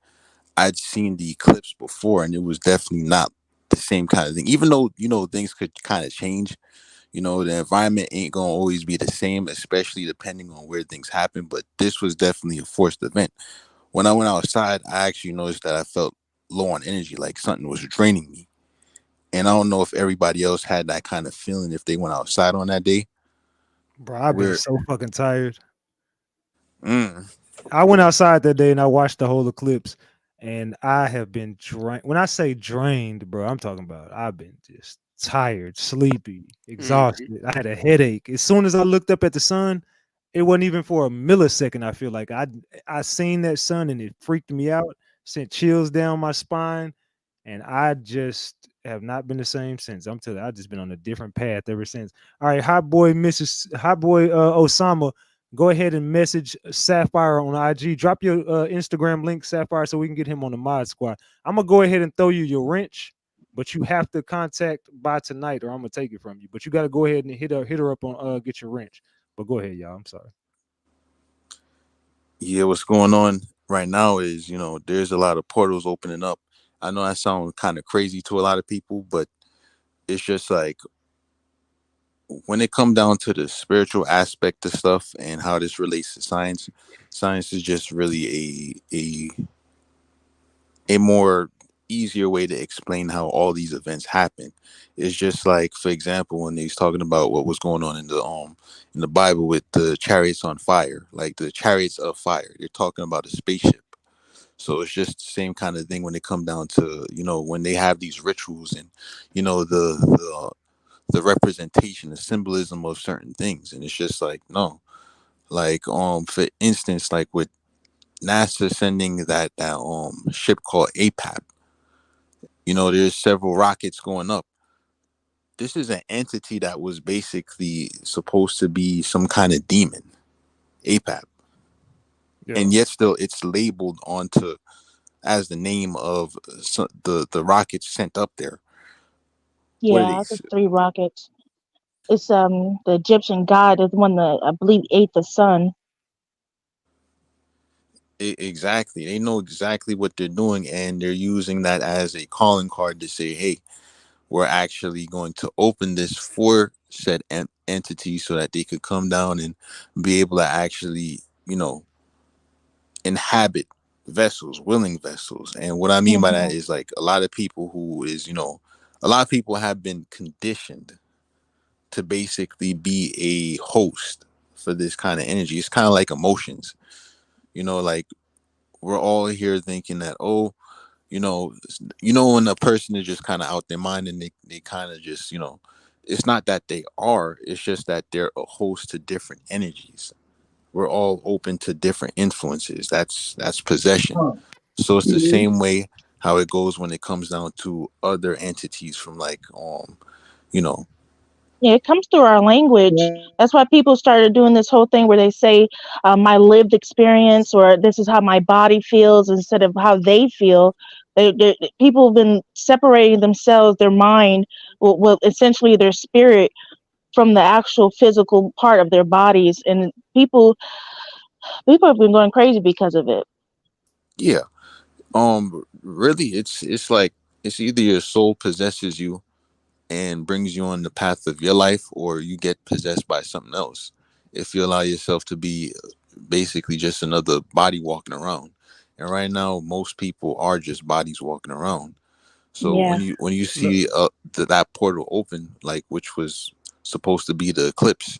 I'd seen the eclipse before, and it was definitely not the same kind of thing. Even though, things could kind of change, the environment ain't gonna always be the same, especially depending on where things happen. But this was definitely a forced event. When I went outside, I actually noticed that I felt low on energy, like something was draining me. And I don't know if everybody else had that kind of feeling if they went outside on that day. Bro, I've been Where so fucking tired. mm, I went outside that day and I watched the whole eclipse, and I have been drained. When I say drained, bro, I'm talking about I've been just tired, sleepy, Mhm. exhausted. I had a headache. As soon as I looked up at the sun, it wasn't even for a millisecond. I feel like I seen that sun and it freaked me out, sent chills down my spine, and I just have not been the same since. I'm telling you, I've just been on a different path ever since. All right, hot boy Osama, go ahead and message Sapphire on IG. Drop your Instagram link, Sapphire, so we can get him on the mod squad. I'm gonna go ahead and throw you your wrench, but you have to contact by tonight, or I'm gonna take it from you. But you got to go ahead and hit her up on get your wrench. But go ahead, y'all. I'm sorry. yeah, what's going on right now is, there's a lot of portals opening up. I know that sounds kind of crazy to a lot of people, but it's just like when it come down to the spiritual aspect of stuff and how this relates to science is just really a more easier way to explain how all these events happen. It's just like, for example, when he's talking about what was going on in the Bible with the chariots on fire, like the chariots of fire. They're talking about a spaceship. So it's just the same kind of thing when it come down to, when they have these rituals and, the representation, the symbolism of certain things. And it's just like, no. Like, for instance, like with NASA sending that ship called APAP, there's several rockets going up. This is an entity that was basically supposed to be some kind of demon, APAP. Yeah. And yet still it's labeled onto as the name of the rockets sent up there. What are Yeah, these? the 3 rockets. It's the Egyptian god is the one that I believe ate the sun. Exactly. They know exactly what they're doing, and they're using that as a calling card to say, hey, we're actually going to open this for said entity so that they could come down and be able to actually, inhabit vessels, willing vessels. And what I mean by that Mhm. is like a lot of people a lot of people have been conditioned to basically be a host for this kind of energy. It's kind of like emotions, like we're all here thinking that, oh, when a person is just kind of out their mind and they kind of just, it's not that they are, it's just that they're a host to different energies. We're all open to different influences. That's possession. So it's the same way how it goes when it comes down to other entities from like, you know, Yeah, it comes through our language. That's why people started doing this whole thing where they say my lived experience or this is how my body feels instead of how they feel. People have been separating themselves, their mind, well, essentially their spirit from the actual physical part of their bodies, and people have been going crazy because of it. yeah. Really, it's like it's either your soul possesses you and brings you on the path of your life, or you get possessed by something else. If you allow yourself to be basically just another body walking around, and right now most people are just bodies walking around. So Yeah. when you see that portal open, like which was supposed to be the eclipse,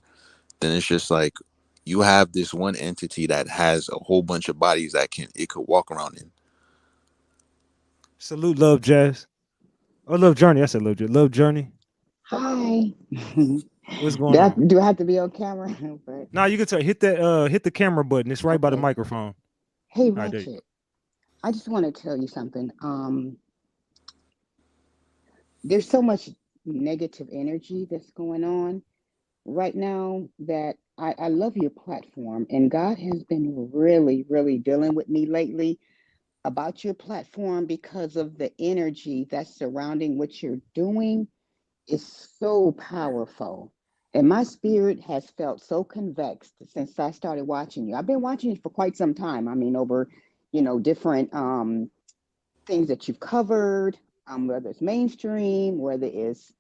then it's just like you have this one entity that has a whole bunch of bodies that it could walk around in. Salute, Love Jazz. Oh, Love Journey. I said Love Journey. Love Journey. Hi. What's going on? Do I have to be on camera? But Now you can hit the camera button. It's right by the okay. microphone. Hey, All right, there you go. Ratchet. I just want to tell you something. There's so much negative energy that's going on right now that I love your platform, and God has been really, really dealing with me lately about your platform because of the energy that's surrounding what you're doing is so powerful. And my spirit has felt so convexed since I started watching you. I've been watching you for quite some time. I mean, over, different things that you've covered, whether it's mainstream, whether it's,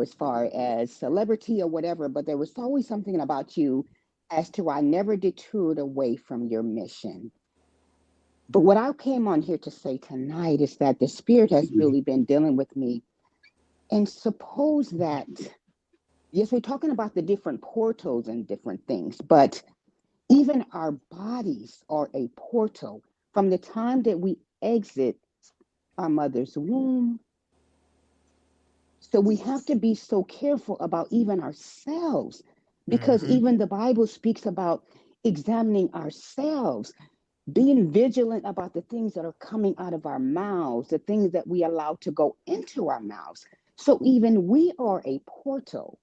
as far as celebrity or whatever, but there was always something about you as to why I never detoured away from your mission. But what I came on here to say tonight is that the spirit has really been dealing with me. And suppose that, yes, we're talking about the different portals and different things, but even our bodies are a portal. From the time that we exit our mother's womb, so we have to be so careful about even ourselves, because Mm-hmm. even the Bible speaks about examining ourselves, being vigilant about the things that are coming out of our mouths, the things that we allow to go into our mouths. So even we are a portal.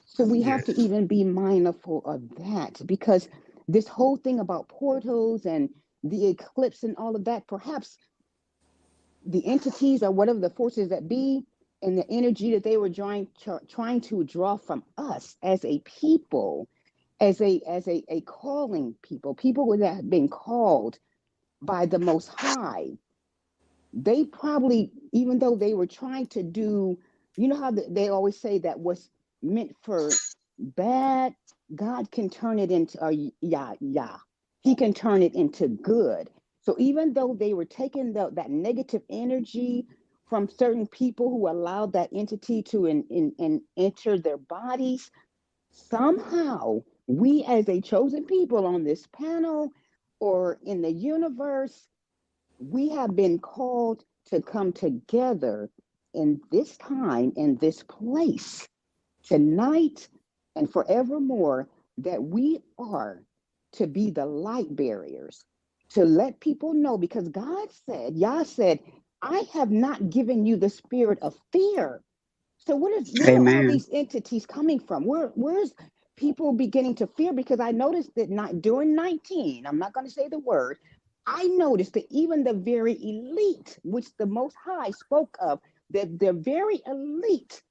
So we have to Yes. even be mindful of that, because this whole thing about portals and the eclipse and all of that, perhaps the entities or whatever the forces that be and the energy that they were trying to draw from us as a people, as a calling people that have been called by the Most High. They probably, even though they were trying to do, how they always say that what's meant for bad, God can turn it into, yeah, he can turn it into good. So even though they were taking that negative energy from certain people who allowed that entity to enter their bodies, somehow we as a chosen people on this panel or in the universe, we have been called to come together in this time, in this place, tonight and forevermore, that we are to be the light barriers, to let people know, because God said, Yah said, I have not given you the spirit of fear. So where are all Amen. these entities coming from? Where's people beginning to fear? Because I noticed that not during 19, I'm not going to say the word, I noticed that even the very elite, which the Most High spoke of, that the very elite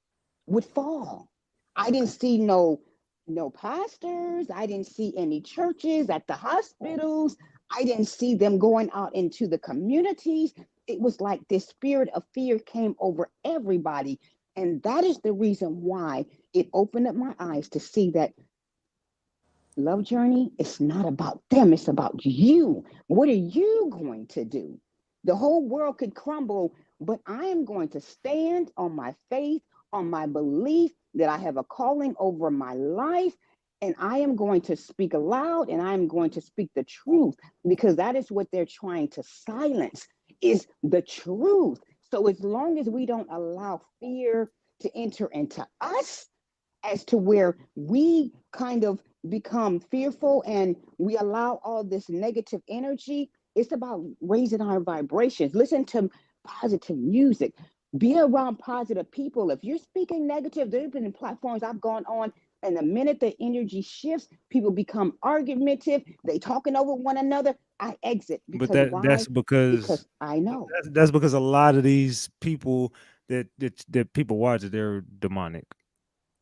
would fall. I didn't see no pastors. I didn't see any churches at the hospitals. I didn't see them going out into the communities. It was like this spirit of fear came over everybody. And that is the reason why it opened up my eyes to see that love journey, it's not about them, it's about you. What are you going to do? The whole world could crumble, but I am going to stand on my faith, on my belief that I have a calling over my life, and I am going to speak aloud and I am going to speak the truth, because that is what they're trying to silence, is the truth. So as long as we don't allow fear to enter into us, as to where we kind of become fearful and we allow all this negative energy, it's about raising our vibrations. Listen to positive music. Be around positive people. If you're speaking negative, there have been platforms I've gone on, and the minute the energy shifts, people become argumentative. They talking over one another. I exit, But because why? that's because Because I know. that's because a lot of these people that people watch, they're demonic.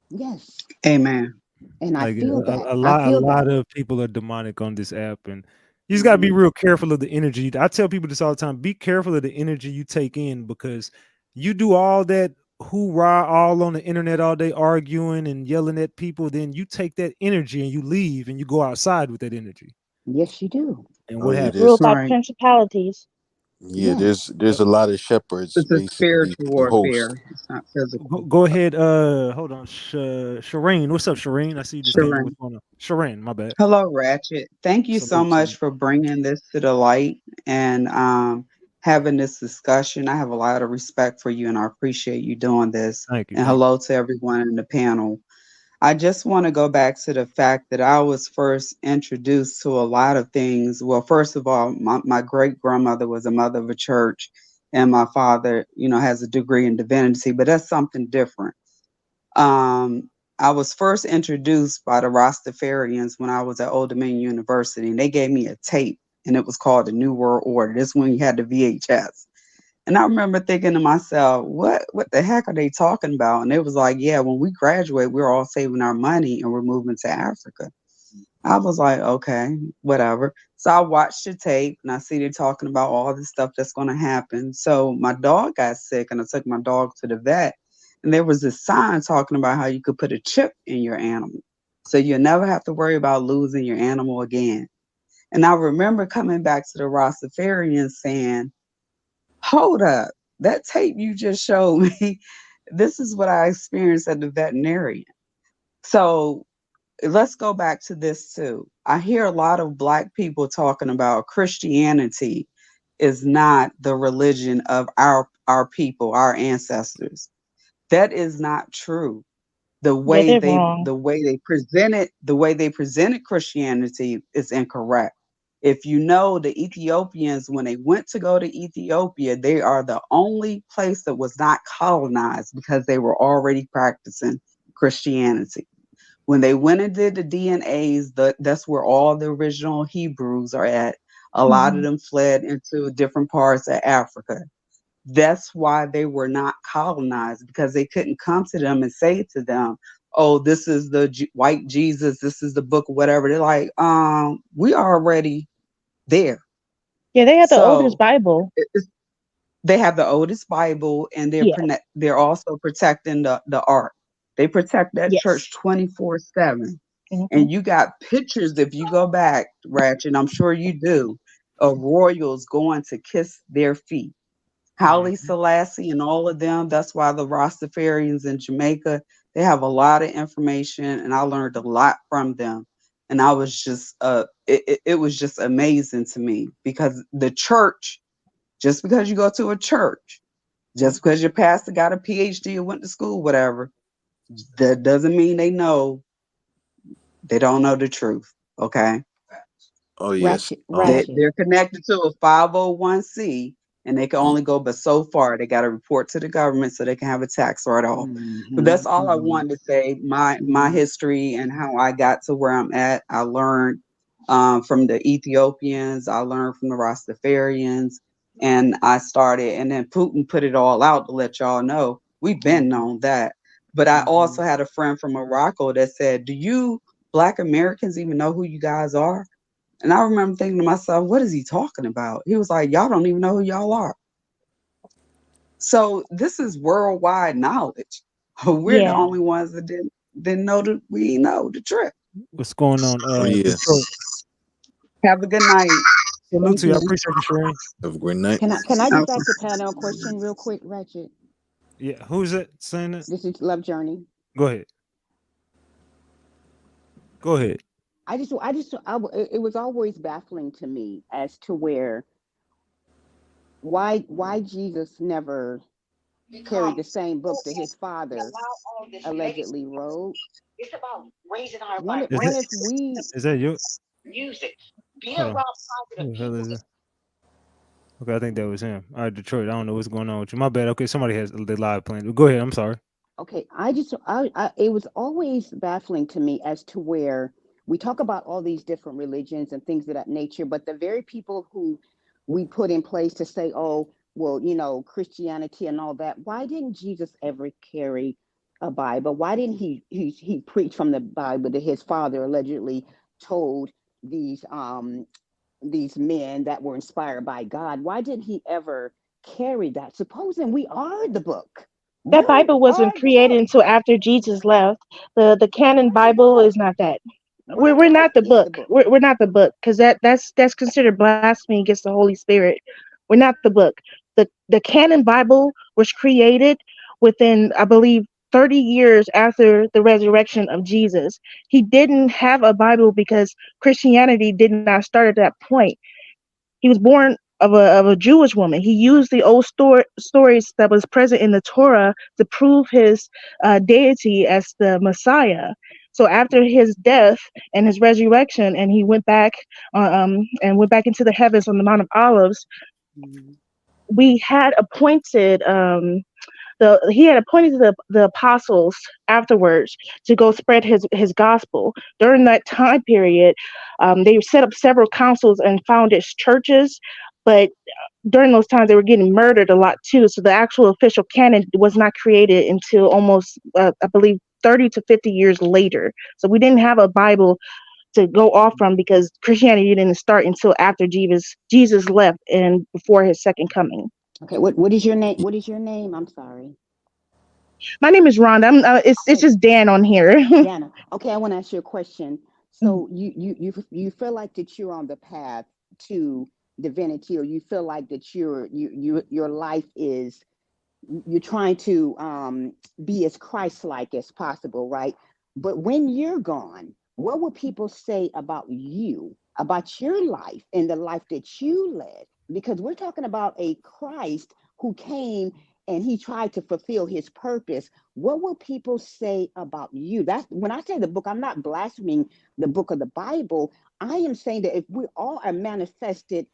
Yes. Amen. And I Like feel that. I a feel lot that. of people are demonic on this app, and you just got to be Mhm. real careful of the energy. I tell people this all the time: be careful of the energy you take in, because you do all that hoorah all on the internet all day arguing and yelling at people. Then you take that energy and you leave and you go outside with that energy. Yes, you do. And Oh what yeah, happens? Ruled by Right. principalities. yeah, Yes. there's a lot of shepherds, It's a basically spiritual the host. warfare. It's not physical. Go ahead. Hold on, Shireen. What's up, Shireen? I see you just came in. Sharon. What's going on, Shireen? My bad. Hello, Ratchet. Thank you so Salute to much you. for bringing this to the light and having this discussion. I have a lot of respect for you and I appreciate you doing this. Thank you. And Thank you. hello to everyone in the panel. I just want to go back to the fact that I was first introduced to a lot of things. Well, first of all, my great grandmother was a mother of a church, and my father, has a degree in divinity, but that's something different. I was first introduced by the Rastafarians when I was at Old Dominion University, and they gave me a tape, and it was called the New World Order. This is when you had the VHS. And I remember thinking to myself, what the heck are they talking about? And it was like, yeah, when we graduate, we're all saving our money and we're moving to Africa. I was like, okay, whatever. So I watched the tape and I see they're talking about all the stuff that's going to happen. So my dog got sick and I took my dog to the vet. And there was this sign talking about how you could put a chip in your animal. So you'll never have to worry about losing your animal again. And I remember coming back to the Rastafarians saying, hold up, that tape you just showed me, this is what I experienced at the veterinarian. So let's go back to this too. I hear a lot of Black people talking about Christianity is not the religion of our people, our ancestors. That is not true. The Yeah, way they're they wrong. the way they presented Christianity is incorrect. If you know, the Ethiopians, when they went to go to Ethiopia, they are the only place that was not colonized because they were already practicing Christianity. When they went and did the DNAs, that's where all the original Hebrews are at. A lot of Hmm. them fled into different parts of Africa. That's why they were not colonized, because they couldn't come to them and say to them, oh, this is the white Jesus, this is the book, whatever. They're like, we are already there. Yeah, they had the oldest So Bible. they have the oldest Bible, and Yeah. they're also protecting the ark. They protect that church Yes. 24/7. Hmm. And you got pictures, if you go back, Ratchet, I'm sure you do. of royals going to kiss their feet. Haile Mhm. Selassie and all of them. That's why the Rastafarians in Jamaica, they have a lot of information, and I learned a lot from them. And I was just, it was just amazing to me because the church, just because you go to a church, just because your pastor got a PhD or went to school, whatever, that doesn't mean they don't know the truth. Okay. Oh yes. Ratchet. They're connected to a 501c, and they can only go but so far. They got to report to the government so they can have a tax write-off. But Mm-hmm, that's all I mm-hmm, wanted to say. My mm-hmm. history and how I got to where I'm at. I learned from the Ethiopians. I learned from the Rastafarians, and I started. And then Putin put it all out to let y'all know we've been Mm-hmm. known that. But I Mm-hmm. also had a friend from Morocco that said, "Do you Black Americans even know who you guys are?" And I remember thinking to myself, what is he talking about? He was like, y'all don't even know who y'all are. So this is worldwide knowledge. We're the Yeah. only ones that didn't know that we know the trick. What's going on, Oh yeah. Detroit? Have a good night. Salute Thank to you. I you. appreciate you, Shereen. Have a great night. Can I just Okay. ask the panel a question real quick, Ratchet? Yeah, who's it saying that? This is Love Journey. Go ahead. Go ahead. It was always baffling to me as to why Jesus never carried the same book that his father allegedly wrote. Is What that if we is that you? Hold on. Who the hell is it? Okay, I think that was him. All right, Detroit. I don't know what's going on with you. My bad. Okay, somebody has the live playing. Go ahead. I'm sorry. Okay, it was always baffling to me as to where we talk about all these different religions and things of that nature, but the very people who we put in place to say, oh, well, Christianity and all that, why didn't Jesus ever carry a Bible? Why didn't he preach from the Bible that his father allegedly told these these men that were inspired by God? Why didn't he ever carry that? Supposing we are the book. That We Bible wasn't are the created book. until after Jesus left. The canon We're the Bible book. is not that. My We're life not the is the book. book. We're not the book because that's considered blasphemy against the Holy Spirit. We're not the book. The canon Bible was created within, I believe, 30 years after the resurrection of Jesus. He didn't have a Bible because Christianity did not start at that point. He was born of a Jewish woman. He used the old stories that was present in the Torah to prove his deity as the Messiah. So after his death and his resurrection, and he went back and went back into the heavens on the Mount of Olives, Mhm. we had appointed he had appointed the apostles afterwards to go spread his gospel. During that time period, they set up several councils and founded churches, but during those times they were getting murdered a lot too. So the actual official canon was not created until almost, I believe, 30 to 50 years later. So we didn't have a Bible to go off from because Christianity didn't start until after Jesus left and before his second coming. Okay, what is your name? What is your name? I'm sorry. My name is Rhonda. It's Okay, just Dan on here. Dana. Okay, I want to ask you a question. So you feel like that you're on the path to divinity, or you feel like that your life is, you're trying to be as Christ-like as possible, right? But when you're gone, what will people say about you, about your life and the life that you led? Because we're talking about a Christ who came and he tried to fulfill his purpose. What will people say about you? That's when I say the book, I'm not blaspheming the book of the Bible. I am saying that if we all are manifested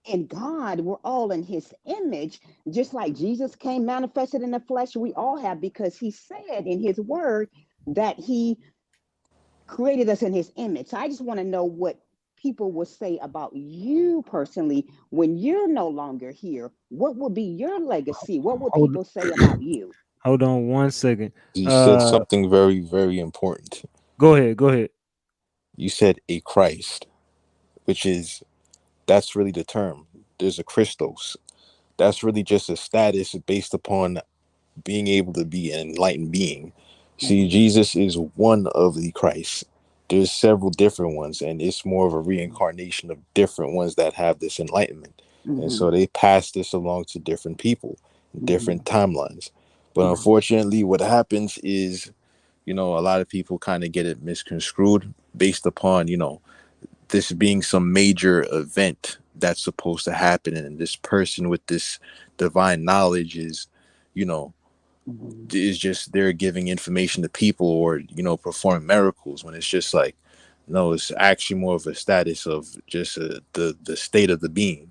in God, we're all in his image, just like Jesus came manifested in the flesh, we all have, because he said in his word that he created us in his image. So I just want to know what people will say about you personally when you're no longer here. What will be your legacy? What will Hold people say about you? hold on 1 second. You said Uh, something very, very important. go ahead. Go ahead. You said a Christ, which is that's really the term. There's a Christos. That's really just a status based upon being able to be an enlightened being. See, Mhm. Jesus is one of the Christ. there's several different ones, and it's more of a reincarnation of different ones that have this enlightenment. And Mm-hmm. so they pass this along to different people, different timelines. But Right. unfortunately, what happens is, a lot of people kind of get it misconstrued based upon, this being some major event that's supposed to happen, and this person with this divine knowledge is, you know, is just they're giving information to people, or performing miracles, when it's just like, no, it's actually more of a status of just the state of the being.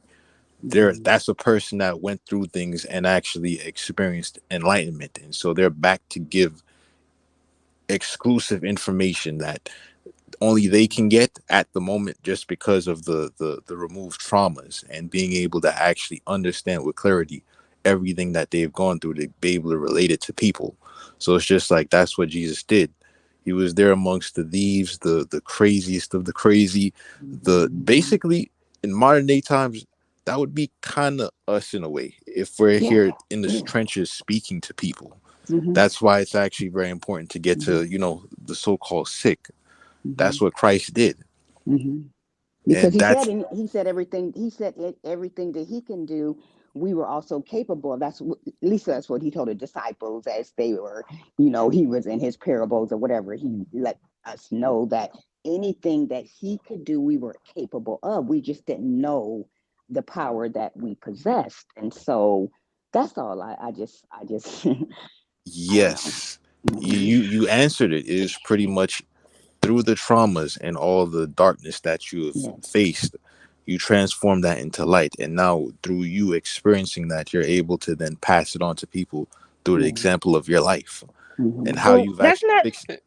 That's a person that went through things and actually experienced enlightenment, and so they're back to give exclusive information that only they can get at the moment, just because of the removed traumas, and being able to actually understand with clarity everything that they've gone through, to be able to relate it to people. So it's just like, that's what Jesus did. He was there amongst the thieves, the craziest of the crazy, the basically in modern day times, that would be kind of us in a way, if we're Yeah. here in the Yeah. trenches speaking to people. Mm-hmm. That's why it's actually very important to get to the so-called sick. That's what Christ did. Mm-hmm. Because And he said everything. He said everything that he can do, we were also capable. At least that's what he told the disciples as they were, he was in his parables or whatever. He let us know that anything that he could do, we were capable of. We just didn't know the power that we possessed, and so that's all. I just yes, you answered it. It is pretty much through the traumas and all the darkness that you have faced, you transform that into light. And now, through you experiencing that, you're able to then pass it on to people through the example of your life and how Well, you've that's actually not fixed it.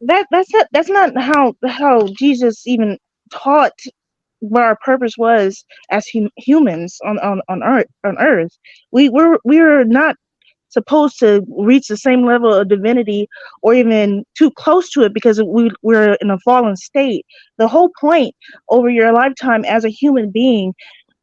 that's not how Jesus even taught what our purpose was as humans on earth. We're not supposed to reach the same level of divinity or even too close to it, because we're in a fallen state. The whole point over your lifetime as a human being,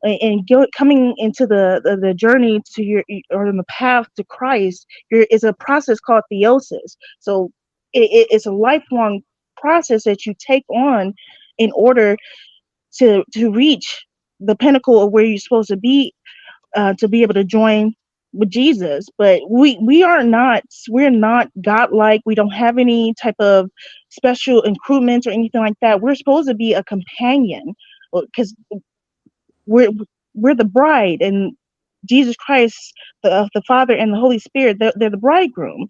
and coming into the journey to your, or in the path to Christ, is a process called theosis. So it's a lifelong process that you take on in order to reach the pinnacle of where you're supposed to be able to join with Jesus. But we're not godlike. We don't have any type of special improvements or anything like that. We're supposed to be a companion, because we're we're the bride, and Jesus Christ, the Father and the Holy Spirit, they're the bridegroom.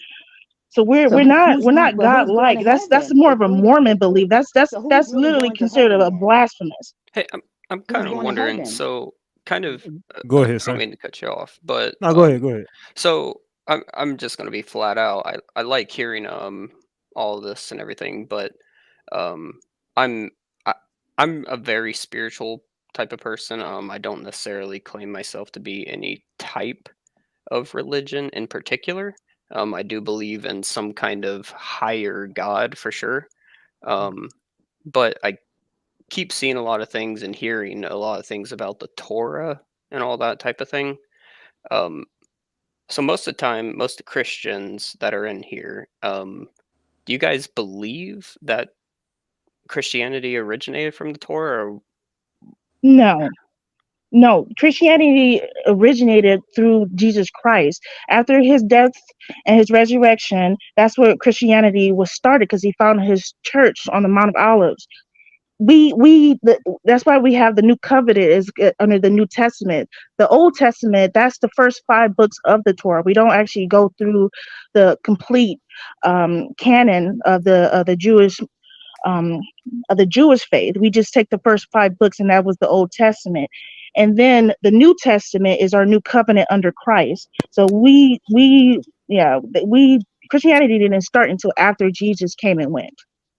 So we're So we're not who's we're going? not But who's going godlike. to That's heaven? more of a Mormon belief. So who's That's really literally going to considered heaven a then? blasphemous. Hey, I'm Who's kind of going to wondering. heaven? So, kind of, Go ahead, I don't sir. mean to cut you off, but No, go ahead. Go ahead. so I'm just gonna be flat out. I like hearing all of this and everything, but um, I'm I, I'm a very spiritual type of person. I don't necessarily claim myself to be any type of religion in particular. I do believe in some kind of higher God for sure. Um, but I keep seeing a lot of things and hearing a lot of things about the Torah and all that type of thing. Um, so most of the time, most of the Christians that are in here, do you guys believe that Christianity originated from the Torah? Or... No, Christianity originated through Jesus Christ. After his death and his resurrection, that's where Christianity was started, because he founded his church on the Mount of Olives. That's why we have the New Covenant is under the New Testament. The Old Testament, that's the first 5 books of the Torah. We don't actually go through the complete canon um, of the Jewish faith. We just take the first 5 books, and that was the Old Testament. And then the New Testament is our new covenant under Christ. So we Christianity didn't start until after Jesus came and went.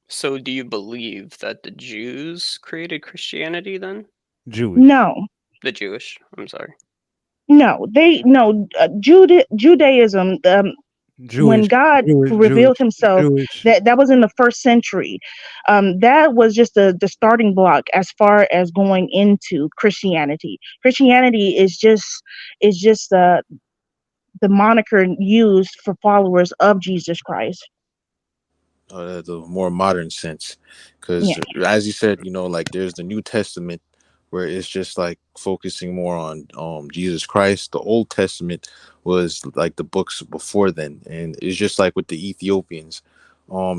So do you believe that the Jews created Christianity then? Jewish. No, The Jewish, I'm sorry. Judaism. When Jewish. God Jewish. revealed Jewish. himself, Jewish. that was in the first century. That was just the starting block as far as going into Christianity. Christianity is just the moniker used for followers of Jesus Christ. the more modern sense, because as you said, like there's the New Testament where it's just like focusing more on Jesus Christ. The Old Testament was like the books before then, and it's just like with the Ethiopians,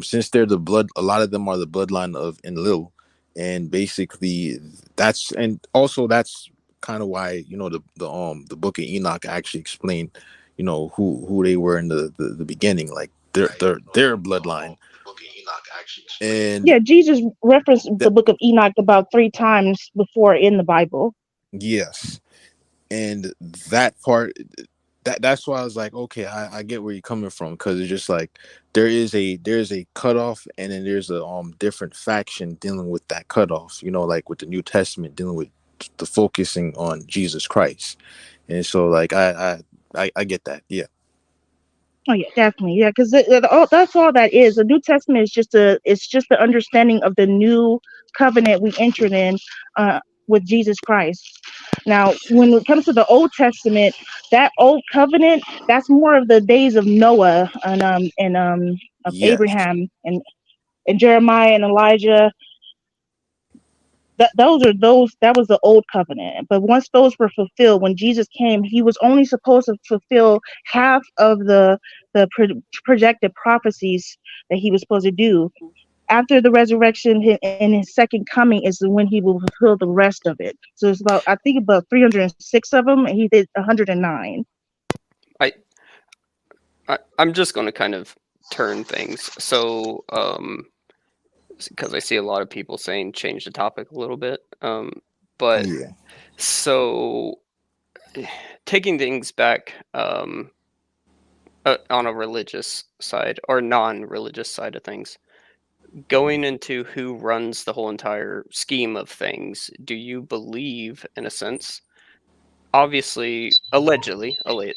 since they're the blood, a lot of them are the bloodline of Enlil, and basically that's kind of why the book of Enoch actually explained who they were in the beginning, like their bloodline. And Yeah, Jesus referenced the that, book of Enoch about 3 times before in the Bible. yes, and that part, that's why I was like, okay, I get where you're coming from, because it's just like there's a cutoff, and then there's a different faction dealing with that cutoff, like with the New Testament dealing with the focusing on Jesus Christ. And so like I get that. Yeah. Oh yeah, definitely. Yeah, because that's all that is. The New Testament is just the understanding of the new covenant we entered in with Jesus Christ. Now, when it comes to the Old Testament, that old covenant, that's more of the days of Noah and of Yes. Abraham and Jeremiah and Elijah. That was the old covenant. But once those were fulfilled, when Jesus came, he was only supposed to fulfill half of projected prophecies that he was supposed to do. After the resurrection and his second coming is when he will fulfill the rest of it. So it's I think about 306 of them, and he did 109. I'm just going to kind of turn things. So, because I see a lot of people saying change the topic a little bit. But Yeah. so taking things back on a religious side or non-religious side of things, going into who runs the whole entire scheme of things, do you believe, in a sense, obviously, allegedly, I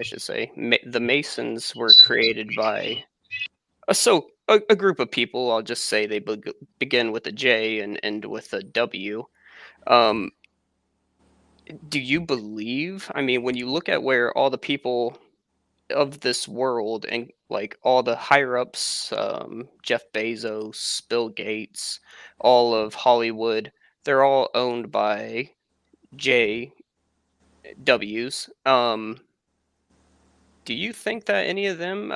should say, the Masons were created by a group of people. I'll just say they begin with a J and end with a W. Do you believe? I mean, when you look at where all the people of this world and like all the higher ups, Jeff Bezos, Bill Gates, all of Hollywood, they're all owned by JWs. Do you think that any of them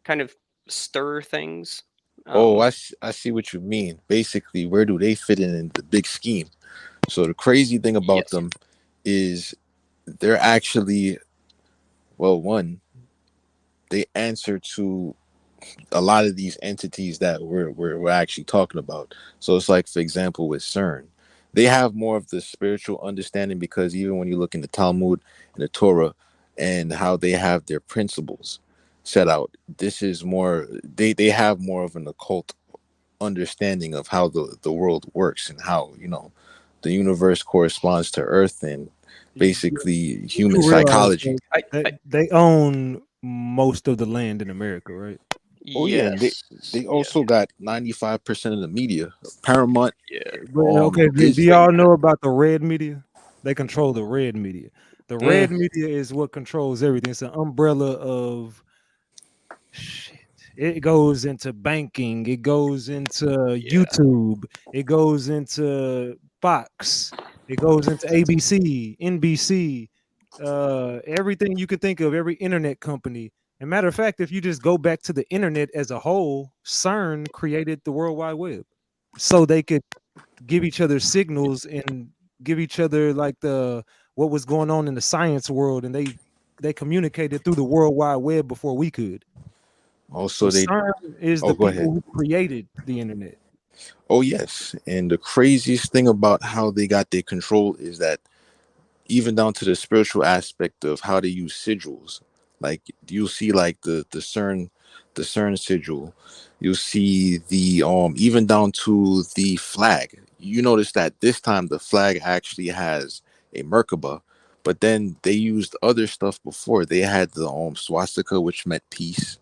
kind of stir things? Oh, I see what you mean. Basically, where do they fit in the big scheme? So the crazy thing about Yes. them is they're actually, well, one, they answer to a lot of these entities that we're actually talking about. So it's like, for example, with CERN, they have more of the spiritual understanding, because even when you look in the Talmud and the Torah and how they have their principles set out, this is more, they have more of an occult understanding of how the world works, and how the universe corresponds to Earth, and basically You human do realize psychology. they own most of the land in America, right? Oh yeah, and Yes. they also got 95% of the media, Paramount, Yeah. But okay, do Disney. y'all know about the red media? They control the red media. The red Mm. media is what controls everything. It's an umbrella of shit. It goes into banking. It goes into YouTube. It goes into Fox. It goes into ABC, NBC, everything you could think of, every internet company. And matter of fact, if you just go back to the internet as a whole, CERN created the World Wide Web so they could give each other signals and give each other like what was going on in the science world, and they communicated through the World Wide Web before we could. So Also, they. CERN is Oh, the go ahead. people who created the internet. Oh yes, and the craziest thing about how they got their control is that even down to the spiritual aspect of how they use sigils. Like you'll see like the CERN sigil. You'll see the even down to the flag. You notice that this time the flag actually has a Merkaba, but then they used other stuff before. They had the swastika, which meant peace.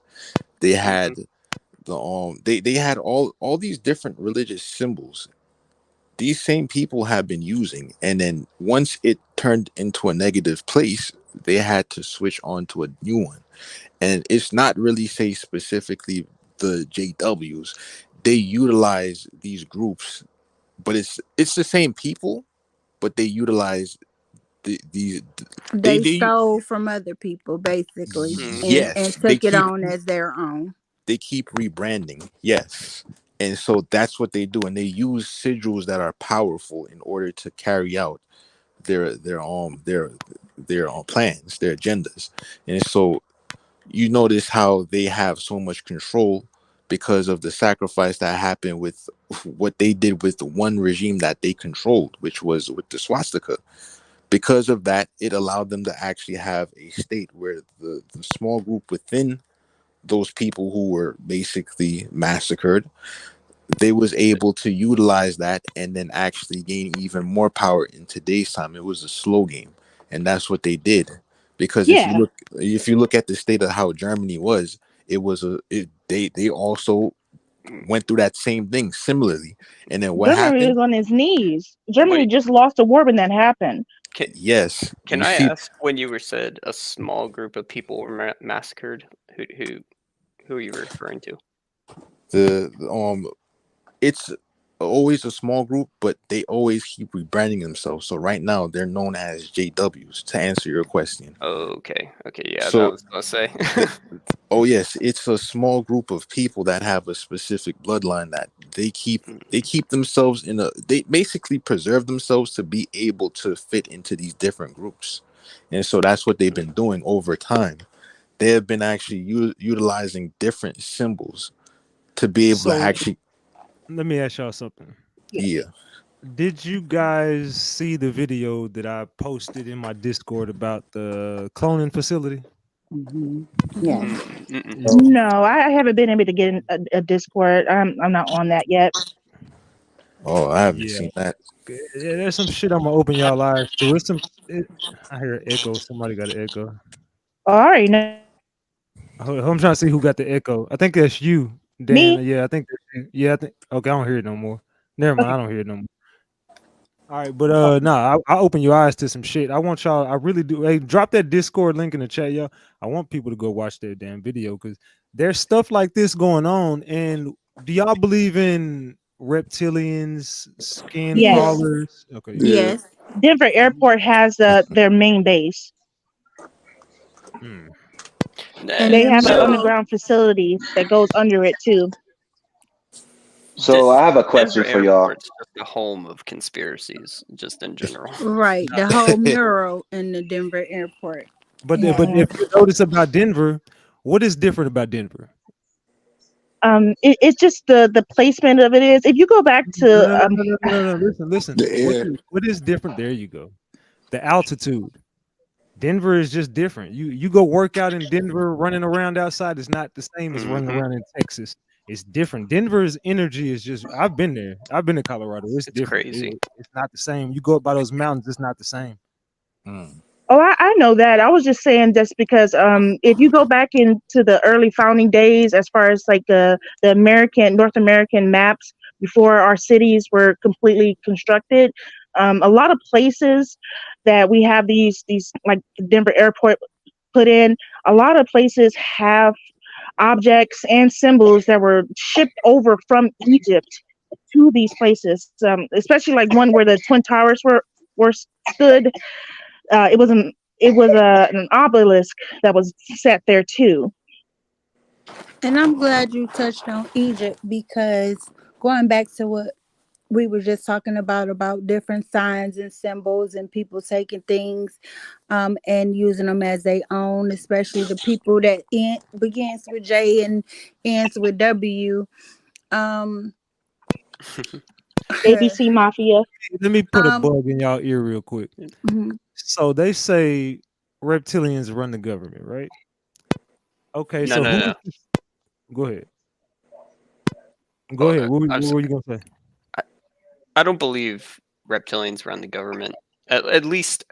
They had they had all these different religious symbols these same people have been using, and then once it turned into a negative place, they had to switch on to a new one. And it's not really say specifically the JWs, they utilize these groups, but it's the same people, but they utilize these They they stole from other people basically and yes, took it on as their own. they keep rebranding. Yes. And so that's what they do. And they use sigils that are powerful in order to carry out their plans, their agendas. And so you notice how they have so much control because of the sacrifice that happened with what they did with the one regime that they controlled, which was with the swastika. Because of that, it allowed them to actually have a state where the small group within those people who were basically massacred, they was able to utilize that and then actually gain even more power in today's time. It was a slow game, and that's what they did. Because Yeah. if you look at the state of how Germany was, it was they also went through that same thing similarly. And then what Germany happened? was on its knees. Germany Wait, just lost a war when that happened. Yes, can you I see ask, when you were said a small group of people were massacred? Who are you referring to? the it's always a small group, but they always keep rebranding themselves. So right now they're known as JWs, to answer your question. Okay. Yeah, that So was gonna say. oh yes, it's a small group of people that have a specific bloodline that they keep themselves in a, they basically preserve themselves to be able to fit into these different groups. And so that's what they've been doing over time. They have been actually utilizing different symbols to be able to So actually, let me ask y'all something. yeah. Did you guys see the video that I posted in my Discord about the cloning facility? Yes. No, I haven't been able to get in a Discord. I'm not on that yet. Oh, I haven't Yeah. seen that. Yeah, there's some shit I'm gonna open y'all eyes to. It's some. I hear an echo. Somebody got an echo. All right, no. I'm trying to see who got the echo. I think that's you, Dan. Me? Yeah, I think that's you. Yeah, I think. Okay, I don't hear it no more. Never mind. I don't hear it no more. All right, but nah, I open your eyes to some shit. I want y'all. I really do. Hey, drop that Discord link in the chat, y'all. I want people to go watch that damn video because there's stuff like this going on. And do y'all believe in reptilians, skin Yes. crawlers? Okay, yeah. Yeah. Yes. Denver Airport has their main base. Hmm. And They the have an mural, underground facility that goes under it too. So I have a question Denver for y'all. Airport's just the home of conspiracies, just in general. right? The whole mural in the Denver airport. But Yeah. but if you notice about Denver, what is different about Denver? It's just the placement of it is. If you go back No, to no, no, no, no, no, no. Listen. The air. What is different? There you go. The altitude. Denver is just different. You go work out in Denver, running around outside is not the same as running around in Texas. It's different. Denver's energy is just. I've been there. I've been to Colorado. It's It's different. crazy. It's not the same. You go up by those mountains, it's not the same. Oh, I know that. I was just saying just because if you go back into the early founding days, as far as like the North American maps before our cities were completely constructed, a lot of places that we have these like the Denver airport put in, a lot of places have objects and symbols that were shipped over from Egypt to these places, especially like one where the Twin Towers were stood. It was an obelisk that was set there too. And I'm glad you touched on Egypt because going back to what we were just talking about different signs and symbols and people taking things and using them as they own, especially the people that begins with J and ends with W. ABC Mafia. Let me put a bug in y'all ear real quick. Mhm. So they say reptilians run the government, right? Okay, No, so no, who? no. Go ahead. Go Well, ahead. What I'm were you sorry. gonna say? I don't believe reptilians run the government. At least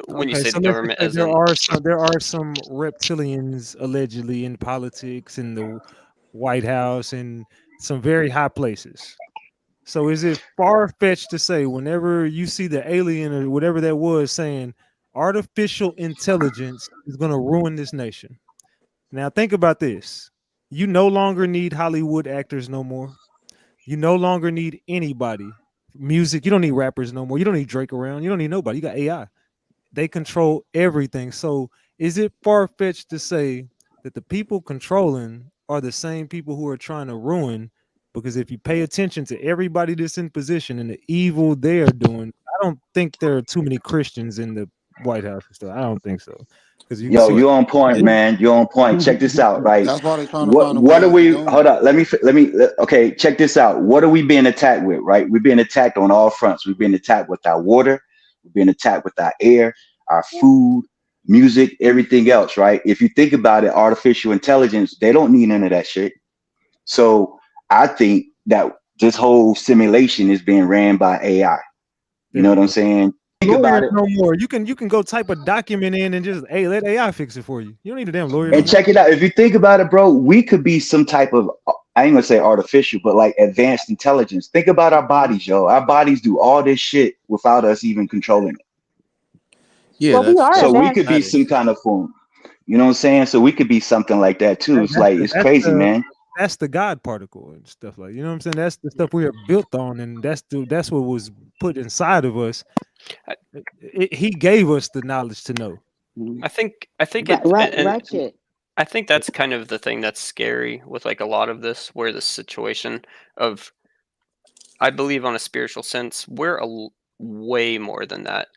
when you Okay, say so the let's just government, say as in. there are some reptilians allegedly in politics in the White House and some very high places. So is it far fetched to say whenever you see the alien or whatever that was saying artificial intelligence is going to ruin this nation? Now think about this. You no longer need Hollywood actors no more. You no longer need anybody. Music, you don't need rappers no more. You don't need Drake around. You don't need nobody. You got AI. They control everything. So is it far fetched to say that the people controlling are the same people who are trying to ruin? Because if you pay attention to everybody that's in position and the evil they're doing, I don't think there are too many Christians in the White House and stuff. I don't think so. Because you can Yo, see you're on point, it, man. You're on point. Check this out, right? That's why they're trying to find a What are way of we? doing Hold it. up. Okay, check this out. What are we being attacked with, right? We're being attacked on all fronts. We're being attacked with our water. We're being attacked with our air, our food, music, everything else, right? If you think about it, artificial intelligence, they don't need none of that shit. So I think that this whole simulation is being ran by AI. You know there what you I'm go. saying? Think about Lawyers it. no more. You can go type a document in and just hey let AI fix it for you. You don't need a damn lawyer no And more. check it out. If you think about it, bro, we could be some type of, I ain't gonna say artificial, but like advanced intelligence. Think about our bodies, yo. Our bodies do all this shit without us even controlling it. Yeah, Well, we are So that's we what could advanced. be some matters. kind of form. You know what I'm saying? So we could be something like that too. That, It's like it's that's crazy, the man. that's the God particle and stuff like you know what I'm saying. That's the stuff we are built on, and that's what was put inside of us. I, He gave us the knowledge to know. I think Right, it right, and Ratchet. I think that's kind of the thing that's scary with like a lot of this, where the situation of I believe on a spiritual sense, we're way more than that.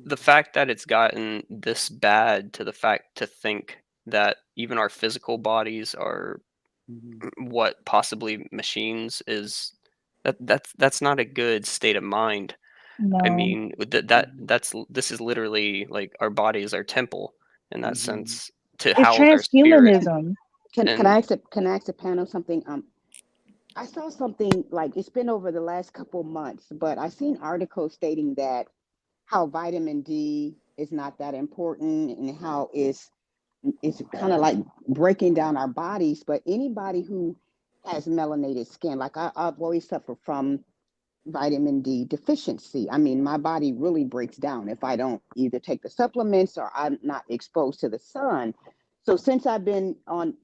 The fact that it's gotten this bad to the fact to think that even our physical bodies are what possibly machines is that's not a good state of mind. I No. mean, this is literally like our body is our temple in that sense to It's house our spirit. transhumanism. Can And I ask the panel something? I saw something like it's been over the last couple months, but I seen articles stating that how vitamin D is not that important and how it's kind of like breaking down our bodies. But anybody who has melanated skin, like I've always suffered from vitamin D deficiency. I mean, my body really breaks down if I don't either take the supplements or I'm not exposed to the sun. So since I've been on,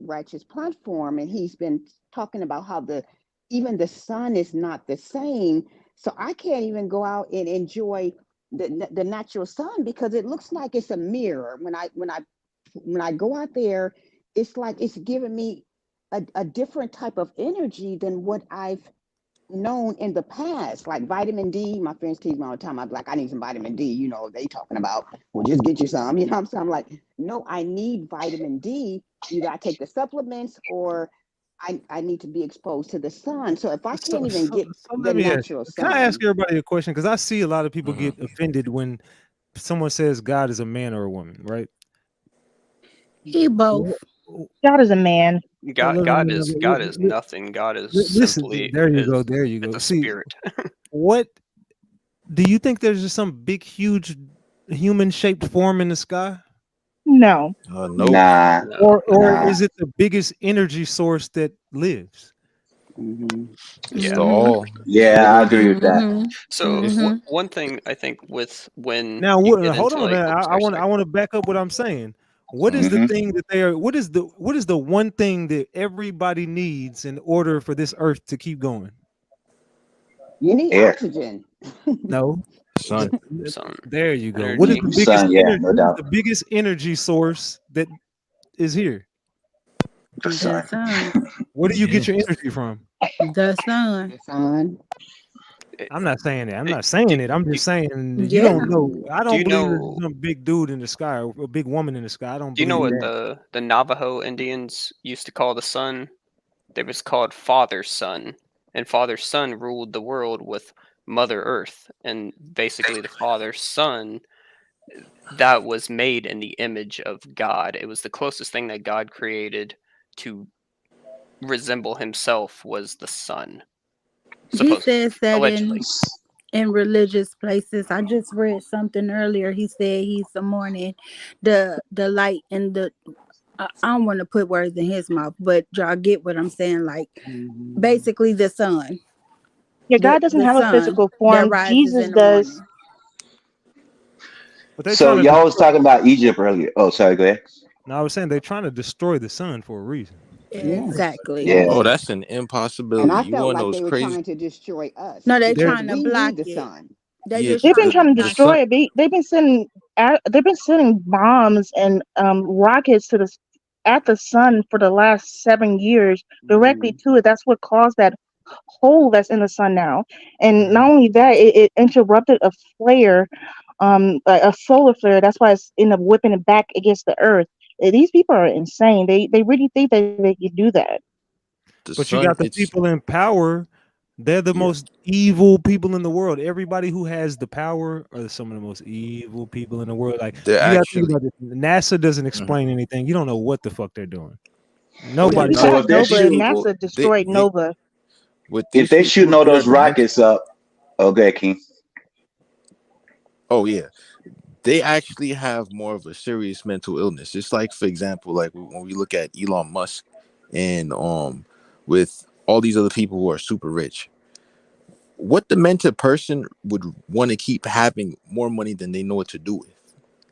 Ratchet's platform and he's been talking about how even the sun is not the same. So I can't even go out and enjoy the natural sun because it looks like it's a mirror. When I go out there, it's like it's giving me a different type of energy than what I've known in the past, like vitamin D. My friends tease me all the time. I'm like, I need some vitamin D. They talking about, well, just get you some. You know what I'm saying? I'm like, no, I need vitamin D. Either I take the supplements or I need to be exposed to the sun. So if I So, can't even so, get so the let me ask natural you. Can I ask sun, everybody a question? Because I see a lot of people get offended when someone says God is a man or a woman, right? He both. God is a man. God is nothing. God is Listen, simply there you go. is There you it's go. a See, spirit. what do you think there's just some big, huge human shaped form in the sky? No. Nope. Nah, Or nah. is it the biggest energy source that lives? It's the Yeah. all. It's Yeah, I agree literally. with that. So It's one thing I think with when Now, you get hold into on. like, Now, oops, I sorry, want sorry. I want to back up what I'm saying. What is the Hmm. thing that they are? What is the one thing that everybody needs in order for this Earth to keep going? you need Air, oxygen. No. sun. Sun, There you go. What is energy. the biggest sun. Yeah, energy? no What is doubt. the biggest energy source that is here? The The sun. sun. Where do you Yeah. get your energy from? The sun. The sun. I'm not saying that. I'm Eh, not Do, saying it. I'm do, just saying that you Yeah. don't know. I do you don't believe there's know some big dude in the sky or a big woman in the sky. I don't do you know believe what that. the Navajo Indians used to call the sun? It was called Father Sun, and Father Sun ruled the world with Mother Earth, and basically the Father Sun that was made in the image of God. It was the closest thing that God created to resemble himself was the sun, He supposedly, says that allegedly. in religious places. I just read something earlier. He said he's the morning, the light and the I don't want to put words in his mouth, but y'all get what I'm saying. Like basically the sun. Yeah, The God doesn't the have a sun physical that form. rises Jesus in the does. morning. But they're So trying to y'all was destroy. talking about Egypt earlier. Oh, sorry. Go ahead. No, I was saying they're trying to destroy the sun for a reason. Yes, Exactly. Yeah. Oh, yes. that's an And impossibility. I You felt want like those they were crazy? trying to destroy us No, they're They're because trying to we block need the it. sun. They're Yeah, just They've been trying to trying to the block sun. destroy it. They've been sending bombs and rockets to at the sun for the last 7 years directly Hmm. to it. That's what caused that hole that's in the sun now. And not Mhm. only that, it interrupted a flare, a solar flare. That's why it's ended up whipping it back against the earth. These people are insane. They really think that they can do that. The But you sun. got the It's people in power. They're the yeah. most evil people in the world. Everybody who has the power are some of the most evil people in the world. Like They're you got to think actually. about this. NASA doesn't Mhm. explain anything. You don't know what the fuck they're doing. Yeah, Okay. Nobody we knows. So had if they're Nova, and shooting, NASA They destroyed they Nova. what if these they're people shooting are all good those mental. rockets up, okay, King. Oh yeah, they actually have more of a serious mental illness. It's like, for example, like when we look at Elon Musk and with all these other people who are super rich, what demented person would want to keep having more money than they know what to do with?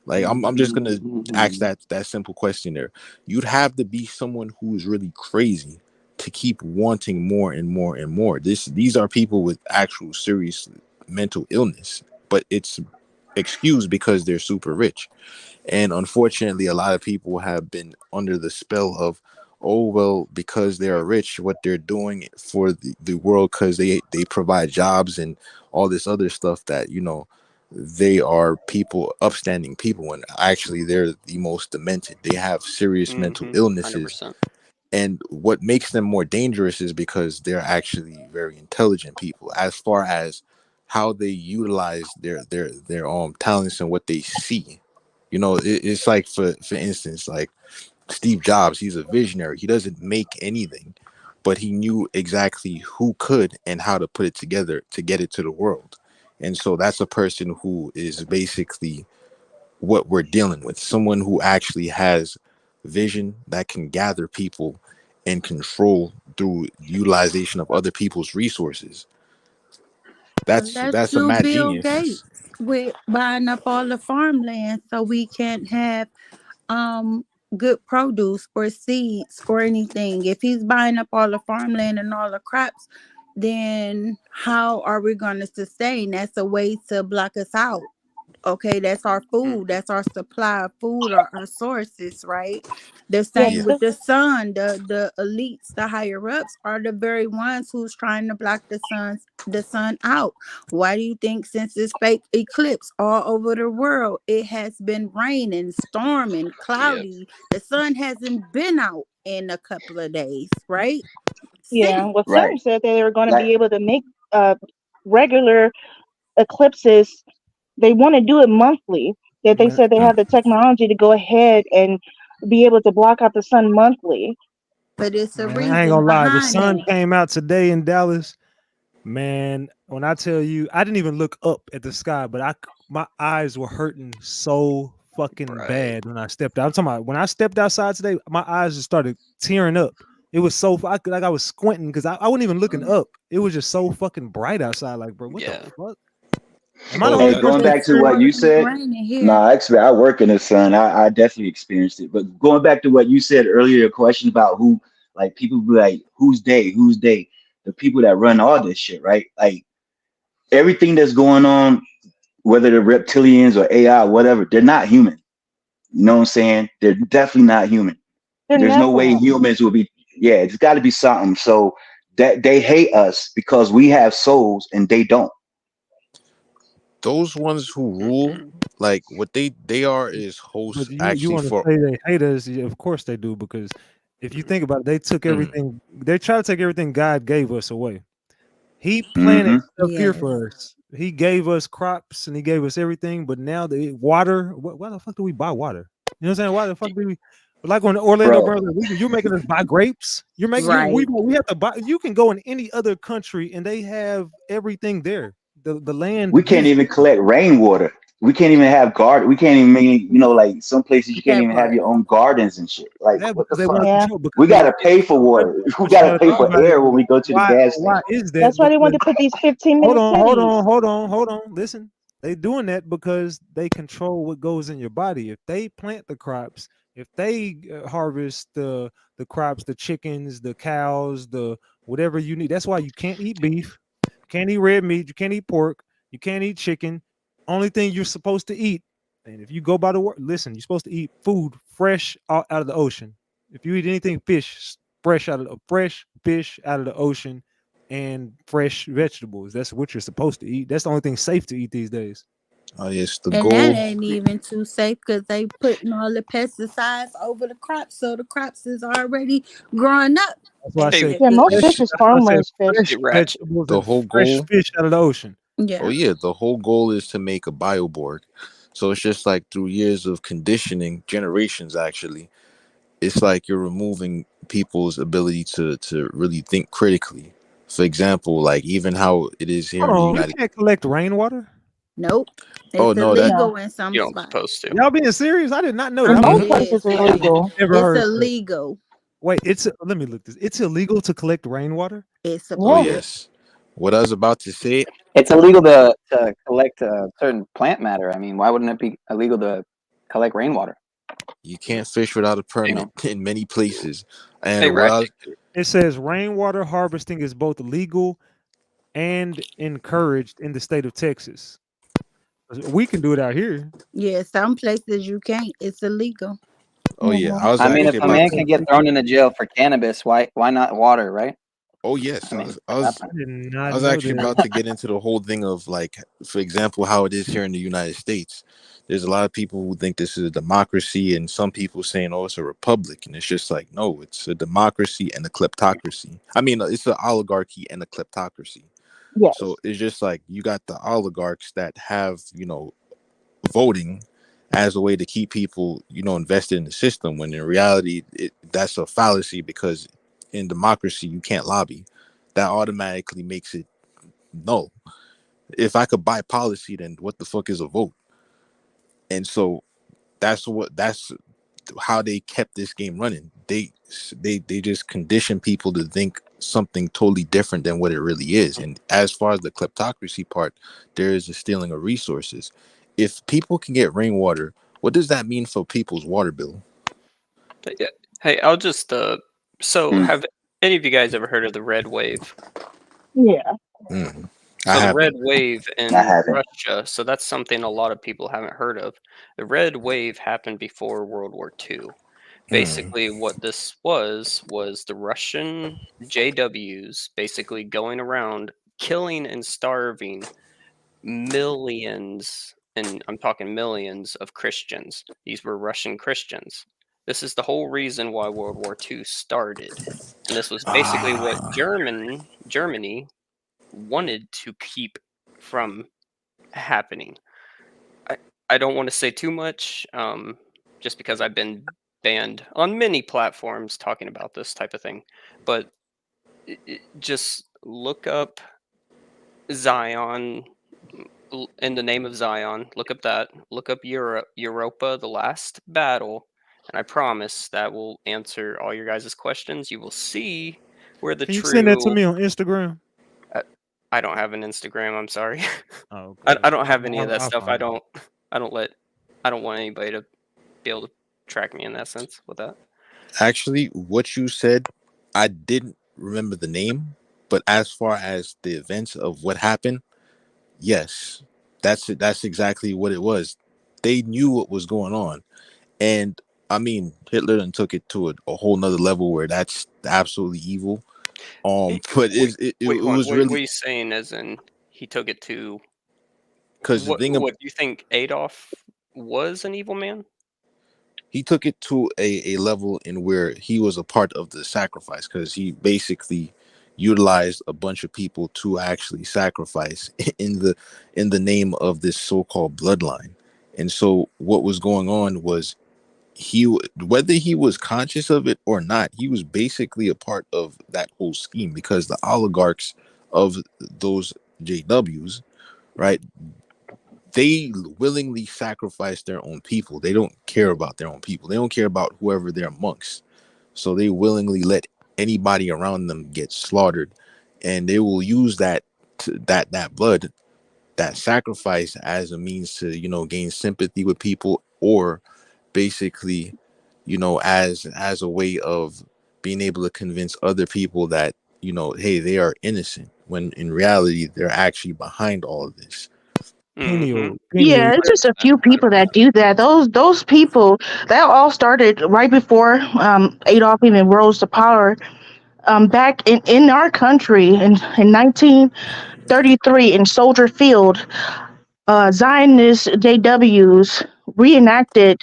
Like I'm just Hmm. gonna ask Hmm. that simple question there. You'd have to be someone who's really crazy to keep wanting more and more and more. These are people with actual serious mental illness, but it's excused because they're super rich. And unfortunately, a lot of people have been under the spell of, oh well, because they are rich, what they're doing for the world, because they provide jobs and all this other stuff, that they are people, upstanding people, and actually they're the most demented. They have serious mental Mm-hmm. illnesses. 100%. And what makes them more dangerous is because they're actually very intelligent people, as far as how they utilize their talents and what they see. It's like, for instance, like Steve Jobs. He's a visionary. He doesn't make anything, but he knew exactly who could and how to put it together to get it to the world. And so that's a person who is basically what we're dealing with. Someone who actually has vision, that can gather people and control through utilization of other people's resources. That's Let's that's a do mad Bill genius. Gates with buying up all the farmland so we can't have um good produce or seeds or anything. If he's buying up all the farmland and all the crops, then how are we going to sustain? That's a way to block us out. Okay, that's our food, Mm-hmm. that's our supply of food, or our sources, right? The Yes, same Yeah. with the sun. The elites, the higher ups, are the very ones who's trying to block the sun out. Why do you think since this fake eclipse all over the world, it has been raining, storming, Yeah. cloudy? The sun hasn't been out in a couple of days, right? yeah. Since Well, Right. CERN said they were going to Like be able to make regular eclipses. They want to do it monthly. That they Man, said they have the technology to go ahead and be able to block out the sun monthly. but it's a man, I ain't reason gonna lie. The behind sun that. came out today in Dallas. Man, when I tell you, I didn't even look up at the sky, but my eyes were hurting so fucking Right. bad when I stepped out. I'm talking about when I stepped outside today, my eyes just started tearing up. It was so like I was squinting because I wasn't even looking up. It was just so fucking bright outside. Like, bro, what the Yeah. fuck? Am I the so, only hey, Yeah, going person that but back to experienced what it you that? ain't said. raining here. Nah, actually, I work in the sun. I definitely experienced it. But going back to what you said earlier, a question about who, like, people be like, who's they? Who's they? The people that run all this shit, right? Like everything that's going on, whether they're reptilians or AI, whatever, they're not human. You know what I'm saying? They're definitely not human. They're There's no way Nephilim. humans will be. Yeah, it's got to be something. So that they hate us because we have souls and they don't. Those ones who rule, Mm-hmm. like what they are is But hosts you actually want to for. say they hate us? Yeah, of course they do. Because if you think about it, they took Mhm. everything. They try to take everything God gave us away. He planted Hmm. stuff here Yes. for us. He gave us crops and he gave us everything. But now the water, why the fuck do we buy water? You know what I'm saying? Why the fuck do we? Like when Orlando Bro, Brother, you're making us buy grapes. You're making you Right. we have to buy. You can go in any other country and they have everything there. The land we can't gives even it to you. collect rainwater. We can't even have garden. We can't even like some places you can't That even have part. your own gardens and shit. Like That what the because they fuck? want to Yeah, control because We they gotta pay for water. We but you gotta got to pay think for about it air when though. we go to the gas Why station. is that? that's why they want Because to put these 15-minute cities. hold on. Hold on. Listen, they doing that because they control what goes in your body. If they plant the crops, If they harvest the crops, the chickens, the cows, the whatever you need. That's why you can't eat beef, you can't eat red meat, you can't eat pork, you can't eat chicken. Only thing you're supposed to eat, and if you go by the word, listen, you're supposed to eat food fresh out of the ocean. If you eat anything fish, fresh fish out of the ocean, and fresh vegetables, that's what you're supposed to eat. That's the only thing safe to eat these days. Oh yes, the And that goal. ain't even too safe because they putting all the pesticides over the crops, so the crops is already growing up. That's why I Hey, said Yeah, most fresh. fish is That's why I farm said raised fish. fresh Hey, Ratchet. vegetables The and whole fresh goal. fish out of the ocean. Yeah. Oh yeah, the whole goal is to make a bioborg. So it's just like through years of conditioning, generations actually, it's like you're removing people's ability to really think critically. For example, like even how it is here Hold in the on, you United. can't collect rainwater. Nope. Oh It's no, that illegal No, in some You don't spots. supposed to. Y'all being serious? I did not know that. I'm I've most never, dead places are serious. illegal. never It's heard that. illegal. Wait, let me look this. It's illegal to collect rainwater. It's oh Yeah, supposed. yes. What I was about to say, It's illegal to collect certain plant matter. I mean, why wouldn't it be illegal to collect rainwater? you can't fish without a You permit know, in many places. Hey, And what I Ratchet. was, It says rainwater harvesting is both legal and encouraged in the state of Texas. We can do it out here. Yeah, some places you can't. It's illegal. oh yeah, I was I mean, if actually a about man to. can get thrown into jail for cannabis, why not water, right? Oh yes, I mean, I at that was I point. did I not was know actually that. about to get into the whole thing of like, for example, how it is here in the United States. There's a lot of people who think this is a democracy, and some people saying, "Oh, it's a republic," and it's just like, no, it's a democracy and a kleptocracy. I mean, it's an oligarchy and a kleptocracy. yes, So it's just like you got the oligarchs that have, voting as a way to keep people, invested in the system. When in reality, that's a fallacy because in democracy you can't lobby. That automatically makes it null. If I could buy policy, then what the fuck is a vote? And so that's how they kept this game running. They just condition people to think something totally different than what it really is. And as far as the kleptocracy part, there is a stealing of resources. If people can get rainwater, what does that mean for people's water bill? Yeah. Hey, I'll just so have any of you guys ever heard of the red wave? yeah. I So the red haven't. wave I in haven't. Russia, so that's something a lot of people haven't heard of. The red wave happened before World War II. Mm. Basically, what this was the Russian JWs basically going around killing and starving millions, and I'm talking millions of Christians. These were Russian Christians. This is the whole reason why World War II started. And this was basically what Germany wanted to keep from happening. I, I don't want to say too much, just because I've been banned on many platforms talking about this type of thing. But just look up Zion in the name of Zion. Look up that. Look up Europa, the last battle, and I promise that will answer all your guys' questions. You will see where the Can you send that to true. me on Instagram? Uh, I don't have an Instagram. I'm sorry. Oh, okay. I don't have any of that I'll stuff. I find it. don't. I don't let. I don't want anybody to be able to track me in that sense with that. Actually, what you said, I didn't remember the name, but as far as the events of what happened, yes, that's it. That's exactly what it was. They knew what was going on, and I mean, Hitler then took it to a whole nother level where that's absolutely evil. But Wait, it wait, hold on. was What really are you saying? As in, he took it to because the what? thing What do you think? Adolf was an evil man? he took it to a level in where he was a part of the sacrifice because he basically utilized a bunch of people to actually sacrifice in the name of this so-called bloodline. And so what was going on was whether he was conscious of it or not, he was basically a part of that whole scheme because the oligarchs of those JWs, right, they willingly sacrifice their own people. They don't care about their own people. They don't care about whoever they're amongst. So they willingly let anybody around them get slaughtered, and they will use that blood, that sacrifice as a means to gain sympathy with people, or basically as a way of being able to convince other people that, hey, they are innocent, when in reality they're actually behind all of this. Mm-hmm. Peniel, Yeah, you it's there? just a few people that do that. Those people that all started right before Adolf even rose to power. Back in our country in 1933 in Soldier Field, Zionist JWs reenacted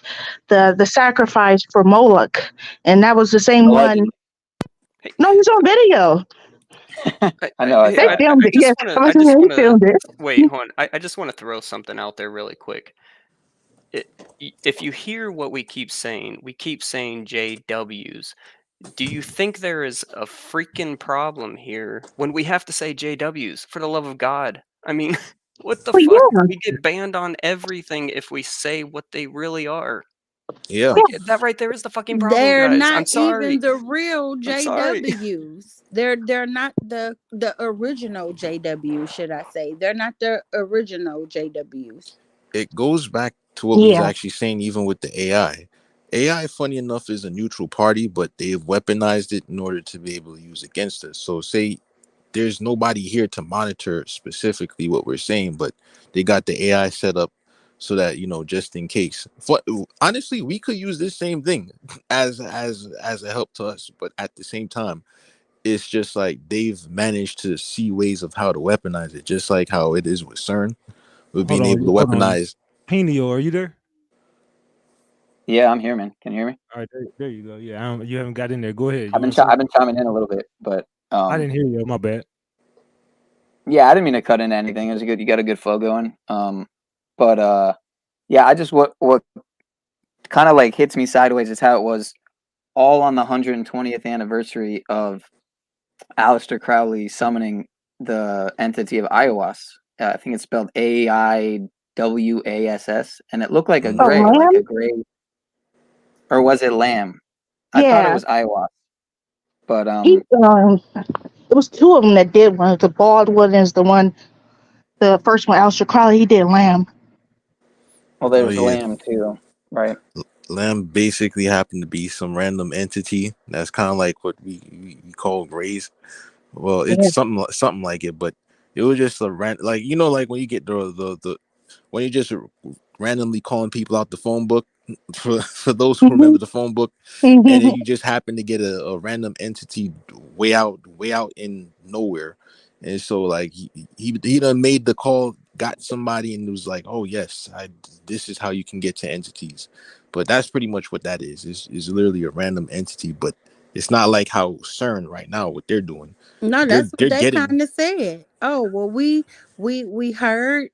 the sacrifice for Moloch, and that was the same one. Allegedly. No, it was on video. I know. I They saw it. filmed it. Yes, I just they wanna filmed it. wait, hold on. I just want to throw something out there really quick. If you hear what we keep saying JWs. Do you think there is a freaking problem here when we have to say JWs? For the love of God! I mean, what the But fuck? yeah, We get banned on everything if we say what they really are. Yeah. Like that right there is the fucking problem, They're guys. not I'm even sorry. the real I'm sorry. JWs. They're not the original JWs, should I say? They're not the original JWs. It goes back to what we was yeah. actually saying, even with the AI. AI, funny enough, is a neutral party, but they've weaponized it in order to be able to use against us. So, say there's nobody here to monitor specifically what we're saying, but they got the AI set up so that, just in case. Honestly, we could use this same thing as a help to us, but at the same time, it's just like they've managed to see ways of how to weaponize it, just like how it is with CERN, with being able to Hold on. weaponize. Peniel, are you there? Yeah, I'm here, man. Can you hear me? All right, there you go. Yeah, you haven't got in there. Go ahead. You want to say I've been something? chiming in a little bit, but I didn't hear you. My bad. yeah, I didn't mean to cut into anything. It was good. You got a good flow going. But yeah, I just what kind of like hits me sideways is how it was all on the 120th anniversary of Aleister Crowley summoning the entity of Aiwass. I think it's spelled AIWASS, and it looked like a A gray, lamb? or was it lamb? I thought it Yeah. was Aiwass, but He it was two of them that did one. The bald one is the one. The first one, Aleister Crowley, he did lamb. well, Oh there's yeah, lamb too, right? Lamb basically happened to be some random entity that's kind of like what we call grays. Well, it's Yeah. something like it, but it was just a like like when you get the when you just randomly calling people out the phone book, for those who remember the phone book, and then you just happen to get a random entity way out in nowhere, and so like he done made the call, got somebody, and was like, oh yes, this is how you can get to entities. But that's pretty much what that is literally a random entity. But it's not like how CERN right now, what they're doing. No, they're that's what they're they getting kind of said. Oh, well, we heard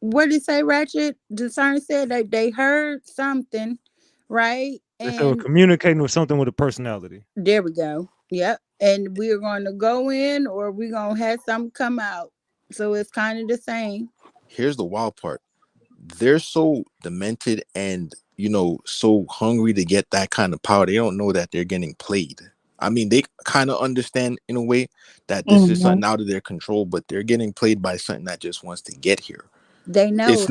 what did it say, Ratchet? Discern said they heard something, right? They say we're And communicating with something with a personality. there we go. Yep. And we're going to go in, or we're going to have something come out. So it's kind of the same. Here's the wild part. They're so demented and so hungry to get that kind of power. They don't know that they're getting played. I mean, they kind of understand in a way that this is Mhm. something out of their control, but they're getting played by something that just wants to get here. They know It's it.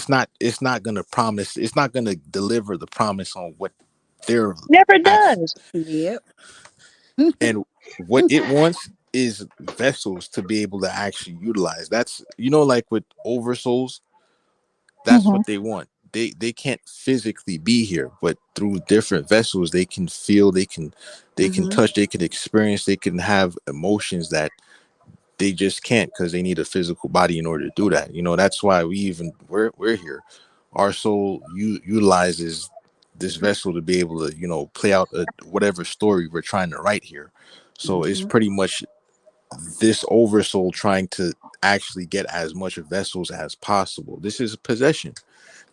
not it's not gonna promise, it's not gonna deliver the promise on what they're Never actually, does. Yep. and what it wants is vessels to be able to actually utilize. That's like with oversouls, that's Mhm. what they want. They can't physically be here, but through different vessels they can feel, they can Mm-hmm. touch, they can experience, they can have emotions that they just can't, because they need a physical body in order to do that. That's why we're here. Our soul utilizes this vessel to be able to play out whatever story we're trying to write here. So it's Mm-hmm. pretty much this oversoul trying to actually get as much vessels as possible. This is possession,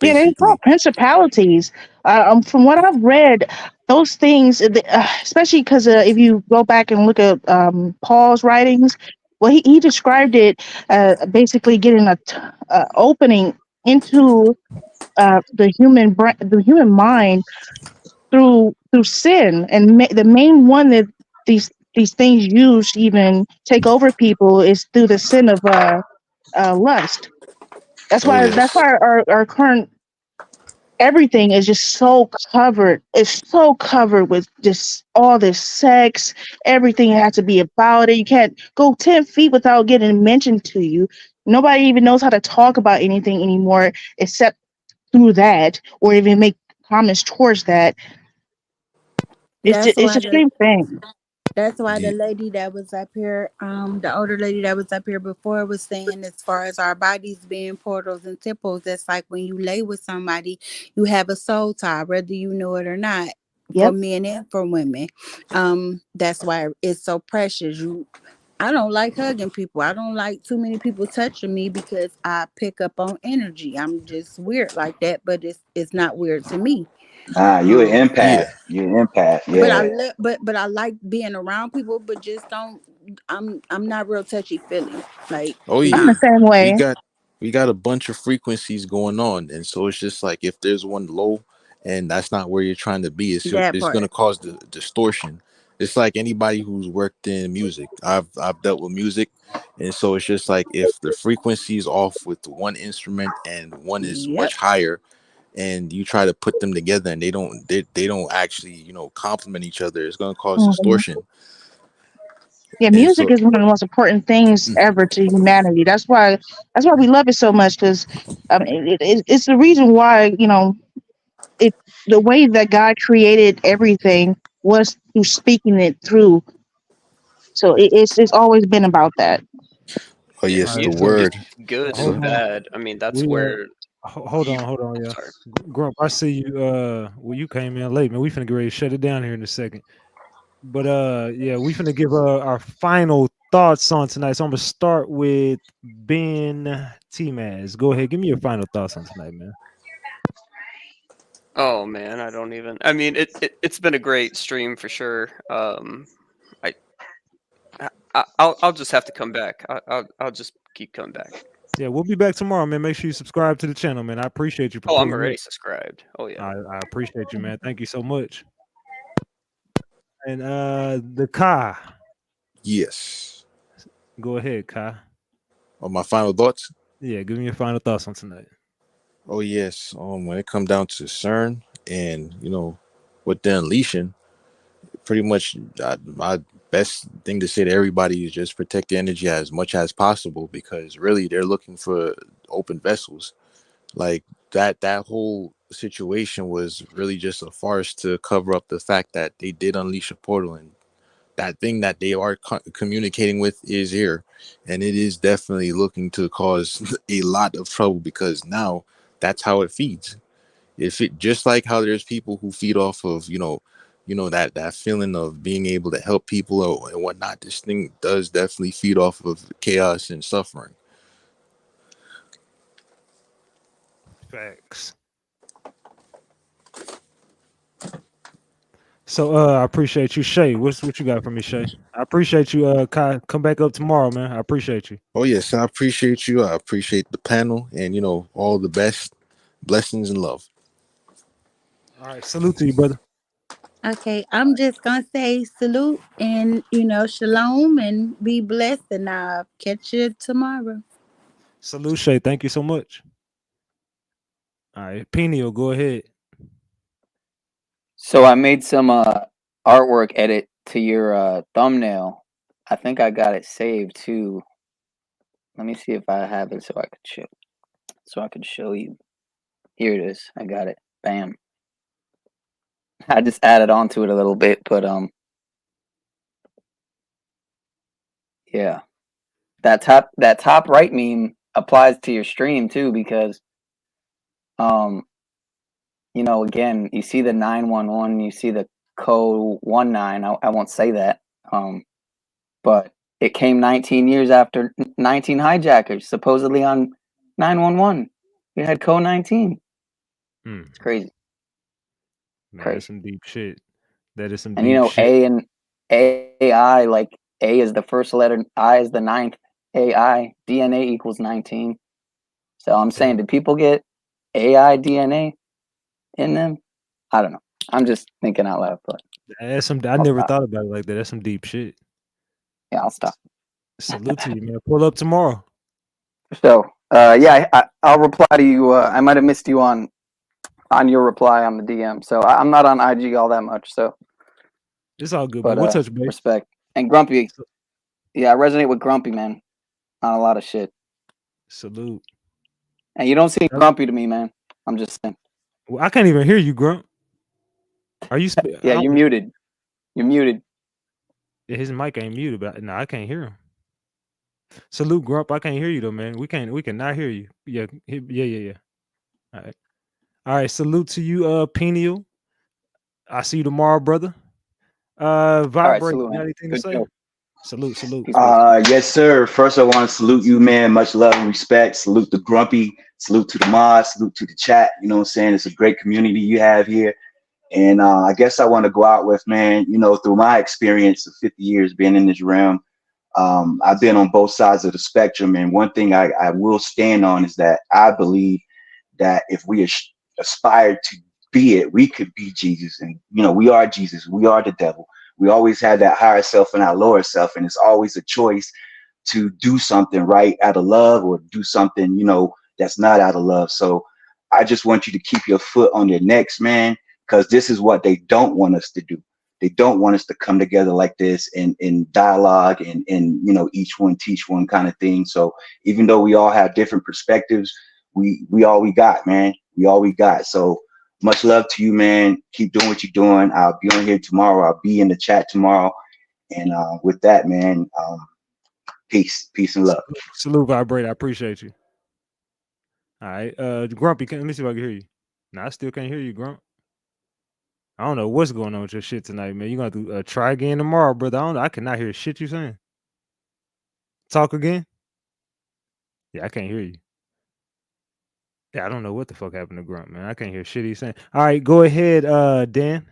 Yeah, they call basically. principalities. From what I've read, those things, especially because if you go back and look at Paul's writings, well, he described it basically getting a opening into the human mind through sin, and the main one that these things use to even take over people is through the sin of lust. That's Oh why yes. our current everything is just so covered. It's so covered with just all this sex. Everything has to be about it. You can't go 10 feet without getting mentioned to you. Nobody even knows how to talk about anything anymore except through that, or even make comments towards that. That's It's why a the shame thing. That's why the Yeah. lady that was up here, the older lady that was up here before was saying, as far as our bodies being portals and temples, that's like when you lay with somebody, you have a soul tie, whether you know it or not, for Yep. men and for women. That's why it's so precious. I don't like hugging people. I don't like too many people touching me because I pick up on energy. I'm just weird like that, but it's not weird to me. Nah, you an Um, empath. Yeah. You an empath. but I Yeah. but I like being around people, but just don't. I'm not real touchy feely. Like, Oh I'm the yeah. same We way. got we got a bunch of frequencies going on, and so it's just like if there's one low, and that's not where you're trying to be, that it's gonna part. cause the distortion. It's like anybody who's worked in music. I've dealt with music, and so it's just like if the frequency is off with one instrument and one is Yep. much higher, and you try to put them together and they don't actually complement each other, it's gonna cause Mhm. distortion. Yeah, And music so is one of the most important things ever to humanity. That's why we love it so much because it's the reason why it the way that God created everything was through speaking it through. So it's always been about that. oh Yeah, All yes, right, the music so is word. good Go hold and ahead. on. bad. I mean, that's We where you. hold on, yeah. Sorry. Grump, I see you. Well, you came in late, man. We finna get ready to shut it down here in a second. But yeah, we finna give our final thoughts on tonight. So I'm gonna start with Ben T Maz. Go ahead, give me your final thoughts on tonight, man. Oh man, I don't even. I mean, it's been a great stream for sure. I, I'll just have to come back. I'll just keep coming back. Yeah, we'll be back tomorrow, man. Make sure you subscribe to the channel, man. I appreciate you for Oh, I'm pulling up. already subscribed. Oh yeah. I appreciate you, man. Thank you so much. And the Ka. Yes. Go ahead, Ka. On my final thoughts. Yeah, give me your final thoughts on tonight. Oh yes. When it come down to CERN and what they're unleashing, pretty much my best thing to say to everybody is just protect the energy as much as possible because really they're looking for open vessels. Like that whole situation was really just a farce to cover up the fact that they did unleash a portal, and that thing that they are communicating with is here, and it is definitely looking to cause a lot of trouble because now that's how it feeds. If it just like how there's people who feed off of that feeling of being able to help people and whatnot, this thing does definitely feed off of chaos and suffering. Facts. So I appreciate you, Shay. What you got for me, Shay? I appreciate you, Kai. Come back up tomorrow, man. I appreciate you. Oh yes, I appreciate you. I appreciate the panel, and all the best blessings and love. All right, salute to you, brother. Okay, I'm just gonna say salute and shalom and be blessed, and I'll catch you tomorrow. Salute, Shay. Thank you so much. All right, Peniel, go ahead. So I made some artwork edit to your thumbnail. I think I got it saved too. Let me see if I have it so I could show you. Here it is. I got it. Bam. I just added on to it a little bit, but yeah. That top right meme applies to your stream too because um again, you see the 911, you see the code 19. I won't say that. But it came 19 years after 19 hijackers supposedly on 911. You had code 19. It's crazy. Man, that's Crazy. some deep shit. That is some And deep shit. A and AI, like A is the first letter, I is the ninth, AI, DNA equals 19. So I'm saying, did people get AI DNA in them? I don't know. I'm just thinking out loud, but That's some. I I'll never stop. thought about it like that. That's some deep shit. Yeah, I'll stop. Salute to you, man. Pull up tomorrow. So, yeah, I'll reply to you. I might have missed you on on your reply on the DM. So I'm not on IG all that much. So It's all good, but man. We'll touch base. respect. And Grumpy, yeah, I resonate with Grumpy, man, on a lot of shit. Salute. And you don't seem grumpy to me, man. I'm just saying. Well, I can't even hear you, Grump. Are you? Yeah, you're muted. You're muted. Yeah, his mic ain't muted, but no, I can't hear him. Salute, Grump. I can't hear you though, man. We cannot hear you. Yeah. All right. All right. Salute to you, Peniel. I see you tomorrow, brother. Vibrate. Salute, You got man. anything to Good say? show. Salute. Yes, sir. First, I want to salute you, man. Much love and respect. Salute the Grumpy. Salute to the mods. Salute to the chat. You know what I'm saying? It's a great community you have here. And I guess I want to go out with, man, you know, through my experience of 50 years being in this realm, I've been on both sides of the spectrum. And one thing I will stand on is that I believe that if we aspire to be it, we could be Jesus. And, you know, we are Jesus. We are the devil. We always have that higher self and our lower self. And it's always a choice to do something right out of love or do something, you know, that's not out of love. So I just want you to keep your foot on your necks, man, because this is what they don't want us to do. They don't want us to come together like this in dialogue and you know, each one teach one kind of thing. So even though we all have different perspectives, we all we got, man. We all we got. So much love to you, man. Keep doing what you're doing. I'll be on here tomorrow. I'll be in the chat tomorrow. And with that, man, peace and love. Salute, Vibrate. I appreciate you. All right. Grumpy, let me see if I can hear you. No, I still can't hear you, Grump. I don't know what's going on with your shit tonight, man. You gonna have to try again tomorrow, brother. I cannot hear shit you saying. Talk again. Yeah, I can't hear you. Yeah, I don't know what the fuck happened to Grunt, man. I can't hear shit he's saying. All right, go ahead, Dan.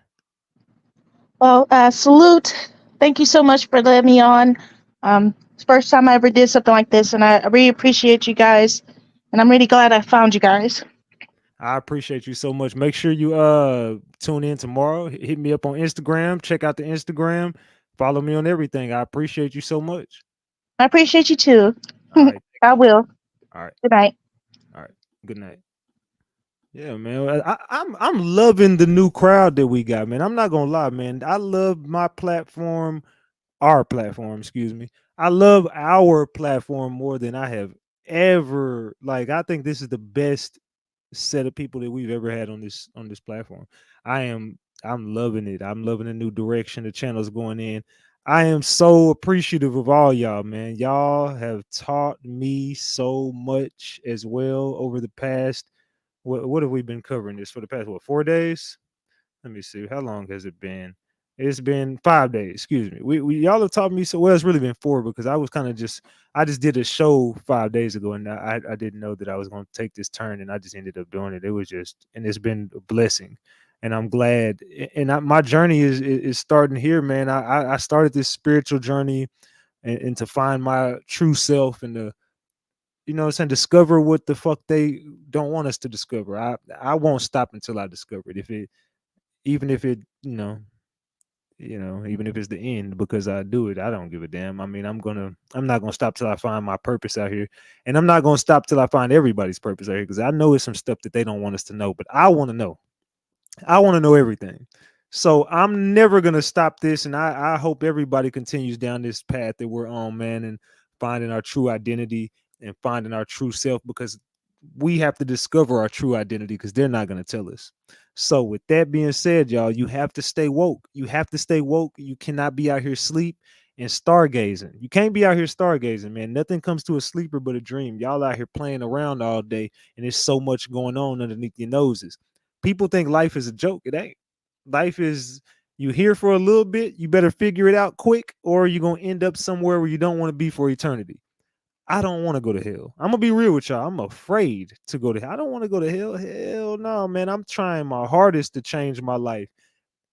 Well, salute. Thank you so much for letting me on. It's the first time I ever did something like this, and I really appreciate you guys. And I'm really glad I found you guys. I appreciate you so much. Make sure you tune in tomorrow. Hit me up on Instagram. Check out the Instagram. Follow me on everything. I appreciate you so much. I appreciate you too. All right. I will. All right. Good night. All right. Good night. Yeah, man. I'm loving the new crowd that we got, man. I'm not gonna lie, man. I love my platform, our platform, excuse me. I love our platform more than I have ever. Like, I think this is the best set of people that we've ever had on this platform. I'm loving it. I'm loving the new direction the channel's going in. I am so appreciative of all y'all, man. Y'all have taught me so much as well over the past. What have we been covering this for the past 4 days? Let me see. How long has it been? It's been 5 days. Excuse me. We y'all have taught me so well. It's really been 4 because I was kind of I just did a show 5 days ago and I didn't know that I was going to take this turn and I just ended up doing it. It was and it's been a blessing, and I'm glad. And my journey is starting here, man. I started this spiritual journey and to find my true self and to, you know what I'm saying, discover what the fuck they don't want us to discover. I won't stop until I discover it. Even if it, even if it's the end, because I do it, I don't give a damn. I mean, I'm not gonna stop till I find my purpose out here, and I'm not gonna stop till I find everybody's purpose out here, because I know it's some stuff that they don't want us to know, but I want to know. I want to know everything. So I'm never gonna stop this, and I hope everybody continues down this path that we're on, man, and finding our true identity and finding our true self, because we have to discover our true identity, because they're not gonna tell us. So with that being said, y'all, you have to stay woke. You have to stay woke. You cannot be out here sleep and stargazing. You can't be out here stargazing, man. Nothing comes to a sleeper but a dream. Y'all out here playing around all day, and there's so much going on underneath your noses. People think life is a joke. It ain't. Life is, you here for a little bit, you better figure it out quick, or you're gonna end up somewhere where you don't want to be for eternity. I don't want to go to hell. I'm gonna be real with y'all. I'm afraid to go to hell. I don't want to go to hell. Hell no, man. I'm trying my hardest to change my life.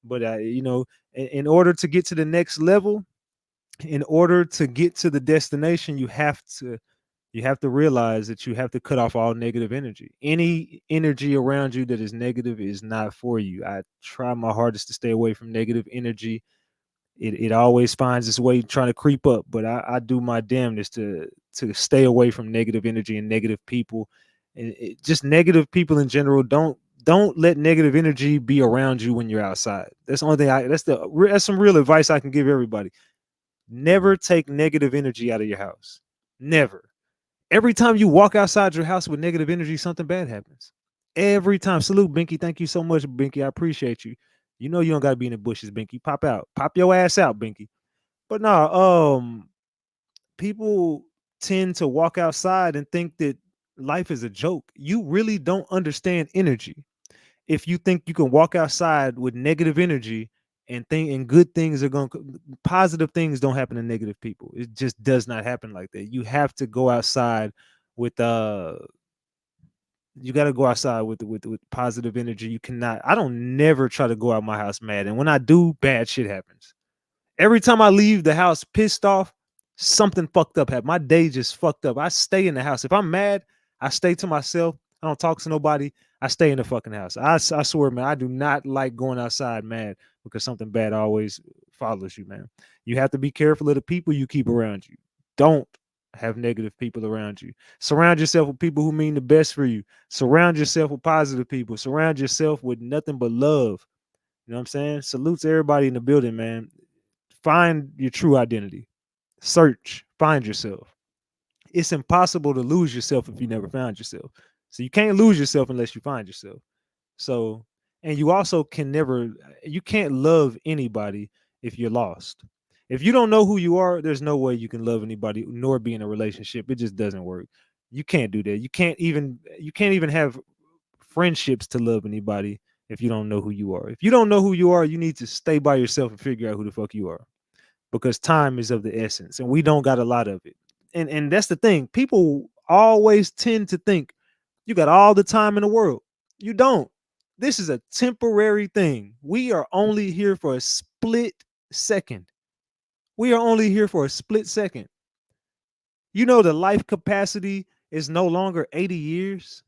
But in order to get to the next level, in order to get to the destination, you have to realize that you have to cut off all negative energy. Any energy around you that is negative is not for you. I try my hardest to stay away from negative energy. It always finds its way trying to creep up, but I do my damnedest to stay away from negative energy and negative people, and just negative people in general. don't let negative energy be around you when you're outside. That's the only thing that's some real advice I can give everybody. Never take negative energy out of your house. Never. Every time you walk outside your house with negative energy, something bad happens. Every time. Salute, Binky. Thank you so much, Binky. I appreciate you. You know you don't gotta be in the bushes, Binky. Pop out. Pop your ass out, Binky. But no, people tend to walk outside and think that life is a joke. You really don't understand energy if you think you can walk outside with negative energy and think and good things are going to positive things don't happen to negative people. It just does not happen like that. You have to go outside with you got to go outside with positive energy. You cannot. I don't never try to go out my house mad, and when I do, bad shit happens. Every time I leave the house pissed off, something fucked up happened. My day just fucked up. I stay in the house. If I'm mad, I stay to myself. I don't talk to nobody. I stay in the fucking house. I swear, man, I do not like going outside mad because something bad always follows you, man. You have to be careful of the people you keep around you. Don't have negative people around you. Surround yourself with people who mean the best for you. Surround yourself with positive people. Surround yourself with nothing but love. You know what I'm saying? Salute to everybody in the building, man. Find your true identity. Search, find yourself. It's impossible to lose yourself if you never found yourself. So you can't lose yourself unless you find yourself. So, and you also you can't love anybody if you're lost. If you don't know who you are, there's no way you can love anybody nor be in a relationship. It just doesn't work. You can't do that. You can't even have friendships to love anybody if you don't know who you are. If you don't know who you are, you need to stay by yourself and figure out who the fuck you are, because time is of the essence and we don't got a lot of it. And that's the thing. People always tend to think you got all the time in the world. You don't. This is a temporary thing. We are only here for a split second. We are only here for a split second. You know, the life capacity is no longer 80 years.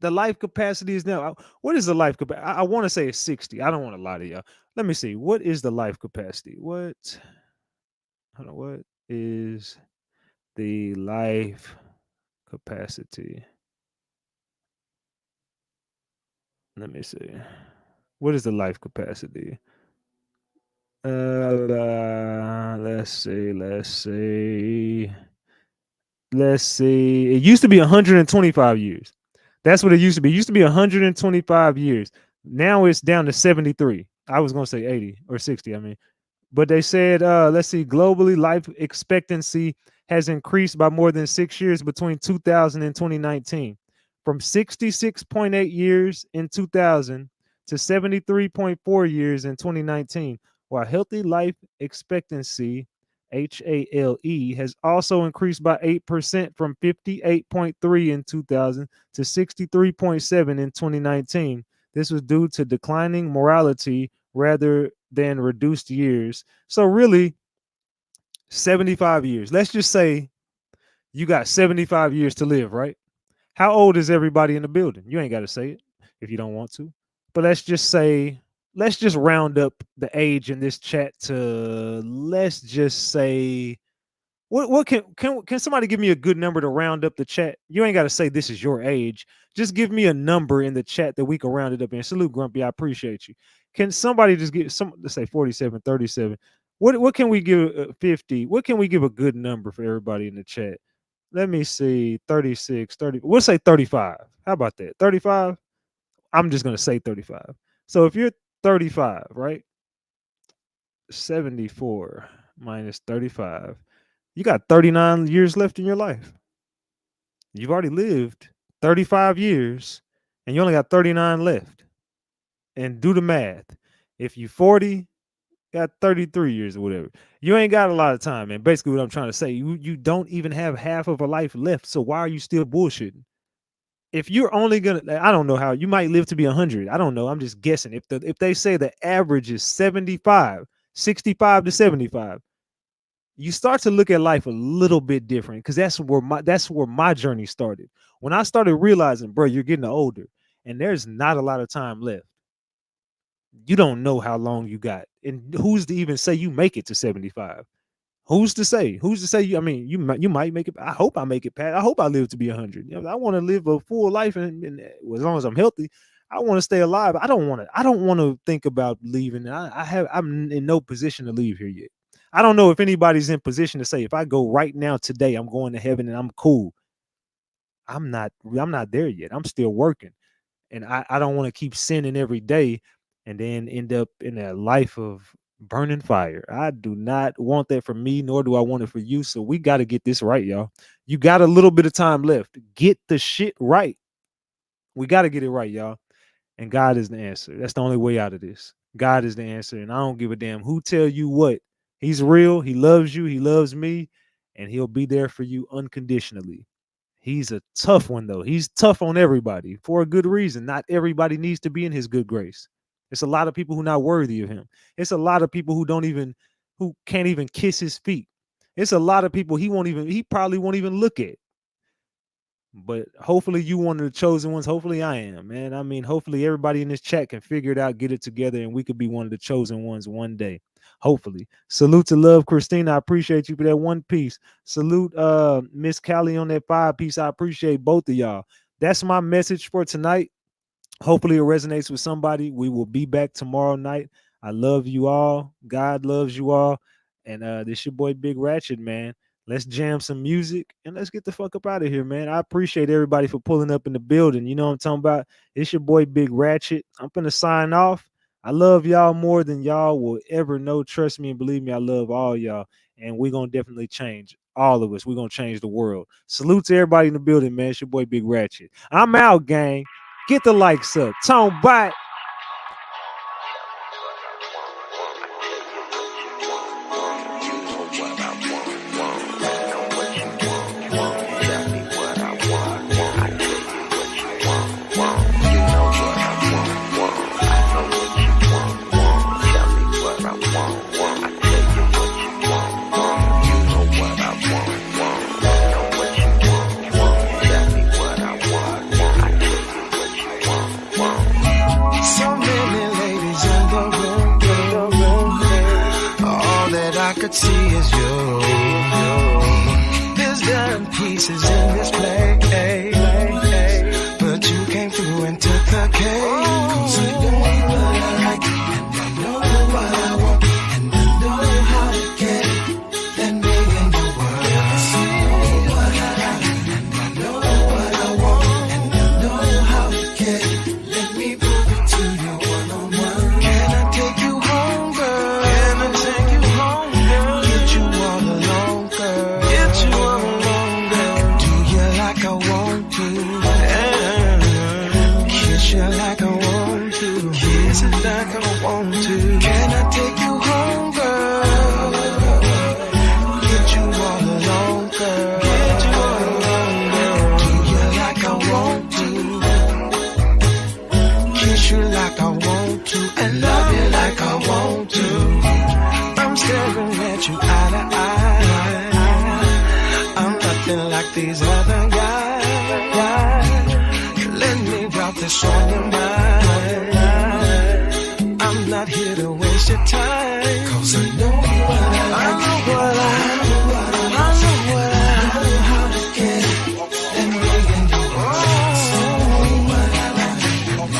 The life capacity is now, what is the life capacity? I want to say it's 60. I don't want to lie to y'all. Let me see. What is the life capacity? What is the life capacity? Let me see. What is the life capacity? Let's see. It used to be 125 years. That's what it used to be. It used to be 125 years. Now it's down to 73. I was going to say 80 or 60. I mean, but they said, let's see, globally, life expectancy has increased by more than 6 years between 2000 and 2019, from 66.8 years in 2000 to 73.4 years in 2019, while healthy life expectancy, HALE, has also increased by 8% from 58.3 in 2000 to 63.7 in 2019. This was due to declining morality rather than reduced years. So really, 75 years. Let's just say you got 75 years to live, right? How old is everybody in the building? You ain't got to say it if you don't want to. But let's just round up the age in this chat to, let's just say, what can somebody give me a good number to round up the chat? You ain't got to say this is your age. Just give me a number in the chat that we can round it up in. Salute, Grumpy. I appreciate you. Can somebody just give let's say 47, 37? What can we give 50? What can we give a good number for everybody in the chat? Let me see. 36, 30. We'll say 35. How about that? 35? I'm just gonna say 35. So if you're 35, right? 74 minus 35. You got 39 years left in your life. You've already lived 35 years and you only got 39 left. And do the math. If you 40, got 33 years or whatever. You ain't got a lot of time, man. Basically what I'm trying to say, you don't even have half of a life left. So why are you still bullshitting? If you're only gonna, I don't know how, you might live to be 100. I don't know. I'm just guessing. If they say the average is 65, 65 to 75, you start to look at life a little bit different, because that's where my journey started. When I started realizing, bro, you're getting older and there's not a lot of time left. You don't know how long you got, and who's to even say you make it to 75? Who's to say? Who's to say you? I mean, you might make it. I hope I make it, Pat. I hope I live to be 100. You know, I want to live a full life, and as long as I'm healthy, I want to stay alive. I don't want to think about leaving. I'm in no position to leave here yet. I don't know if anybody's in position to say, if I go right now today, I'm going to heaven and I'm cool. I'm not there yet. I'm still working. And I don't want to keep sinning every day and then end up in a life of burning fire. I do not want that for me, nor do I want it for you. So we got to get this right, y'all. You got a little bit of time left. Get the shit right. We got to get it right, y'all. And God is the answer. That's the only way out of this. God is the answer. And I don't give a damn who tell you what. He's real. He loves you. He loves me. And he'll be there for you unconditionally. He's a tough one, though. He's tough on everybody for a good reason. Not everybody needs to be in his good grace. It's a lot of people who are not worthy of him. It's a lot of people who can't even kiss his feet. It's a lot of people he probably won't even look at. But hopefully you one of the chosen ones. Hopefully I am, man. I mean, hopefully everybody in this chat can figure it out, get it together, and we could be one of the chosen ones one day. Hopefully. Salute to Love Christina. I appreciate you for that one piece. Salute Miss Callie on that 5-piece. I appreciate both of y'all. That's my message for tonight. Hopefully it resonates with somebody. We will be back tomorrow night. I love you all. God loves you all. And this your boy Big Ratchet, man. Let's jam some music and let's get the fuck up out of here, man. I appreciate everybody for pulling up in the building. You know what I'm talking about? It's your boy Big Ratchet. I'm gonna sign off. I love y'all more than y'all will ever know. Trust me and believe me, I love all y'all. And we're gonna definitely change. All of us. We're gonna change the world. Salute to everybody in the building, man. It's your boy Big Ratchet. I'm out, gang. Get the likes up. Tone bye. See is you. There's done pieces in this play, but you came through and took the cake. 'Cause I know what I like, and I know what I want, and I know how to get it. Let me in your world. I know what I like, and I know what I want, and I know how to get it. Let me prove it to you one-on-one. Can I take you home, girl? Can I take you home? Get you all alone, girl. Get you all alone, girl. Do you like I want to? Kiss you like I want to. Kiss it like I want to. Can I take you home, girl? Get you all alone, girl. Get you all alone, girl. Do you like I want to? Kiss you like I want to. And love you like I want to. I'm staring at you eye to eye. I'm nothing like these other guys. Let me drop this on your mind. I'm not here to waste your time. 'Cause I know what I like. I know what I know how to get it. Let me in your world. I know what I like. I know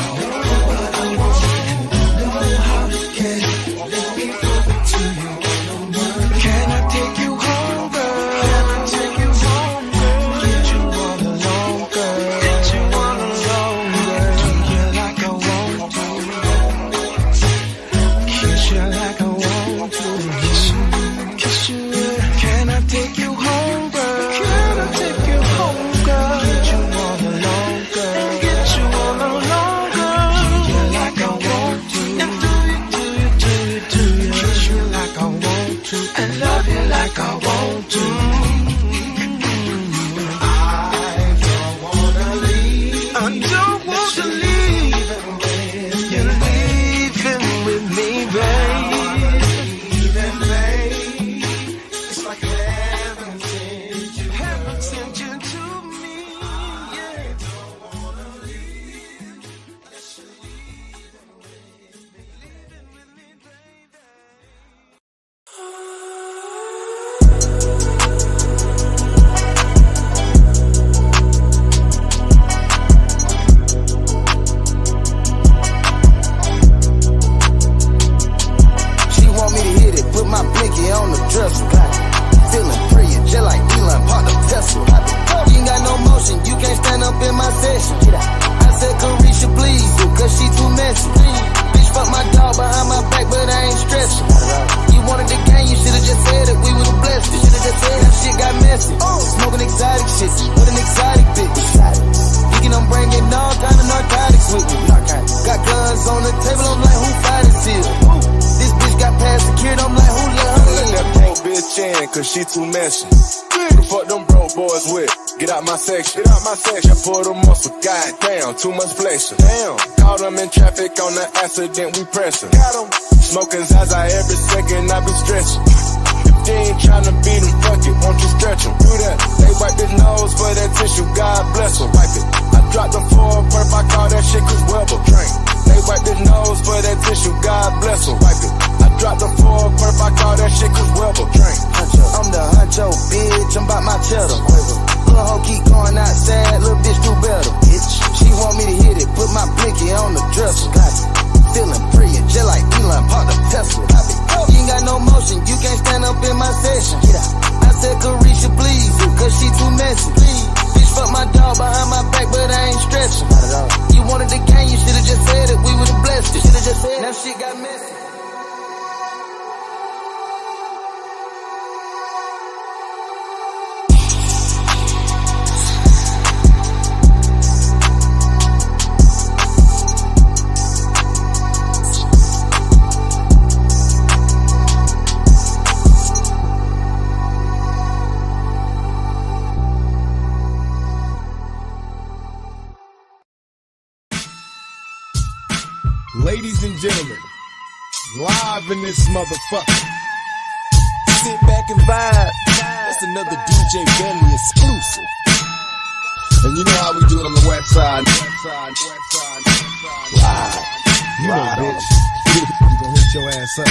what I want. And I know how to get it. Let me prove it to you. Can I take you home, girl? Can I take you home, girl? Get you all alone, girl. Get you all alone, girl. Do you like I want to? Kiss you like I want to. man, cause she too messy. The fuck them broke boys with? Get out my section. Get out my section. Pull the muscle. God damn, too much flexing. Damn. Caught them in traffic on the accident, we pressing. Got them. Smoking Zaza every second, I be stretching. If they ain't tryna beat them, fuck it, won't you stretch them? Do that. They wipe their nose for that tissue, God bless them. Wipe it. I dropped them for a perp, I call that shit Chris Webber. Drink. They wipe their nose for that tissue, God bless them. Wipe it. I dropped them for a perp, I call that shit Chris Webber. Drink. I'm the huncho, bitch, I'm about my cheddar. Little hoe keep going outside, little bitch do better. Bitch. She want me to hit it, put my blinky on the dresser. Got it. Feeling brilliant, just like Elon parked a Tesla. You ain't got no motion, you can't stand up in my session. Get out. I said Carisha, please, cause she too messy. Bitch, fuck my dog behind my back, but I ain't stretching. Not at all. You wanted the game, you should've just said it, we would've blessed it. Should've just said it. Now shit got messy. Ladies and gentlemen, live in this motherfucker. Sit back and vibe. That's another DJ Bentley exclusive. And you know how we do it on the west side. Live. You know, bitch. You gon' hit your ass up.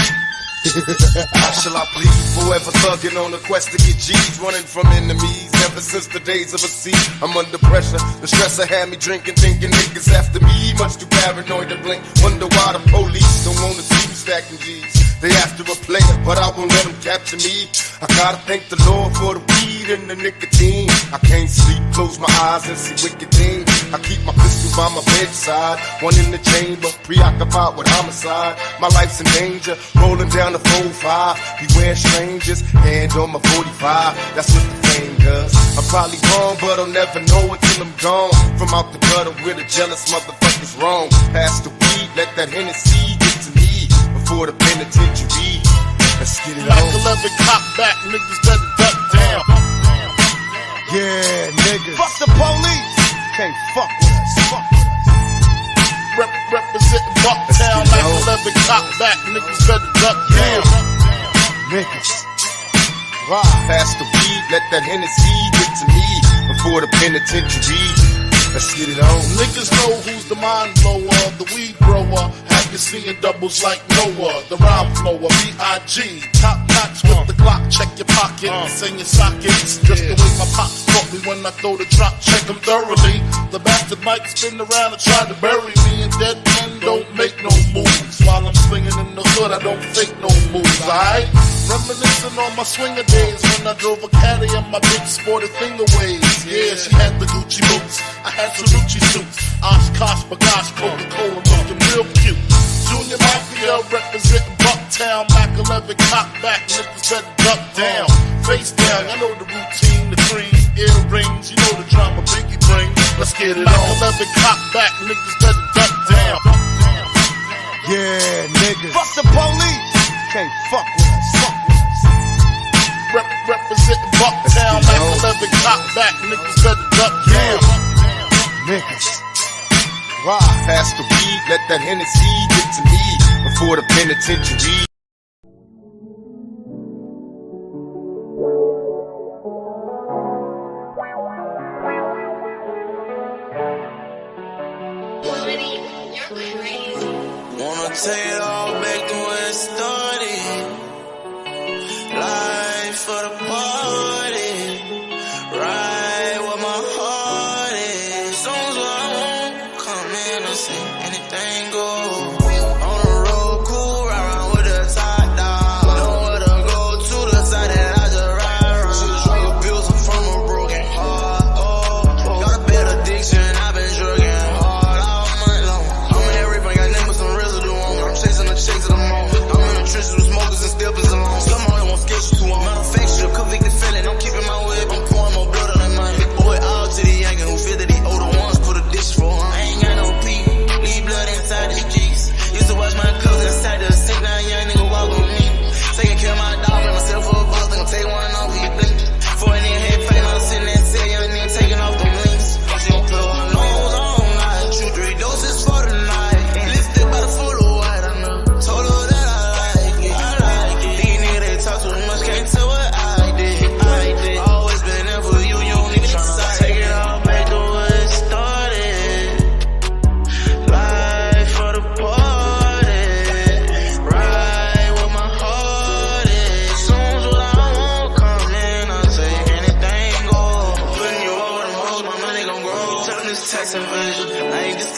How shall I plead? Forever thugging on a quest to get G's, running from enemies. Ever since the days of a seat, I'm under pressure. The stressor had me drinking, thinking niggas after me. Much too paranoid to blink. Wonder why the police don't wanna see me stacking G's. They after a player, but I won't let them capture me. I gotta thank the Lord for the weed and the nicotine. I can't sleep, close my eyes and see wicked things. I keep my pistol by my bedside, one in the chamber, preoccupied with homicide. My life's in danger, rolling down the 4-5. Beware strangers, hand on my 45. That's what the fame does. I'm probably wrong, but I'll never know it till I'm gone. From out the gutter where the jealous motherfuckers roam. Pass the weed, let that Hennessy get to me before the penitentiary. Let's get it Mac on. 11 cop back, niggas better duck down. Yeah, niggas. Fuck the police. Can't fuck with us. Fuck with us. Representing Bucktown, Mac 11 cop back, niggas better duck down. Niggas. Pass the weed, let that Hennessy get to me before the penitentiary. Let's get it on. Niggas know who's the mind blower, the weed grower. Have you seeing doubles like Noah? The rhyme flower, B.I.G. Top notch with the Glock, check your pockets and your sockets. Just the way my pops taught me when I throw the drop, check them thoroughly. The bastard might spin around and try to bury me, and dead men don't make no moves. While I'm swinging in the hood, I don't fake no moves, alright? Reminiscing on my swinger days when I drove a caddy and my bitch sported finger waves. Yeah, she had the Gucci boots, I had some Gucci suits. Oshkosh, Bagash, Coca-Cola, looking real cute. Junior Mafia representing Bucktown, Mac 11 cock back, niggas better duck down. Face down, I know the routine, the cream, earrings, you know the drama Biggie bring. Let's get it on. Mac 11 cock back, niggas better duck down. Yeah, niggas. Fuck the police. Can't fuck with us. Fuck with us. Representing Bucktown, Mac 11 cock back, niggas better duck down. Niggas. Pass the weed, let that Hennessy get to me before the penitentiary. Wanna take it all back to where it started. Life for the party. Right where my heart is. Songs where I won't come in and sing. Anything goes. On the road, cool, ride around with the top down. Know where to go to the side that I just ride around. Drug abuse from a broken heart. Oh, got a bad addiction, I've been drugging hard all month long. I'm in that reef, I got name with some residue on. I'm chasing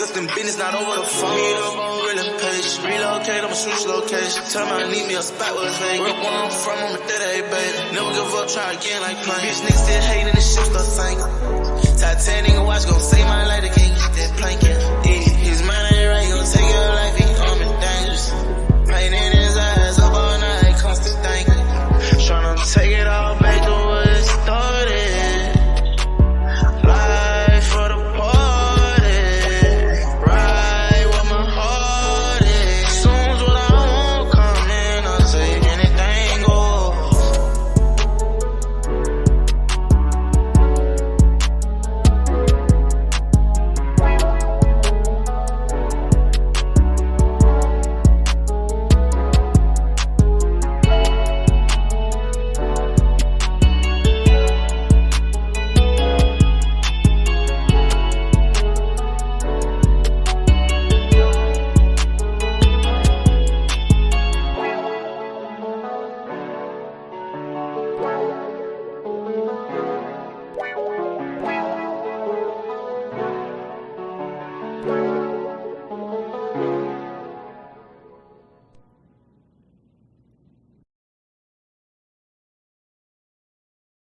up them business, not over the phone. Meet up on real impatient. Relocate, I'ma switch location. Tell me I need me a spot with a fake. Where I'm from, I'm a dead baby. Never give up, try again like playing. Bitch niggas still hating, the shit start sinking. Titanic watch gon' save my life, they can't get that planking. Yeah.